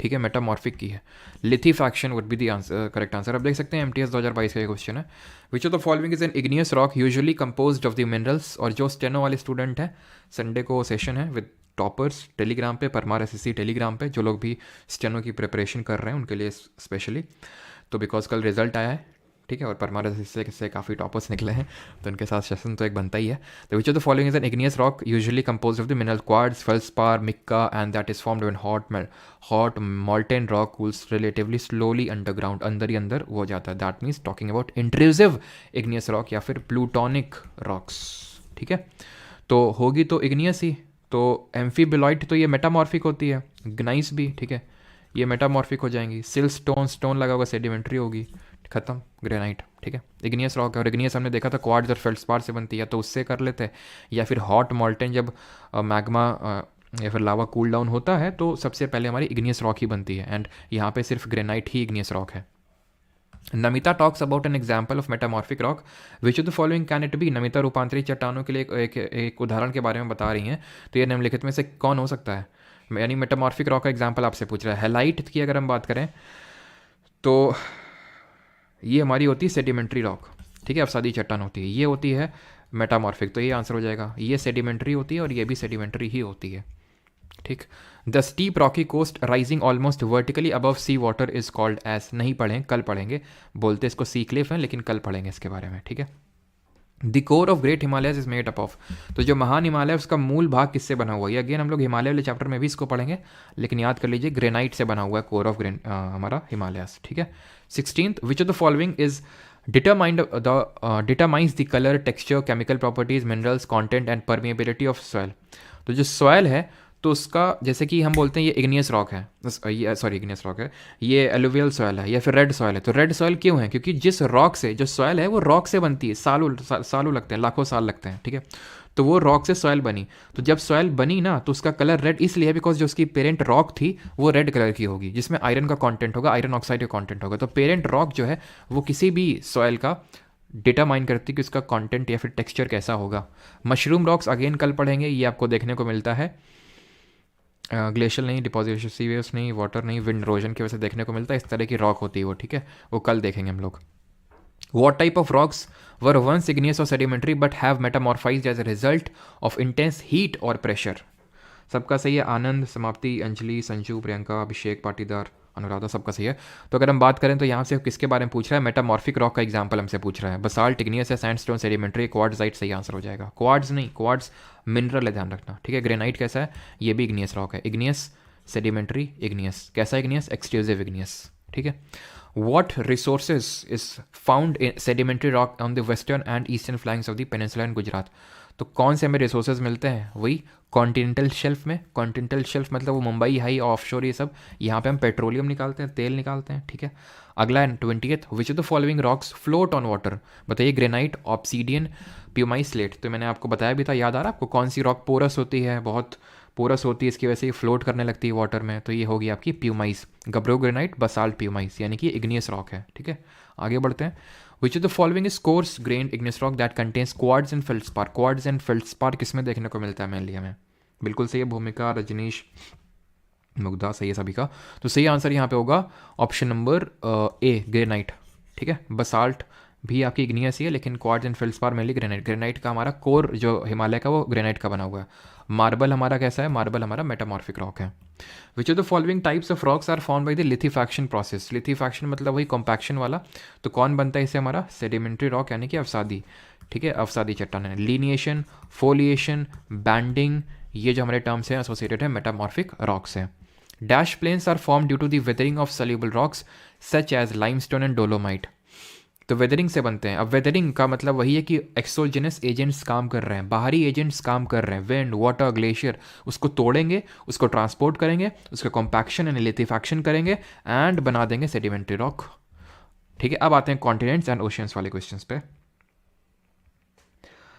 ठीक है, मेटामॉर्फिक की है। Lithification would be the answer, correct answer. अब देख सकते हैं MTS 2022 का ये क्वेश्चन है। Which of the following is an igneous rock usually composed of the minerals? और जो स्टेनो वाले स्टूडेंट हैं, संडे को सेशन है विद टॉपर्स टेलीग्राम पे, परमार SSC टेलीग्राम पे, जो लोग भी स्टेनो की प्रिपरेशन कर रहे हैं उनके लिए स्पेशली, तो बिकॉज कल रिजल्ट आया है, ठीक है, और परमार SSC से काफ़ी टॉपर्स निकले हैं, तो उनके साथ सेशन तो एक बनता ही है। तो which of the following is an igneous rock usually compose of the mineral quartz, feldspar, mica, and that is formed when hot molten rock cools relatively slowly underground. अंदर ही अंदर वो जाता है। That means talking about intrusive igneous rock या फिर प्लूटोनिक रॉक्स, ठीक है। तो होगी तो इग्नियस ही। तो एम्फीबिलॉइट तो ये मेटामॉर्फिक होती है, ग्नाइस भी, ठीक है, ये मेटामॉर्फिक हो जाएंगी। सिल स्टोन लगा होगा, सेडिमेंट्री होगी, खत्म, ग्रेनाइट, ठीक है। इग्नियस रॉक है, और इग्नियस हमने देखा था क्वार्ट्ज और फेल्ड्स्पार से बनती है, तो उससे कर लेते हैं, या फिर हॉट मॉल्टेन जब मैग्मा या फिर लावा कूल डाउन होता है तो सबसे पहले हमारी इग्नियस रॉक ही बनती है। एंड यहाँ पे सिर्फ ग्रेनाइट ही इग्नियस रॉक है। Namita talks about an example of metamorphic rock. Which of the following can it be? Namita रूपांतरित चट्टानों के लिए एक उदाहरण के बारे में बता रही हैं, तो ये निम्नलिखित में से कौन हो सकता है? यानी मेटामॉर्फिक रॉक का एग्जाम्पल आपसे पूछ रहा है। हेलाइट की अगर हम बात करें तो ये हमारी होती है सेडिमेंट्री रॉक, ठीक है, अवसादी चट्टान होती है, ये होती है मेटामॉर्फिक, तो ये आंसर हो जाएगा। ये सेडिमेंट्री होती है और ये भी सेडिमेंट्री ही होती है, ठीक। The steep rocky coast rising almost vertically above sea water is called as. नहीं पढ़ें, कल पढ़ेंगे, बोलते इसको सी क्लिफ है, लेकिन कल पढ़ेंगे इसके बारे में, ठीक है। The core of great Himalayas is made up of, तो जो महान हिमालय उसका मूल भाग किससे बना हुआ है? अगेन हम लोग हिमालय वाले चैप्टर में भी इसको पढ़ेंगे, लेकिन याद कर लीजिए ग्रेनाइट से बना हुआ है कोर ऑफ ग्रेन हमारा हिमालयस, ठीक है। 16th, which of the following is determines the colour, texture, chemical properties, minerals content and permeability of soil. तो जो सॉइल है तो उसका, जैसे कि हम बोलते हैं ये इग्नियस रॉक है, ये सॉरी इग्नियस रॉक है, ये एलुवियल सॉइल है या फिर रेड सॉइल है। तो रेड सॉइल क्यों है? क्योंकि जिस रॉक से, जो सॉइल है वो रॉक से बनती है, सालों लगते हैं, लाखों साल लगते हैं, ठीक है। तो वो रॉक से सॉइल बनी, तो जब सॉइल बनी ना तो उसका कलर रेड इसलिए है बिकॉज जो उसकी पेरेंट रॉक थी वो रेड कलर की होगी, जिसमें आयरन का कंटेंट होगा, आयरन ऑक्साइड का कंटेंट होगा। तो पेरेंट रॉक जो है वो किसी भी सॉइल का डिटरमाइन करती है कि उसका कंटेंट या फिर टेक्सचर कैसा होगा। मशरूम रॉक्स अगेन कल पढ़ेंगे, ये आपको देखने को मिलता है, ग्लेशियल नहीं, डिपोजिशन सी वेव्स नहीं, वाटर नहीं, विंड इरोजन की वजह से देखने को मिलता है, इस तरह की रॉक होती है वो, ठीक है, वो कल देखेंगे हम लोग। What type of rocks were once igneous or sedimentary but have metamorphized as a result of intense heat or pressure? सबका सही है, आनंद, समाप्ति, अंजलि, संजू, प्रियंका, अभिषेक, पाटीदार, अनुराधा, सबका सही है। तो अगर हम बात करें तो यहाँ से किसके बारे में पूछ रहा है? मेटामॉर्फिक रॉक का एग्जांपल हमसे पूछ रहा है। बसाल्ट, इग्नियस है, सैंडस्टोन, सेडिमेंट्री, क्वार्ट्जाइट सही आंसर हो जाएगा। क्वार्ट्ज नहीं, क्वार्ट्ज मिनरल है, ध्यान रखना, ठीक है। ग्रेनाइट कैसा है? ये भी इग्नियस रॉक है। Igneous, sedimentary, igneous. कैसा इग्नियस? एक्सक्लूसिव इग्नियस, ठीक है। What resources is found in sedimentary rock on the western and eastern flanks of the peninsula in Gujarat? तो कौन से हमें रिसोर्सेज मिलते हैं? वही कॉन्टिनेंटल शेल्फ में। कॉन्टिनेंटल शेल्फ मतलब वो मुंबई हाई, ऑफशोर, ये सब, यहाँ पे हम पेट्रोलियम निकालते हैं, तेल निकालते हैं, ठीक है। अगला है 20th, which of the following rocks float on water? बताइए, ग्रेनाइट, ऑब्सीडियन, प्यूमाइस, स्लेट। तो मैंने आपको बताया भी था, याद आ रहा है आपको? कौन सी रॉक पोरस होती है, बहुत पोरस होती है, इसकी वजह से ये फ्लोट करने लगती है वाटर में, तो ये होगी आपकी प्यूमाइस। गब्रो ग्रेनाइट, बसाल्ट, प्यूमाइस, यानी कि इग्नियस रॉक है, ठीक है। आगे बढ़ते हैं। विच of the following is coarse grain igneous rock that contains quartz and feldspar? Quartz and feldspar किस में देखने को मिलता है मेनली हमें? बिल्कुल सही है, भूमिका, रजनीश, मुग्धा, सही है सभी का। तो सही आंसर यहाँ पे होगा ऑप्शन नंबर ए, ग्रेनाइट, ठीक है। बसाल्ट भी आपकी इग्नियस ही है, लेकिन quartz and feldspar mainly granite. Granite का हमारा कोर जो हिमालय का वो ग्रेनाइट का बना हुआ है। मार्बल हमारा कैसा है? मार्बल हमारा मेटामॉर्फिक रॉक है। Which of the following types of rocks are found by the lithification process? Lithification मतलब वही कॉम्पैक्शन वाला। तो कौन बनता है इससे? हमारा सेडिमेंट्री रॉक, यानी कि अवसादी, ठीक है, अवसादी चट्टान है। लीनिएशन, फोलिएशन, बैंडिंग, ये जो हमारे टर्म्स हैं एसोसिएटेड है मेटामॉर्फिक रॉक से। Dash plains are form due to the weathering of soluble rocks such as limestone and dolomite. तो वेदरिंग से बनते हैं। अब वेदरिंग का मतलब वही है कि एक्सोजेनस एजेंट्स काम कर रहे हैं, बाहरी एजेंट्स काम कर रहे हैं, विंड, वाटर, ग्लेशियर, उसको तोड़ेंगे, उसको ट्रांसपोर्ट करेंगे, उसका कॉम्पैक्शन एंड लिथिफैक्शन करेंगे एंड बना देंगे सेडिमेंट्री रॉक, ठीक है। अब आते हैं कॉन्टिनेंट्स एंड ओशियंस वाले क्वेश्चंस पे।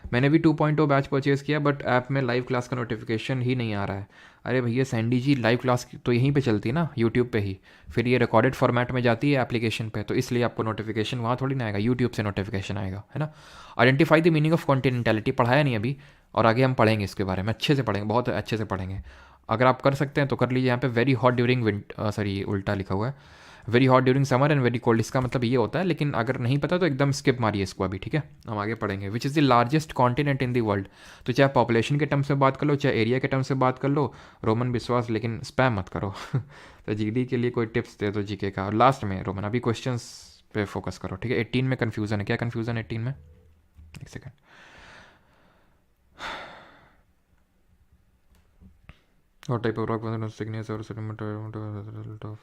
मैंने भी 2.0 बैच परचेज़ किया, बट ऐप में लाइव क्लास का नोटिफिकेशन ही नहीं आ रहा है। अरे भैया सैंडी जी, लाइव क्लास तो यहीं पे चलती है ना, यूट्यूब पे ही, फिर ये रिकॉर्डेड फॉर्मेट में जाती है एप्लीकेशन पे, तो इसलिए आपको नोटिफिकेशन वहाँ थोड़ी ना आएगा, यूट्यूब से नोटिफिकेशन आएगा, है ना। आइडेंटिफाई द मीनिंग ऑफ कॉन्टिनेंटैलिटी पढ़ाया नहीं अभी, और आगे हम पढ़ेंगे इसके बारे में, अच्छे से पढ़ेंगे, बहुत अच्छे से पढ़ेंगे। अगर आप कर सकते हैं तो कर लीजिए। यहाँ पे वेरी हॉट ड्यूरिंग सॉरी उल्टा लिखा हुआ है, very hot during summer and very cold, इसका मतलब ये होता है, लेकिन अगर नहीं पता तो एकदम स्किप मारिए इसको अभी, ठीक है। हम आगे पढ़ेंगे। विच is the largest continent in the world? तो चाहे पॉपुलेशन के टर्म से बात कर लो, चाहे एरिया के टर्म से बात कर लो, रोमन विश्वास, लेकिन स्पैम मत करो तो जीडी के लिए कोई टिप्स दे दो जीके का, और लास्ट में रोमन। अभी क्वेश्चन पे फोकस करो, ठीक है। 18 में कन्फ्यूजन है, क्या कन्फ्यूजन 18 में? एक second. What type of rock was igneous or sedimentary of?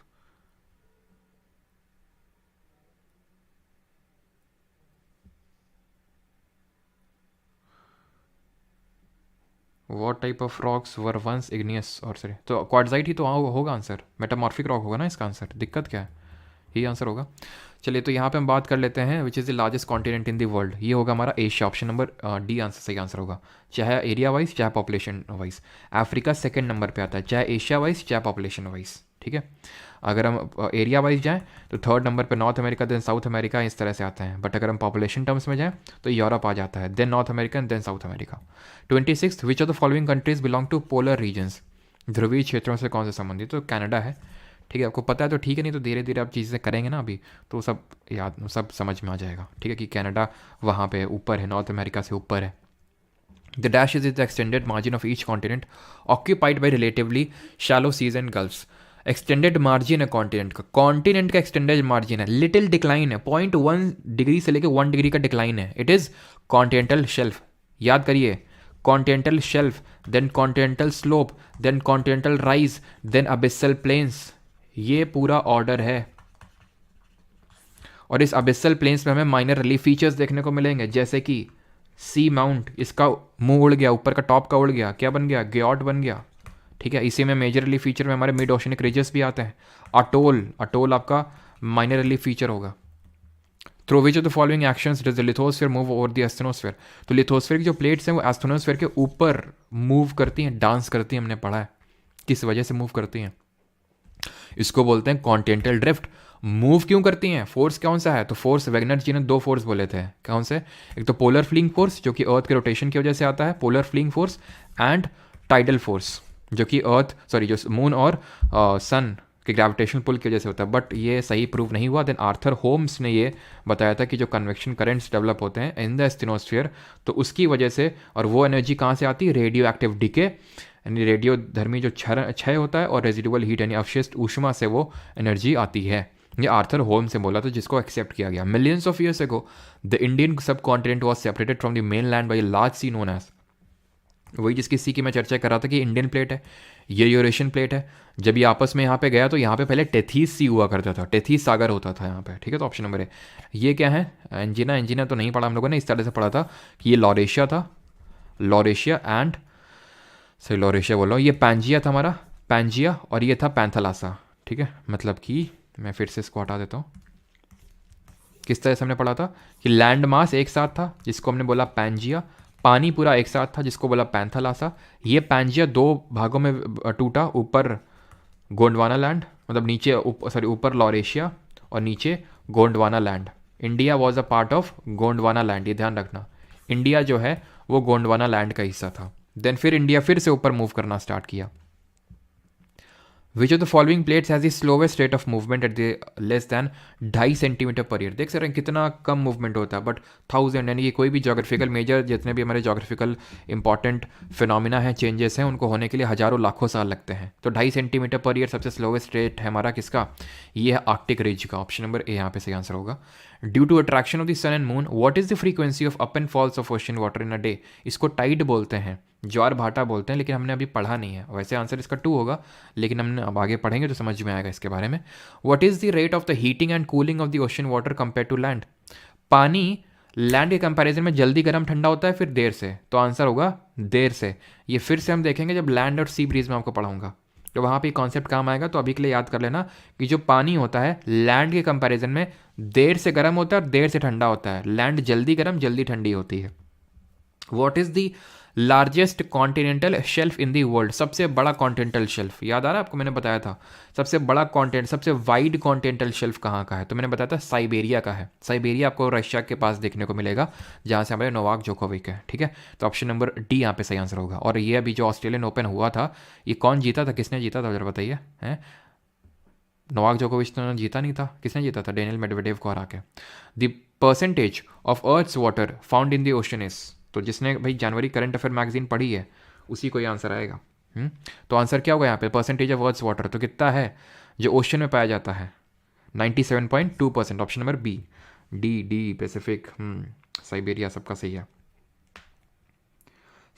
What type of rocks were once igneous or sorry, तो क्वार्ट्जाइट ही तो होगा आंसर, मेटामॉर्फिक रॉक होगा ना इसका आंसर, दिक्कत क्या है, यही आंसर होगा। चलिए तो यहाँ पे हम बात कर लेते हैं which is the largest continent in the world, ये होगा हमारा Asia, option number D answer सही आंसर होगा, चाहे एरिया वाइज चाहे population wise. Africa second number पे आता है, चाहे एशिया वाइज चाहे पॉपुलेशन वाइज, ठीक है। अगर हम एरिया वाइज जाएँ तो थर्ड नंबर पे North America, then South America, इस तरह से आते हैं, बट अगर हम पॉपुलेशन टर्म्स में जाएँ तो यूरोप आ जाता है, then North America, then South America. 26 which of the following countries belong to polar regions? ध्रुवीय क्षेत्रों से कौन से संबंधित? तो कनाडा है, ठीक है। आपको पता है तो ठीक है, नहीं तो धीरे धीरे आप चीज़ें करेंगे ना अभी तो सब याद, सब समझ में आ जाएगा, ठीक है, कि कनाडा वहाँ पे ऊपर है, नॉर्थ अमेरिका से ऊपर है। The dash is the extended margin of each continent occupied by relatively shallow seas and gulfs. Extended margin है कॉन्टिनेंट का एक्सटेंडेड मार्जिन है, लिटिल डिक्लाइन है, 0.1 डिग्री से लेकर 1 डिग्री का डिक्लाइन है, इट इज़ कॉन्टिनेंटल शेल्फ। याद करिए, continental shelf, then continental slope, then continental rise, then abyssal plains, ये पूरा ऑर्डर है। और इस अबिसल प्लेन्स में हमें माइनर रिलीफ फीचर्स देखने को मिलेंगे, जैसे कि सी माउंट, इसका मुंह उड़ गया, ऊपर का टॉप का उड़ गया, क्या बन गया, ग्योट बन गया, ठीक है। इसी में मेजर रिलीफ फीचर में हमारे मिड ओशनिक रिजेस भी आते हैं। अटोल आपका माइनर रिलीफ फीचर होगा। Through which of the following actions does the lithosphere move over the asthenosphere, तो लिथोस्फीयर की जो प्लेट्स हैं वो एस्थेनोस्फीयर के ऊपर मूव करती हैं, डांस करती हैं, हमने पढ़ा है किस वजह से मूव करती हैं, इसको बोलते हैं कॉन्टिनेंटल ड्रिफ्ट। मूव क्यों करती हैं, फोर्स कौन सा है, तो फोर्स वैगनर जी ने 2 फोर्स बोले थे, कौन से, एक तो पोलर फ्लिंग फोर्स जो कि अर्थ के रोटेशन की वजह से आता है, polar fleeing force, and tidal force जो कि जो मून और सन के ग्रेविटेशनल पुल की वजह से होता है। बट ये सही प्रूव नहीं हुआ। देन आर्थर होम्स ने ये बताया था कि जो कन्वेक्शन करंट्स डेवलप होते हैं इन द एस्थेनोस्फीयर, तो उसकी वजह से, और वो एनर्जी कहाँ से आती है, रेडियो एक्टिव डिके, यानी रेडियो धर्मी जो क्षय होता है, और रेजिडुअल हीट यानी अवशिष्ट ऊष्मा से वो एनर्जी आती है। ये आर्थर होम्स से बोला था, जिसको एक्सेप्ट किया गया। Millions of years ago the Indian subcontinent was separated from the mainland by large sea known as, वही जिसकी सी की मैं चर्चा कर रहा था कि इंडियन प्लेट है, ये यूरेशियन प्लेट है। जब ये आपस में यहाँ पे गया तो यहाँ पे पहले टेथीस सी हुआ करता था, टेथीस सागर होता था यहाँ पे, ठीक है। तो ऑप्शन नंबर है। ये क्या है, एंजिना तो नहीं पढ़ा हम लोगों ने, इस तरह से पढ़ा था कि ये लॉरेशिया था, लॉरेशिया एंड सॉरी लॉरेशिया बोल रहा हूँ, ये पैंजिया था हमारा, पैंजिया, और ये था पैंथलासा, ठीक है। मतलब कि मैं फिर से इसको हटा देता हूँ। किस तरह से हमने पढ़ा था कि लैंड मास एक साथ था जिसको हमने बोला पैंजिया, पानी पूरा एक साथ था जिसको बोला पैंथलासा। ये पैंजिया 2 भागों में टूटा, ऊपर गोंडवाना लैंड, मतलब नीचे ऊपर लॉरेशिया और नीचे Gondwana land. India was a part of Gondwana land, ये ध्यान रखना, इंडिया जो है वो गोंडवाना लैंड का हिस्सा था। देन फिर इंडिया फिर से ऊपर मूव करना स्टार्ट किया। विच of the following plates has the slowest rate of movement at the less than 2.5 centimetre per year. देख सकते हैं कितना कम मूवमेंट होता है, बट 1000, यानी कि कोई भी जोग्राफिकल मेजर, जितने भी हमारे जोग्राफिकल इंपॉर्टेंट फिनोमिना हैं, चेंजेस हैं, उनको होने के लिए हजारों लाखों साल लगते हैं। तो 2.5 सेंटीमीटर पर ईयर सबसे स्लोवेस्ट रेट है हमारा किसका, ये है आर्कटिक रिज का। ऑप्शन नंबर ए यहाँ पे सही आंसर होगा। Due to attraction of the sun and moon what is the frequency of up and falls of ocean water in a day, इसको टाइड बोलते हैं, ज्वार भाटा बोलते हैं, लेकिन हमने अभी पढ़ा नहीं है। वैसे आंसर इसका 2 होगा, लेकिन हमने अब आगे पढ़ेंगे तो समझ में आएगा इसके बारे में। What is the rate of the heating and cooling of the ocean water compare to land, पानी लैंड के कंपैरिजन में जल्दी गर्म ठंडा होता है फिर देर से, तो आंसर होगा देर से। ये फिर से हम देखेंगे जब लैंड और सी ब्रीज में आपको पढ़ाऊंगा, तो वहाँ पे कॉन्सेप्ट काम आएगा। तो अभी के लिए याद कर लेना कि जो पानी होता है लैंड के कंपैरिजन में देर से गर्म होता है और देर से ठंडा होता है, लैंड जल्दी गर्म जल्दी ठंडी होती है। What is the largest continental shelf in the world, सबसे बड़ा कॉन्टिनेंटल शेल्फ, याद आ रहा है आपको, मैंने बताया था सबसे बड़ा कॉन्टिनेंट, सबसे वाइड कॉन्टिनेंटल शेल्फ कहाँ का है, तो मैंने बताया था साइबेरिया का है। साइबेरिया आपको रशिया के पास देखने को मिलेगा, जहाँ से हमारे नोवाक जोकोविक है, ठीक है। तो ऑप्शन नंबर डी यहाँ पे सही आंसर होगा। और ये अभी जो ऑस्ट्रेलियन ओपन हुआ था, ये कौन जीता था, किसने जीता था, जरा बताइए। हैं, नोवाक जोकोविच तो जीता नहीं था, किसने जीता था, डेनियल मेडवेडेव को हरा के। The percentage of earth's water found in the ocean is, तो जिसने भाई जनवरी करंट अफेयर मैगजीन पढ़ी है उसी को ये आंसर आएगा। तो आंसर क्या होगा यहाँ पे, परसेंटेज ऑफ अर्थ्स वाटर, तो कितना है जो ओशन में पाया जाता है, 97.2%। Option number B, the Pacific, Siberia सबका सही है।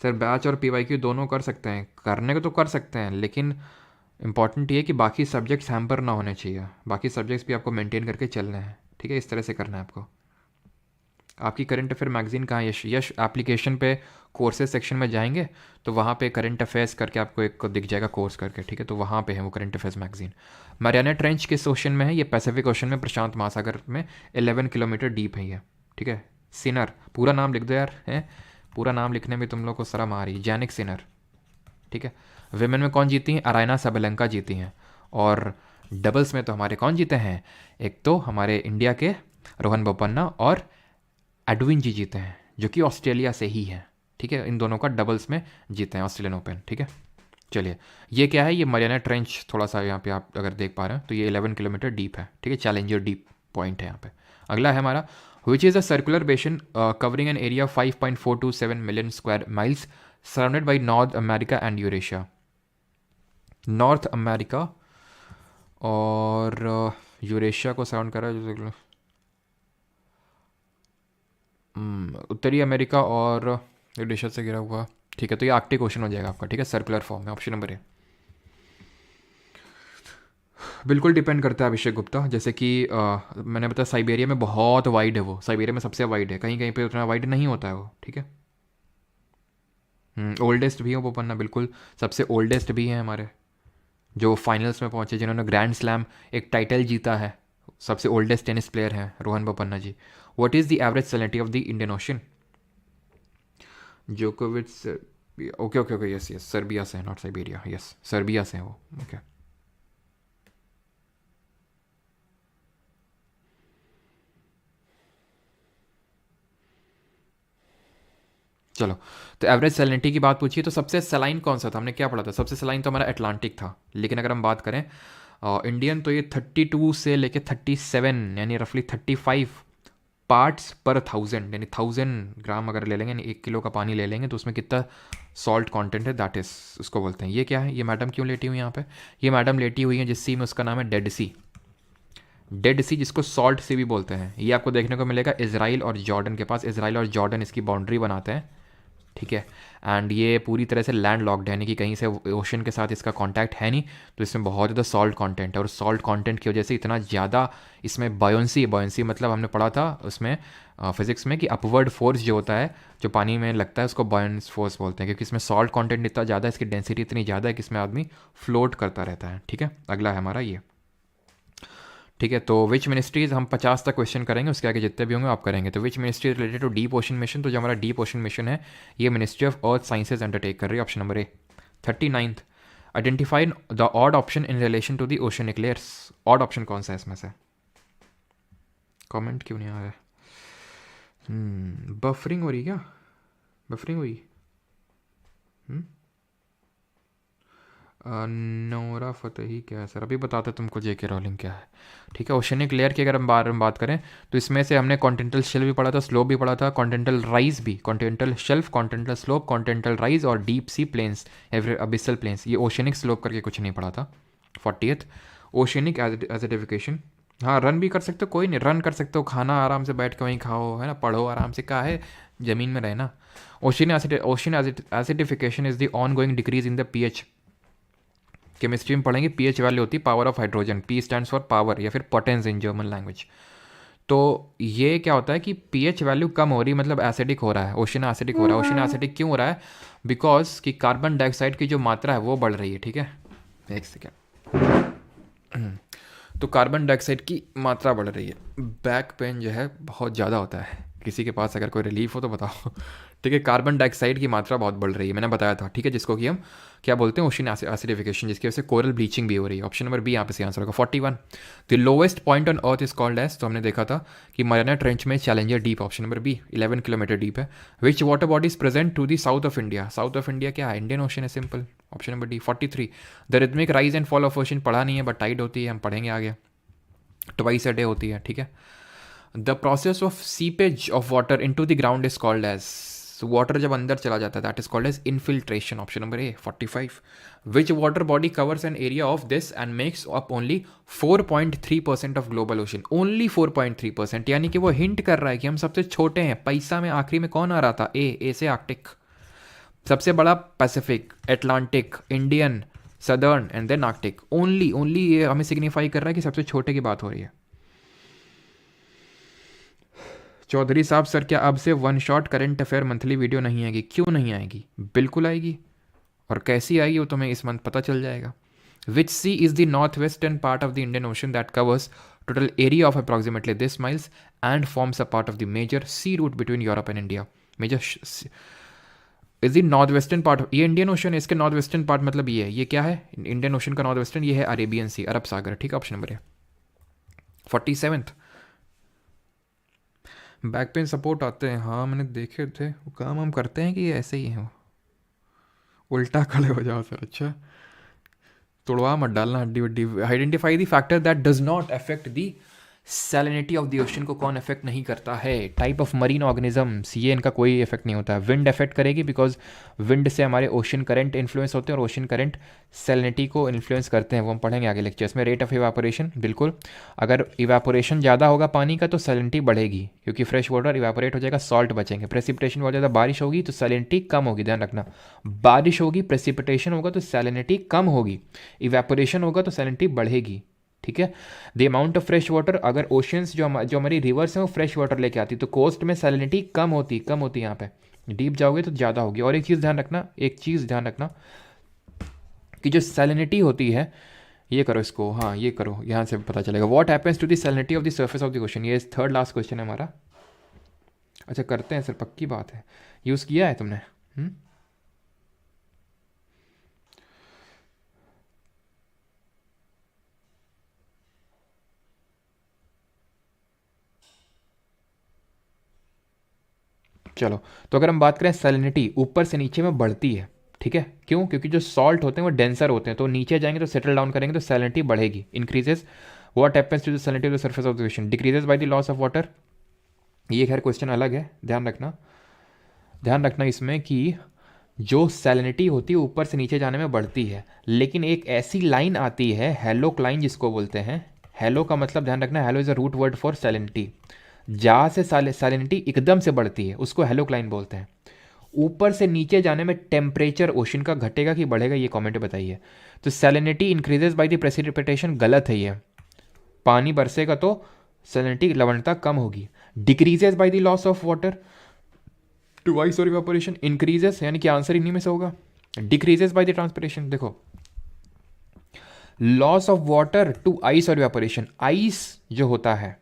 सर बैच और पीवाईक्यू दोनों कर सकते हैं, करने को तो कर सकते हैं, लेकिन इंपॉर्टेंट ये कि बाकी सब्जेक्ट्स हैम्पर ना होने चाहिए, बाकी सब्जेक्ट्स भी आपको मेंटेन करके चलने हैं, ठीक है। इस तरह से करना है आपको। आपकी करंट अफेयर मैगजीन कहाँ है, यश एप्लीकेशन पे कोर्सेज सेक्शन में जाएंगे तो वहाँ पे करंट अफेयर्स करके आपको एक दिख जाएगा कोर्स करके, ठीक है। तो वहाँ पे है वो current affairs magazine. Mariana trench किस ओशन में है, ये पैसिफिक ओशन में, प्रशांत महासागर में, 11 किलोमीटर डीप है ये, ठीक है। सिनर, पूरा नाम लिख दो यार, है पूरा नाम लिखने में तुम लोग को शर्म आ रही है, जैनिक सिनर, ठीक है। विमेन में कौन जीती हैं, अरायना सबलंका जीती हैं। और डबल्स में तो हमारे कौन जीते हैं, एक तो हमारे इंडिया के रोहन बोपन्ना और एडविन जी जीते हैं, जो कि ऑस्ट्रेलिया से ही है, ठीक है। इन दोनों का डबल्स में जीते हैं ऑस्ट्रेलियन ओपन, ठीक है। चलिए ये क्या है, ये मैरियाना ट्रेंच, थोड़ा सा यहाँ पे आप अगर देख पा रहे हैं तो ये 11 किलोमीटर डीप है, ठीक है। चैलेंजर डीप पॉइंट है यहाँ पे। अगला है हमारा, which is a circular basin covering an area 5.427 million square miles surrounded by north America and Eurasia. North America और यूरेशिया को सराउंड कर रहा है जो उत्तरी अमेरिका और यूरेशिया से घिरा हुआ। ठीक है, तो ये आर्कटिक ओशन हो जाएगा आपका। ठीक है, सर्कुलर फॉर्म में। ऑप्शन नंबर ए बिल्कुल डिपेंड करता है अभिषेक गुप्ता। जैसे कि मैंने बताया साइबेरिया में बहुत वाइड है, वो साइबेरिया में सबसे वाइड है, कहीं कहीं पे उतना वाइड नहीं होता है वो। ठीक है, ओल्डेस्ट भी है वो पन्ना, बिल्कुल सबसे ओल्डेस्ट भी है हमारे, जो फाइनल्स में पहुंचे, जिन्होंने ग्रैंड स्लैम एक टाइटल जीता है, सबसे ओल्डेस्ट टेनिस प्लेयर हैं Rohan Bopanna ji. What is the average salinity of the Indian Ocean? जोकोविच। Okay okay okay, yes yes, Serbia से, नॉट साइबेरिया, यस सर्बिया से हैं वो। ओके चलो, तो एवरेज सैलिनिटी की बात पूछिए, तो सबसे सलाइन कौन सा था, हमने क्या पढ़ा था? सबसे सलाइन तो हमारा अटलांटिक था, लेकिन अगर हम बात करें इंडियन, तो ये 32 से लेके 37, यानी रफली 35 पार्ट्स पर थाउजेंड, यानी 1000 ग्राम अगर ले लेंगे, यानी 1 किलो का पानी ले लेंगे, तो उसमें कितना सॉल्ट कंटेंट है, दैट इज उसको बोलते हैं। ये क्या है, ये मैडम क्यों लेटी हुई है यहाँ पे? ये मैडम लेटी हुई है जिस सी में, उसका नाम है डेड सी। डेड सी, जिसको सॉल्ट सी भी बोलते हैं। ये आपको देखने को मिलेगा इसराइल और जॉर्डन के पास। इसराइल और जॉर्डन इसकी बाउंड्री बनाते हैं। ठीक है, एंड ये पूरी तरह से लैंड लॉक्ड है, यानी कि कहीं से ओशन के साथ इसका कांटेक्ट है नहीं, तो इसमें बहुत ज़्यादा सॉल्ट कंटेंट है, और सॉल्ट कंटेंट की वजह से इतना ज़्यादा इसमें बायोंसी, बायोंसी मतलब हमने पढ़ा था उसमें फिजिक्स में कि अपवर्ड फोर्स जो होता है, जो पानी में लगता है, उसको बायोंस फोर्स बोलते हैं, क्योंकि इसमें सॉल्ट कंटेंट इतना ज़्यादा है, इसकी डेंसिटी इतनी ज़्यादा है कि इसमें आदमी फ्लोट करता रहता है। ठीक है, अगला है हमारा ये। ठीक है, तो विच मिनिस्ट्रीज, हम 50 तक क्वेश्चन करेंगे, उसके आगे जितने भी होंगे आप करेंगे। तो which ministry related to deep ocean mission, तो जो हमारा डीप ओशन मिशन है, ये ministry of earth sciences undertake कर रही है। Option number A. 39th, identify the odd option in relation to the oceanic layers. Odd option कौन सा है इसमें से? कमेंट क्यों नहीं आ रहा है? बफरिंग हो रही क्या? बफरिंग हुई? नोरा फतेही क्या है सर? अभी बताते तुमको जेके रोलिंग क्या है। ठीक है, ओशनिक लेयर की अगर हम बात करें, तो इसमें से हमने कॉन्टिनेंटल शेल्फ भी पढ़ा था, स्लोप भी पढ़ा था, कॉन्टिनेंटल राइज भी, continental shelf, continental slope, continental rise और डीप सी प्लेन्स या फिर अबिसल प्लेन्स। ये ओशनिक स्लोप करके कुछ नहीं पढ़ा था। 40th, oceanic acidification. हाँ, रन भी कर सकते हो, कोई नहीं, रन कर सकते हो, खाना आराम से बैठ के वहीं खाओ, है ना, पढ़ो आराम से, क्या है ज़मीन में रहना। Ocean acidification is the on going decrease in the pH. Chemistry में पढ़ेंगे, पीएच वैल्यू होती है power of hydrogen, P stands for power या फिर पोटेंस इन जर्मन लैंग्वेज। तो ये क्या होता है कि पीएच वैल्यू कम हो रही, मतलब एसिडिक हो रहा है, ओशन एसिडिक हो रहा है। ओशन एसिडिक क्यों हो रहा है? बिकॉज कि कार्बन डाइऑक्साइड की जो मात्रा है वो बढ़ रही है। ठीक है, एक सेकेंड। तो कार्बन डाइऑक्साइड की मात्रा बढ़ रही है। बैक पेन जो है बहुत ज़्यादा होता है, किसी के पास अगर कोई रिलीफ हो तो बताओ। ठीक है, कार्बन डाइऑक्साइड की मात्रा बहुत बढ़ रही है, मैंने बताया था। ठीक है, जिसको कि हम क्या बोलते हैं, ओशन एसिडिफिकेशन, जिसकी वजह से कोरल ब्लीचिंग भी हो रही है। ऑप्शन नंबर बी यहाँ पे सही आंसर होगा। 41, the lowest point on earth is called as, तो हमने देखा था कि मरियाना ट्रेंच में Challenger Deep. Option number B 11 kilometre deep है। Which water body is present to the south of India? South of India क्या है? इंडियन ओशन है, simple. Option number D. 43, the rhythmic rise and fall of ocean, पढ़ा नहीं है बट टाइड होती है, हम पढ़ेंगे आगे, ट्वाइस अ डे होती है। ठीक है, the process of seepage of water into the ground is called as, water जब अंदर चला जाता है that is called as infiltration. Option number A. 45, which water body covers an area of this and makes up only 4.3% of global ocean? Only 4.3%, यानी कि वो हिंट कर रहा है कि हम सबसे छोटे हैं। पैसा में आखिरी में कौन आ रहा था? ए से आर्कटिक, सबसे बड़ा Pacific, Atlantic, Indian, southern and then Arctic. Only only ये हमें सिग्निफाई कर रहा है कि सबसे छोटे की बात हो रही है। चौधरी साहब सर, क्या अब से one shot current affair monthly video नहीं आएगी? क्यों नहीं आएगी, बिल्कुल आएगी, और कैसी आएगी वो तुम्हें इस मंथ पता चल जाएगा। Which sea is the north western part of the Indian Ocean that covers total area of approximately this miles and forms a part of the major sea route between Europe and India? Major is the north western part, ये इंडियन ओशन है, इसके नॉर्थ वेस्टर्न पार्ट मतलब ये है, ये क्या है इंडियन ओशन का नॉर्थ वेस्टर्न? ये है अरेबियन सी, अरब सागर। ठीक है, ऑप्शन नंबर है। 47th, बैक पेन सपोर्ट आते हैं, हाँ मैंने देखे थे, वो काम हम करते हैं कि ये ऐसे ही है? उल्टा खड़े हो जाओ सर। अच्छा, तोड़वा मत डालना हड्डी वड्डी। Identify the factor that does not affect the salinity of the ocean को कौन इफेक्ट नहीं करता है? टाइप ऑफ मरीन ऑर्गेनिजम्स, ये इनका कोई इफेक्ट नहीं होता है। विंड इफेक्ट करेगी बिकॉज विंड से हमारे ओशन करंट इन्फ्लुएंस होते हैं और ओशन करंट सैलिनिटी को इन्फ्लुएंस करते हैं, वो हम पढ़ेंगे आगे लेक्चर्स में। रेट ऑफ इवापोरेशन, बिल्कुल अगर इवापोरेशन ज़्यादा होगा पानी का तो सैलिनिटी बढ़ेगी क्योंकि फ्रेश वाटर इवापोरेट हो जाएगा, सॉल्ट बचेंगे। प्रेसिपिटेशन बहुत ज़्यादा बारिश होगी तो सैलिनिटी कम होगी, ध्यान रखना। बारिश होगी, प्रेसिपिटेशन होगा तो सैलिनिटी कम होगी, इवापोरेशन होगा तो सैलिनिटी बढ़ेगी, ठीक है। The amount of fresh water, अगर ओशंस जो हमारी रिवर्स हैं वो फ्रेश वाटर लेके आती तो कोस्ट में सैलिनिटी कम होती यहाँ पे। डीप जाओगे तो ज़्यादा होगी। और एक चीज़ ध्यान रखना कि जो सैलिनिटी होती है, ये करो इसको, हाँ ये करो, यहाँ से पता चलेगा। What happens to the salinity of the surface of the ocean, ये थर्ड लास्ट क्वेश्चन है हमारा। अच्छा करते हैं सर, पक्की बात है, यूज़ किया है तुमने? चलो, तो अगर हम बात करें सैलिनिटी ऊपर से नीचे में बढ़ती है, ठीक है। क्यों? क्योंकि जो सॉल्ट होते हैं वो डेंसर होते हैं, तो नीचे जाएंगे तो सेटल डाउन करेंगे तो सैलिनिटी बढ़ेगी, increases. What happens to the salinity of the surface of the ocean, decreases by the loss of water. ये खैर क्वेश्चन अलग है, ध्यान रखना इसमें कि जो सैलिनिटी होती है ऊपर से नीचे जाने में बढ़ती है, लेकिन एक ऐसी लाइन आती है हेलोक लाइन जिसको बोलते हैं। हेलो का मतलब ध्यान रखना, halo is a root word for salinity. जहाँ से सैलिनिटी एकदम से बढ़ती है उसको हेलोक लाइन बोलते हैं। ऊपर से नीचे जाने में टेम्परेचर ओशन का घटेगा कि बढ़ेगा, ये कमेंट बताइए। तो salinity increases by the precipitation, गलत है ये। पानी बरसेगा तो सैलिनिटी लवणता कम होगी। Decreases by the loss of water to ice और इवेपोरेशन, इंक्रीजेस यानी कि आंसर इन्हीं में से होगा। डिक्रीजेस बाय द ट्रांसपिरेशन, देखो loss of water to ice और इवेपोरेशन, आइस जो होता है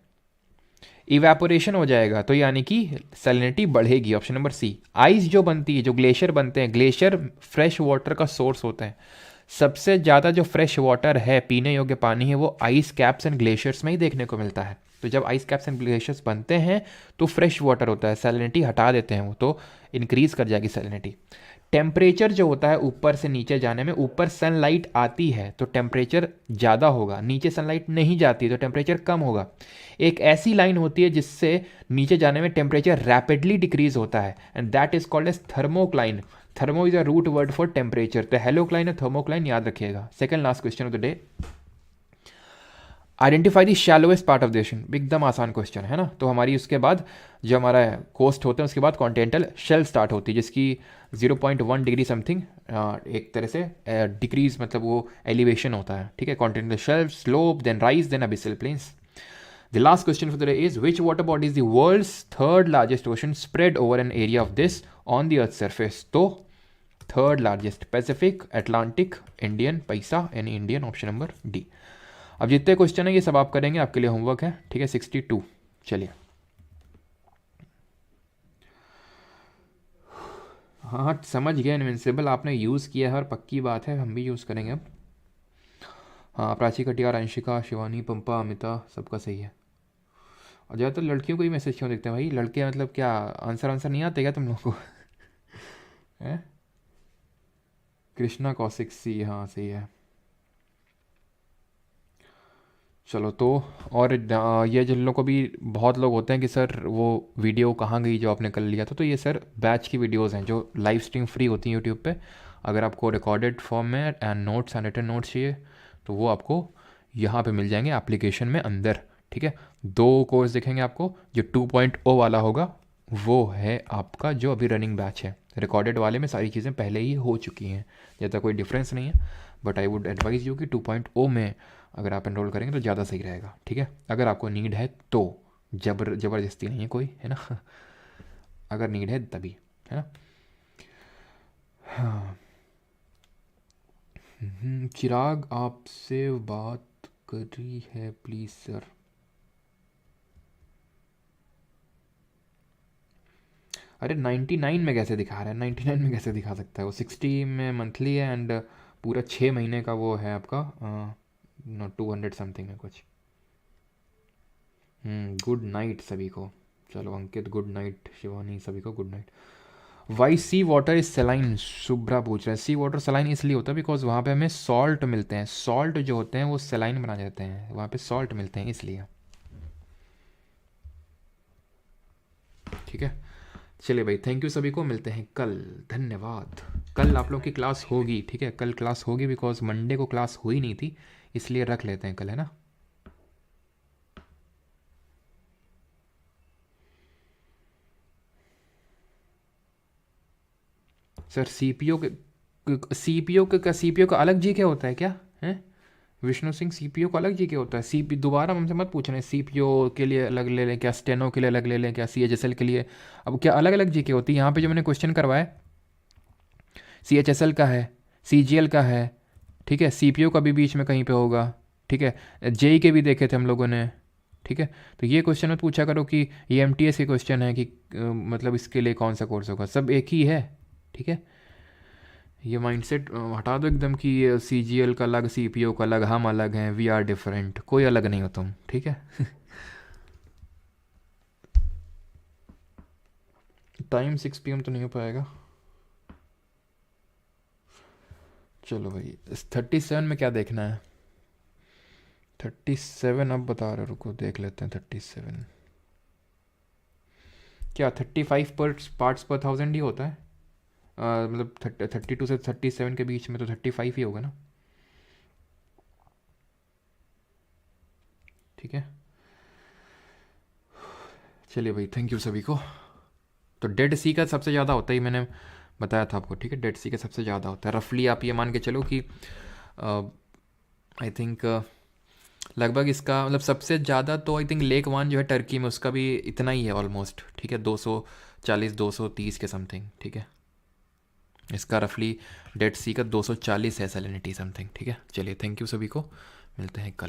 इवेपोरेशन हो जाएगा तो यानी कि सैलिनिटी बढ़ेगी, ऑप्शन नंबर सी। आइस जो बनती है, जो ग्लेशियर बनते हैं, ग्लेशियर फ्रेश वाटर का सोर्स होते हैं। सबसे ज़्यादा जो फ्रेश वाटर है, पीने योग्य पानी है, वो आइस कैप्स एंड ग्लेशियर्स में ही देखने को मिलता है। तो जब आइस कैप्स एंड ग्लेशियर्स बनते हैं तो फ्रेश वाटर होता है, सैलिनिटी हटा देते हैं वो, तो इंक्रीज कर जाएगी सैलिनिटी। टेम्परेचर जो होता है ऊपर से नीचे जाने में, ऊपर सनलाइट आती है तो टेम्परेचर ज़्यादा होगा, नीचे सनलाइट नहीं जाती तो टेम्परेचर कम होगा। एक ऐसी लाइन होती है जिससे नीचे जाने में टेम्परेचर रैपिडली डिक्रीज होता है and that is called as thermocline. Thermo is a root word for temperature, तो हेलोक्लाइन और थर्मोक्लाइन याद रखिएगा। Second last question of the day, identify the shallowest part of the ocean, एकदम आसान क्वेश्चन है ना। तो हमारी उसके बाद जो हमारा कोस्ट होता है उसके बाद कॉन्टिनेंटल शेल स्टार्ट होती है जिसकी 0.1 डिग्री समथिंग एक तरह से डिक्रीज, मतलब वो एलिवेशन होता है, ठीक है। Continental shelf, slope, then rise, then abyssal plains. The last question for the day is which water body is the world's third largest ocean spread over an area of this on the Earth's surface? तो third largest, Pacific, Atlantic, Indian, पैसा यानी इंडियन, ऑप्शन नंबर डी। अब जितने क्वेश्चन है ये सब आप करेंगे, आपके लिए होमवर्क है, ठीक है। 62, चलिए। हाँ समझ गया, इनविंसिबल आपने यूज़ किया है और पक्की बात है हम भी यूज़ करेंगे अब। हाँ प्राची, कटियार, अंशिका, शिवानी, पंपा, अमिता, सबका सही है। और ज़्यादातर लड़कियों को ही मैसेज क्यों देखते हैं भाई? लड़के मतलब क्या आंसर नहीं आते क्या तुम लोग को? हैं? कृष्णा कौशिक सी, हाँ सही है। चलो तो, और ये जिन लोगों को भी बहुत लोग होते हैं कि सर वो वीडियो कहाँ गई जो आपने कल लिया था, तो ये सर बैच की वीडियोस हैं जो लाइव स्ट्रीम फ्री होती हैं यूट्यूब पे। अगर आपको रिकॉर्डेड फॉर्म में and notes and written notes चाहिए तो वो आपको यहाँ पे मिल जाएंगे एप्लीकेशन में अंदर, ठीक है। 2 कोर्स दिखेंगे आपको, जो 2.0 वाला होगा वो है आपका जो अभी रनिंग बैच है। रिकॉर्डेड वाले में सारी चीज़ें पहले ही हो चुकी हैं, ज़्यादा कोई डिफरेंस नहीं है, but I would advise you कि 2.0 में अगर आप एनरोल करेंगे तो ज़्यादा सही रहेगा, ठीक है। अगर आपको नीड है तो, ज़बरदस्ती नहीं है कोई, है ना। अगर नीड है तभी, है ना। हाँ चिराग आपसे बात करी है प्लीज़ सर। अरे 99 में कैसे दिखा रहा है? 99 में कैसे दिखा सकता है वो? 60 में मंथली है एंड पूरा 6 महीने का वो है आपका, 200 समथिंग है कुछ। गुड नाइट सभी को। चलो अंकित गुड नाइट, शिवानी सभी को good night. Why sea water is saline, Shubhra पूछ रहा है। सी वाटर सेलाइन इसलिए होता है बिकॉज वहाँ पे हमें सॉल्ट मिलते हैं, सॉल्ट जो होते हैं वो सेलाइन बना जाते हैं, वहाँ पे सॉल्ट मिलते हैं इसलिए। ठीक है, चलिए भाई, थैंक यू सभी को, मिलते हैं कल, धन्यवाद। कल आप लोग की क्लास होगी, ठीक है, कल क्लास होगी, बिकॉज मंडे को क्लास हुई नहीं थी, इसलिए रख लेते हैं कल, है ना। सर सीपीयू का अलग जी क्या होता है क्या है? विष्णु सिंह, सीपीयू का अलग जी क्या होता है? सीपी दोबारा हमसे मत पूछना, सीपीयू के लिए अलग ले लें क्या, स्टेनो के लिए अलग ले लें क्या, सीएचएसएल के लिए, अब क्या अलग अलग जी के होती है? यहाँ पे जो मैंने क्वेश्चन करवाया सीएचएसएल का है, सीजीएल का है, ठीक है, सीपीयू का भी बीच में कहीं पे होगा, ठीक है, जेई के भी देखे थे हम लोगों ने, ठीक है। तो ये क्वेश्चन मत पूछा करो कि ये एमटीएस के क्वेश्चन है कि मतलब इसके लिए कौन सा कोर्स होगा, सब एक ही है, ठीक है। ये माइंडसेट हटा दो एकदम कि सीजीएल का अलग, सीपीयू का अलग, हम अलग हैं, वी आर डिफरेंट, कोई अलग नहीं हो तुम, ठीक है। टाइम 6 PM तो नहीं हो पाएगा। चलो भाई, 37 में क्या देखना है? 37 अब बता रहे, रुको देख लेते हैं। 37 क्या 35 पर पार्ट्स पर 1000 ही होता है? मतलब 32 से 37 के बीच में तो 35 ही होगा ना, ठीक है। चलिए भाई, थैंक यू सभी को। तो डेड सी का सबसे ज़्यादा होता है, मैंने बताया था आपको, ठीक है, डेड सी का सबसे ज़्यादा होता है। रफली आप ये मान के चलो कि आई थिंक लगभग इसका मतलब सबसे ज़्यादा तो आई थिंक लेक वन जो है टर्की में, उसका भी इतना ही है ऑलमोस्ट, ठीक है, 240 230 के समथिंग, ठीक है। इसका रफली डेड सी का 240 है सैलिनिटी समथिंग, ठीक है। चलिए, थैंक यू सभी को, मिलते हैं कल।